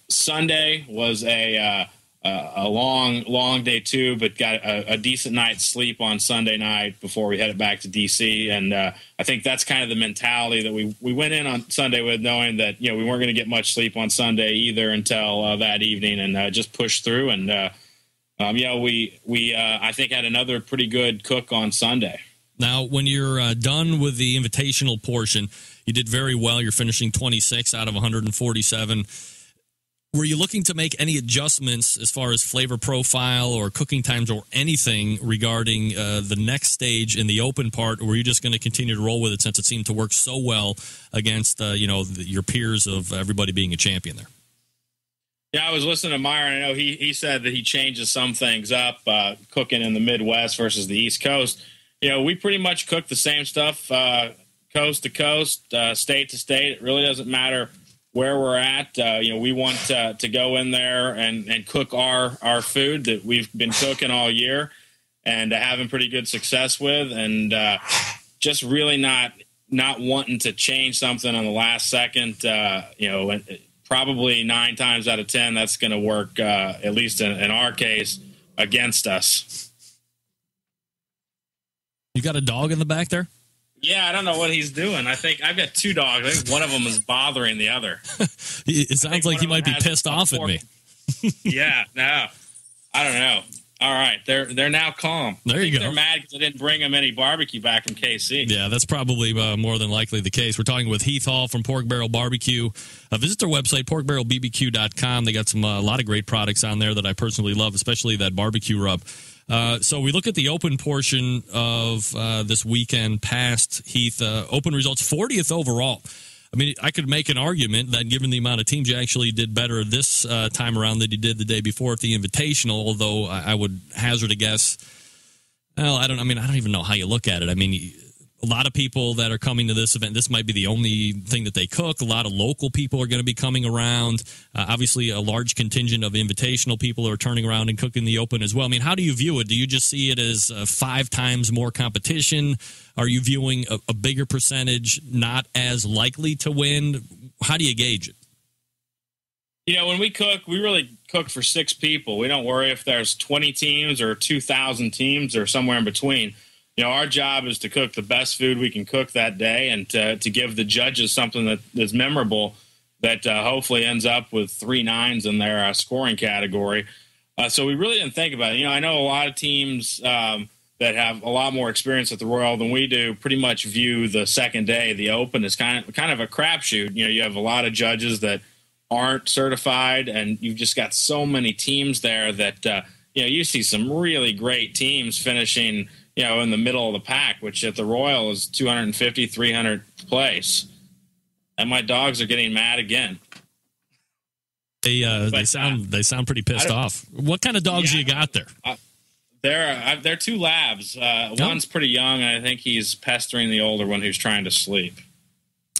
S16: Sunday was a long day too, but got a decent night's sleep on Sunday night before we headed back to DC. And I think that's kind of the mentality that we went in on Sunday with, knowing that we weren't going to get much sleep on Sunday either until that evening, and just pushed through. And we I think had another pretty good cook on Sunday.
S4: Now, when you're done with the invitational portion, you did very well. You're finishing 26 out of 147. Were you looking to make any adjustments as far as flavor profile or cooking times or anything regarding the next stage in the open part, or were you just going to continue to roll with it since it seemed to work so well against your peers of everybody being a champion there?
S16: Yeah, I was listening to Myron. I know he said that he changes some things up, cooking in the Midwest versus the East Coast. We pretty much cook the same stuff coast to coast, state to state. It really doesn't matter where we're at. We want to go in there and cook our food that we've been cooking all year and having pretty good success with, and just really not wanting to change something on the last second. Probably 9 times out of 10, that's going to work, at least in our case, against us.
S4: You got a dog in the back there?
S16: Yeah, I don't know what he's doing. I think I've got 2 dogs. I think one of them is bothering the other.
S4: It sounds like he might be pissed off at me.
S16: Yeah, no, I don't know. All right, they're now calm.
S4: There you go.
S16: They're mad because I didn't bring them any barbecue back from KC.
S4: Yeah, that's probably more than likely the case. We're talking with Heath Hall from Pork Barrel Barbecue. Visit their website, porkbarrelbbq.com. They got a lot of great products on there that I personally love, especially that barbecue rub. So we look at the open portion of this weekend past, Heath. Open results, 40th overall. I mean, I could make an argument that given the amount of teams, you actually did better this time around than you did the day before at the Invitational, although I would hazard a guess. Well, I don't even know how you look at it. I mean, a lot of people that are coming to this event, this might be the only thing that they cook. A lot of local people are going to be coming around. Obviously, a large contingent of invitational people are turning around and cooking the open as well. I mean, how do you view it? Do you just see it as 5 times more competition? Are you viewing a bigger percentage not as likely to win? How do you gauge it?
S16: When we cook, we really cook for 6 people. We don't worry if there's 20 teams or 2,000 teams or somewhere in between. Our job is to cook the best food we can cook that day and to give the judges something that is memorable that hopefully ends up with 3 9s in their scoring category. So we really didn't think about it. I know a lot of teams that have a lot more experience at the Royal than we do pretty much view the second day, the Open, as kind of a crapshoot. You have a lot of judges that aren't certified, and you've just got so many teams there that you see some really great teams finishing in the middle of the pack, which at the Royal is 250, 300th place. And my dogs are getting mad again.
S4: They sound pretty pissed off. What kind of dogs do you got there?
S16: They're 2 labs. One's pretty young, and I think he's pestering the older one who's trying to sleep.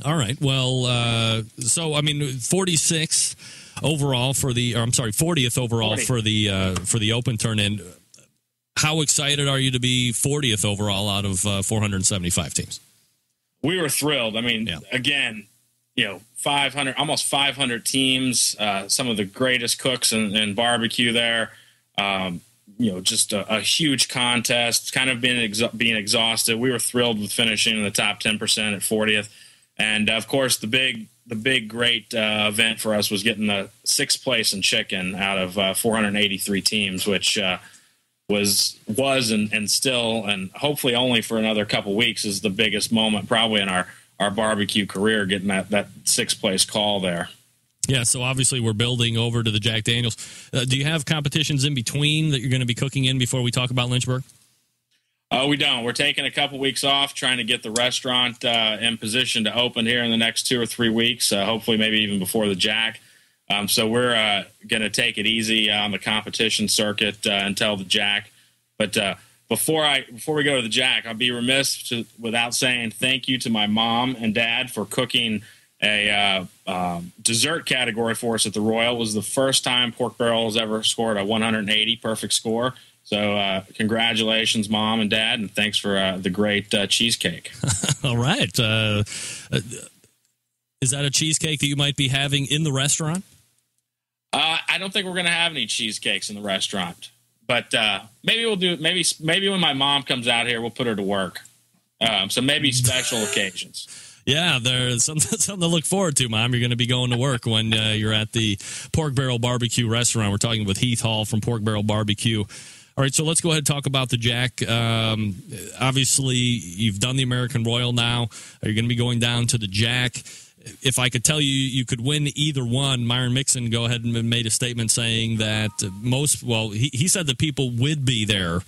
S4: All right. Well, 46 overall for the, 40th overall 40. for the Open turn-in. How excited are you to be 40th overall out of 475 teams?
S16: We were thrilled. Again, 500, almost 500 teams, some of the greatest cooks in barbecue there. Just a huge contest, kind of being exhausted. We were thrilled with finishing in the top 10% at 40th. And, of course, the big great event for us was getting the 6th place in chicken out of 483 teams, which was and still, and hopefully only for another couple weeks, is the biggest moment probably in our barbecue career, getting that 6th place call there.
S4: Yeah, so obviously we're building over to the Jack Daniels. Do you have competitions in between that you're going to be cooking in before we talk about Lynchburg?
S16: We don't. We're taking a couple weeks off, trying to get the restaurant in position to open here in the next 2 or 3 weeks, hopefully maybe even before the Jack. So we're going to take it easy on the competition circuit until the Jack. But before we go to the Jack, I'll be remiss without saying thank you to my mom and dad for cooking a dessert category for us at the Royal. It was the first time Pork Barrel has ever scored a 180 perfect score. So congratulations, Mom and Dad, and thanks for the great cheesecake.
S4: All right. Is that a cheesecake that you might be having in the restaurant?
S16: I don't think we're going to have any cheesecakes in the restaurant, but maybe we'll do. Maybe when my mom comes out here, we'll put her to work. So maybe special occasions.
S4: Yeah, there's something to look forward to, Mom. You're going to be going to work when you're at the Pork Barrel Barbecue restaurant. We're talking with Heath Hall from Pork Barrel Barbecue. All right, so let's go ahead and talk about the Jack. Obviously, you've done the American Royal now. Are you going to be going down to the Jack? If I could tell you, you could win either one. Myron Mixon go ahead and made a statement saying that he said that people would be there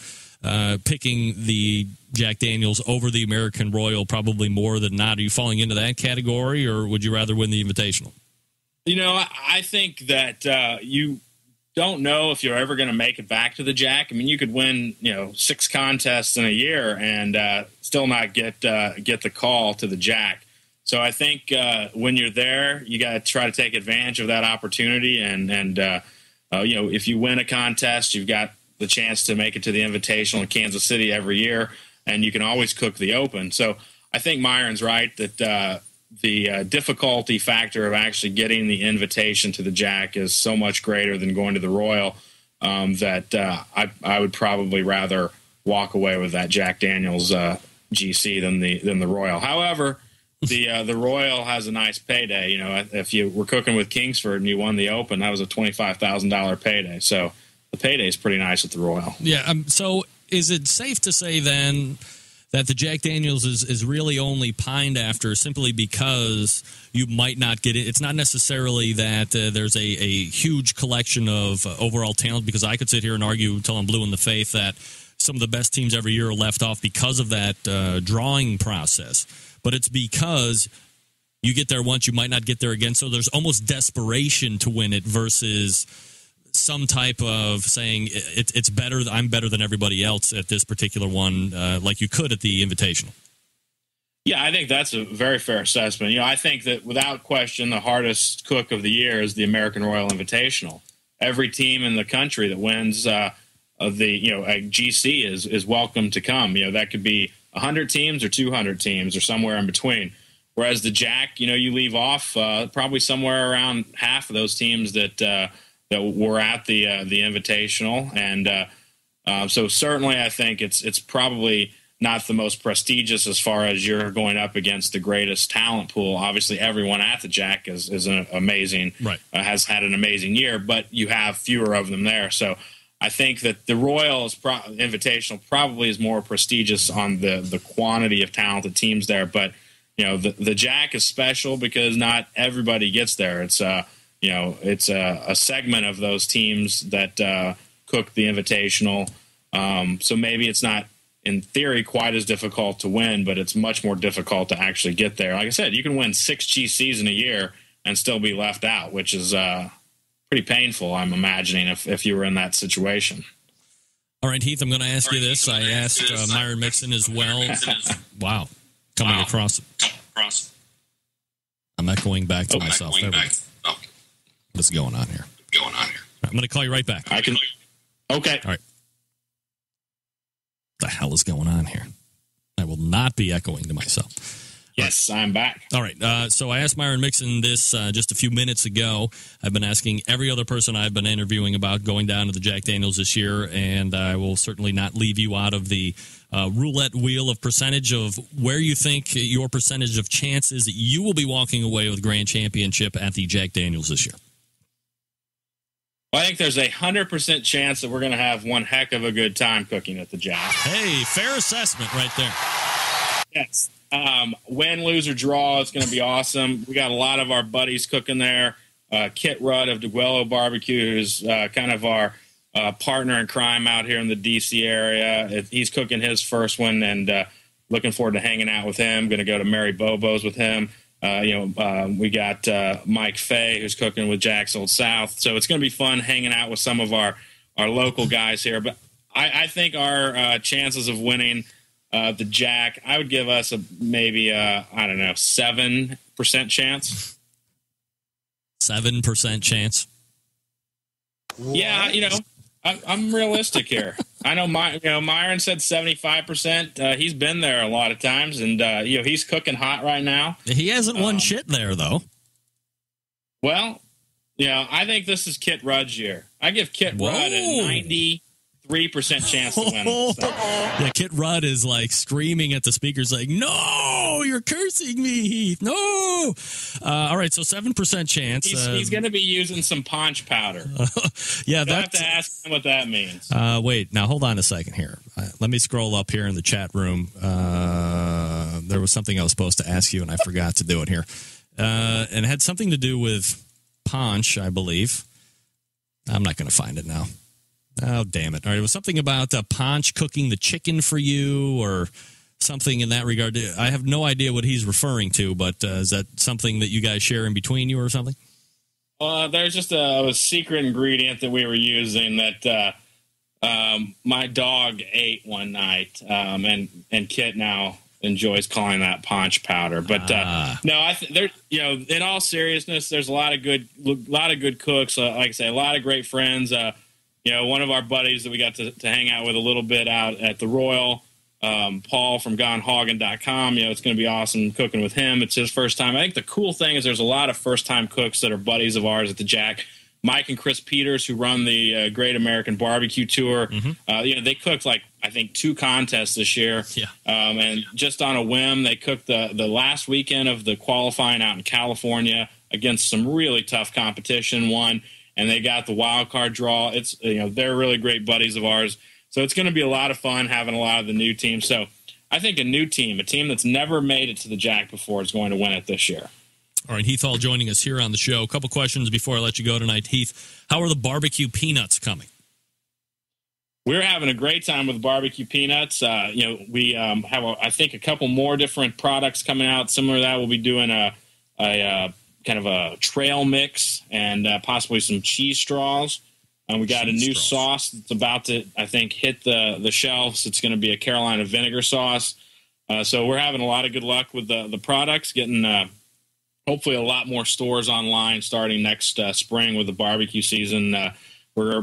S4: picking the Jack Daniels over the American Royal probably more than not. Are you falling into that category, or would you rather win the Invitational?
S16: You know, I think that you don't know if you're ever going to make it back to the Jack. I mean, you could win, 6 contests in a year and still not get the call to the Jack. So I think when you're there, you got to try to take advantage of that opportunity. And if you win a contest, you've got the chance to make it to the Invitational in Kansas City every year, and you can always cook the Open. So I think Myron's right that the difficulty factor of actually getting the invitation to the Jack is so much greater than going to the Royal that I would probably rather walk away with that Jack Daniels GC than the Royal. However, the Royal has a nice payday. If you were cooking with Kingsford and you won the Open, that was a $25,000 payday. So the payday is pretty nice at the Royal.
S4: Yeah. So is it safe to say then that the Jack Daniels is really only pined after simply because you might not get it? It's not necessarily that there's a huge collection of overall talent, because I could sit here and argue until I'm blue in the face that some of the best teams every year are left off because of that drawing process. But it's because you get there once, you might not get there again. So there's almost desperation to win it versus some type of saying it's better. I'm better than everybody else at this particular one, like you could at the Invitational.
S16: Yeah, I think that's a very fair assessment. I think that without question, the hardest cook of the year is the American Royal Invitational. Every team in the country that wins a GC is welcome to come. That could be 100 teams or 200 teams or somewhere in between. Whereas the Jack, you leave off probably somewhere around half of those teams that were at the Invitational, and so certainly I think it's probably not the most prestigious as far as you're going up against the greatest talent pool. Obviously, everyone at the Jack is an amazing, has had an amazing year, but you have fewer of them there. So I think that the Royal Invitational probably is more prestigious on the quantity of talented teams there, but the Jack is special because not everybody gets there. It's it's a segment of those teams that cook the Invitational. So maybe it's not, in theory, quite as difficult to win, but it's much more difficult to actually get there. Like I said, you can win 6 GCs in a year and still be left out, which is pretty painful, I'm imagining, if you were in that situation.
S4: All right, Heath, I'm going to ask you this. I asked Myron Mixon as well. Wow. Coming across. I'm echoing back to myself. What's going on here? I'm going to call you right back.
S16: Okay.
S4: All right. What the hell is going on here? I will not be echoing to myself.
S16: Yes, I'm back.
S4: All right. So I asked Myron Mixon this just a few minutes ago. I've been asking every other person I've been interviewing about going down to the Jack Daniels this year, and I will certainly not leave you out of the roulette wheel of percentage of where you think your percentage of chances that you will be walking away with grand championship at the Jack Daniels this year.
S16: Well, I think there's 100% chance that we're going to have one heck of a good time cooking at the Jack.
S4: Hey, fair assessment right there.
S16: Yes. Win, lose, or draw, it's going to be awesome. We got a lot of our buddies cooking there. Kit Rudd of DeGuello Barbecue, who's kind of our partner in crime out here in the D.C. area. He's cooking his first one, and looking forward to hanging out with him. Going to go to Mary Bobo's with him. We got Mike Fay, who's cooking with Jack's Old South. So it's going to be fun hanging out with some of our local guys here. But I think our chances of winning the Jack, I would give us maybe 7% chance.
S4: 7% chance.
S16: Yeah, I'm realistic here. I know Myron said 75%. He's been there a lot of times, and he's cooking hot right now.
S4: He hasn't won shit there though.
S16: Well, I think this is Kit Rudd's year. I give Kit Rudd a 93% chance to win.
S4: Yeah, Kit Rudd is like screaming at the speakers, like, "No, you're cursing me, Heath. No." All right, so 7% chance.
S16: He's going to be using some punch powder.
S4: Yeah,
S16: I have to ask him what that means.
S4: Wait, now hold on a second here. Let me scroll up here in the chat room. There was something I was supposed to ask you, and I forgot to do it here. And it had something to do with punch, I believe. I'm not going to find it now. Oh, damn it. All right, it was something about Ponch cooking the chicken for you or something in that regard. I have no idea what he's referring to, but is that something that you guys share in between you or something?
S16: There's just a secret ingredient that we were using that my dog ate one night, and Kit now enjoys calling that punch powder. But no, in all seriousness, there's a lot of good cooks. Like I say, a lot of great friends. One of our buddies that we got to hang out with a little bit out at the Royal, Paul from GoneHoggin.com. It's going to be awesome cooking with him. It's his first time. I think the cool thing is there's a lot of first-time cooks that are buddies of ours at the Jack. Mike and Chris Peters, who run the Great American Barbecue Tour, they cooked I think 2 contests this year.
S4: Yeah.
S16: And just on a whim, they cooked the last weekend of the qualifying out in California against some really tough competition. Won. And they got the wild card draw. It's they're really great buddies of ours, so it's going to be a lot of fun having a lot of the new teams. So I think a new team, a team that's never made it to the Jack before, is going to win it this year.
S4: All right, Heath Hall joining us here on the show. A couple questions before I let you go tonight, Heath. How are the barbecue peanuts coming?
S16: We're having a great time with barbecue peanuts. We have I think a couple more different products coming out. Similar to that, we'll be doing a kind of a trail mix and possibly some cheese straws. We got a new sauce that's about to, I think, hit the shelves. It's going to be a Carolina vinegar sauce. So we're having a lot of good luck with the products, getting hopefully a lot more stores online starting next spring with the barbecue season. We're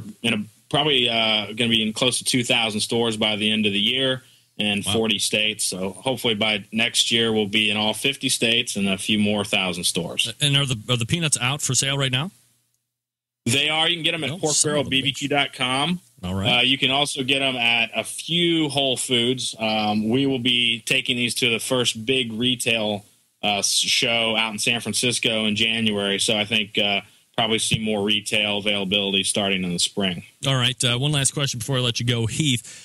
S16: probably going to be in close to 2,000 stores by the end of the year. And 40 states. So hopefully by next year we'll be in all 50 states and a few more thousand stores.
S4: And are the peanuts out for sale right now?
S16: They are. You can get them at porkbarrelbbq.com.
S4: All right.
S16: You can also get them at a few Whole Foods. We will be taking these to the first big retail show out in San Francisco in January. So I think probably see more retail availability starting in the spring.
S4: All right. One last question before I let you go, Heath.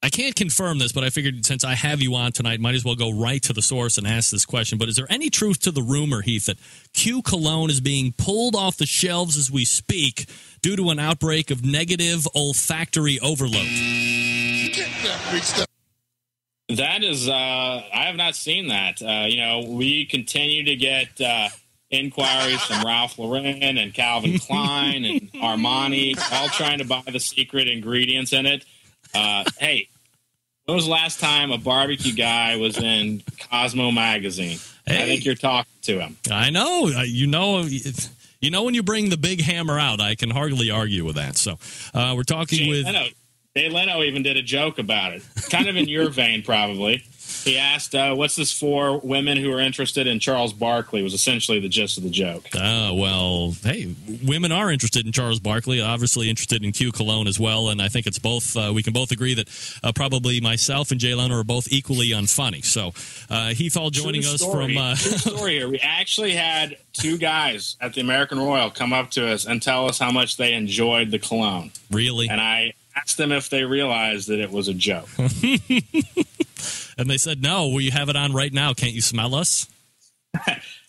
S4: I can't confirm this, but I figured since I have you on tonight, might as well go right to the source and ask this question. But is there any truth to the rumor, Heath, that Q Cologne is being pulled off the shelves as we speak due to an outbreak of negative olfactory overload?
S16: That is, I have not seen that. We continue to get inquiries from Ralph Lauren and Calvin Klein and Armani, all trying to buy the secret ingredients in it. Hey, when was the last time a barbecue guy was in Cosmo magazine? Hey. I think you're talking to him.
S4: I know. When you bring the big hammer out, I can hardly argue with that. So we're talking with
S16: Jay Leno even did a joke about it. Kind of in your vein, probably. He asked, what's this for women who are interested in Charles Barkley, was essentially the gist of the joke.
S4: Well, hey, women are interested in Charles Barkley, obviously interested in Q Cologne as well, and I think it's both. We can both agree that probably myself and Jay Leno are both equally unfunny. So Heath Hall joining us from...
S16: True story here. We actually had 2 guys at the American Royal come up to us and tell us how much they enjoyed the cologne.
S4: Really?
S16: And I asked them if they realized that it was a joke.
S4: And they said, no, we have it on right now. Can't you smell us?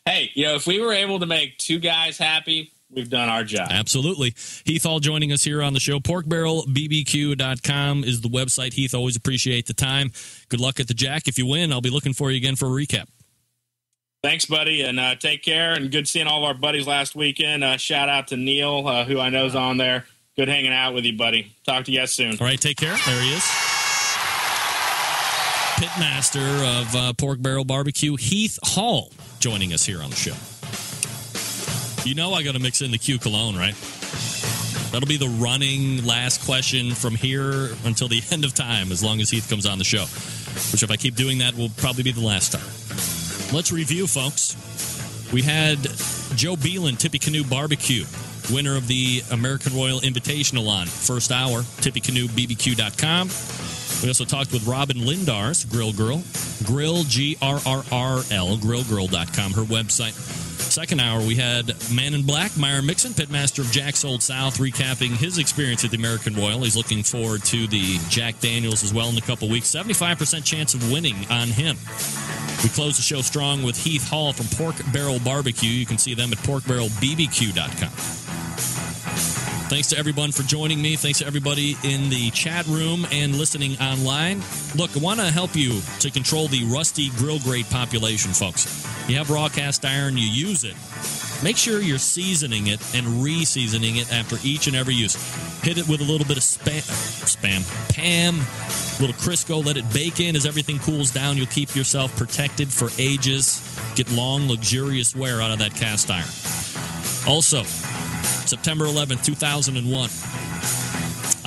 S16: Hey, if we were able to make 2 guys happy, we've done our job.
S4: Absolutely. Heath Hall joining us here on the show. Porkbarrelbbq.com is the website. Heath, always appreciate the time. Good luck at the Jack. If you win, I'll be looking for you again for a recap.
S16: Thanks, buddy, and take care. And good seeing all of our buddies last weekend. Shout out to Neil, who I know is on there. Good hanging out with you, buddy. Talk to you guys soon.
S4: All right, take care. There he is. pitmaster of Pork Barrel Barbecue, Heath Hall, joining us here on the show. You know I got to mix in the Q cologne, right? That'll be the running last question from here until the end of time, as long as Heath comes on the show. Which, if I keep doing that, will probably be the last time. Let's review, folks. We had Joe Beland, Tippy Canoe Barbecue, winner of the American Royal Invitational on first hour, tippycanoebbq.com. We also talked with Robyn Lindars, Grrrl, Grrrl, Grrrl, grrrl.com, her website. Second hour, we had Man in Black, Myron Mixon, pitmaster of Jack's Old South, recapping his experience at the American Royal. He's looking forward to the Jack Daniels as well in a couple weeks. 75% chance of winning on him. We close the show strong with Heath Hall from Pork Barrel Barbecue. You can see them at porkbarrelbbq.com. Thanks to everyone for joining me. Thanks to everybody in the chat room and listening online. Look, I want to help you to control the rusty grill grate population, folks. You have raw cast iron, you use it. Make sure you're seasoning it and re-seasoning it after each and every use. Hit it with a little bit of Pam, a little Crisco. Let it bake in. As everything cools down, you'll keep yourself protected for ages. Get long, luxurious wear out of that cast iron. Also, September 11th, 2001.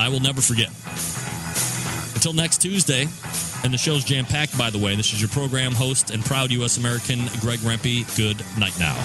S4: I will never forget. Until next Tuesday, and the show's jam-packed, by the way. This is your program host and proud U.S. American, Greg Rempe. Good night now.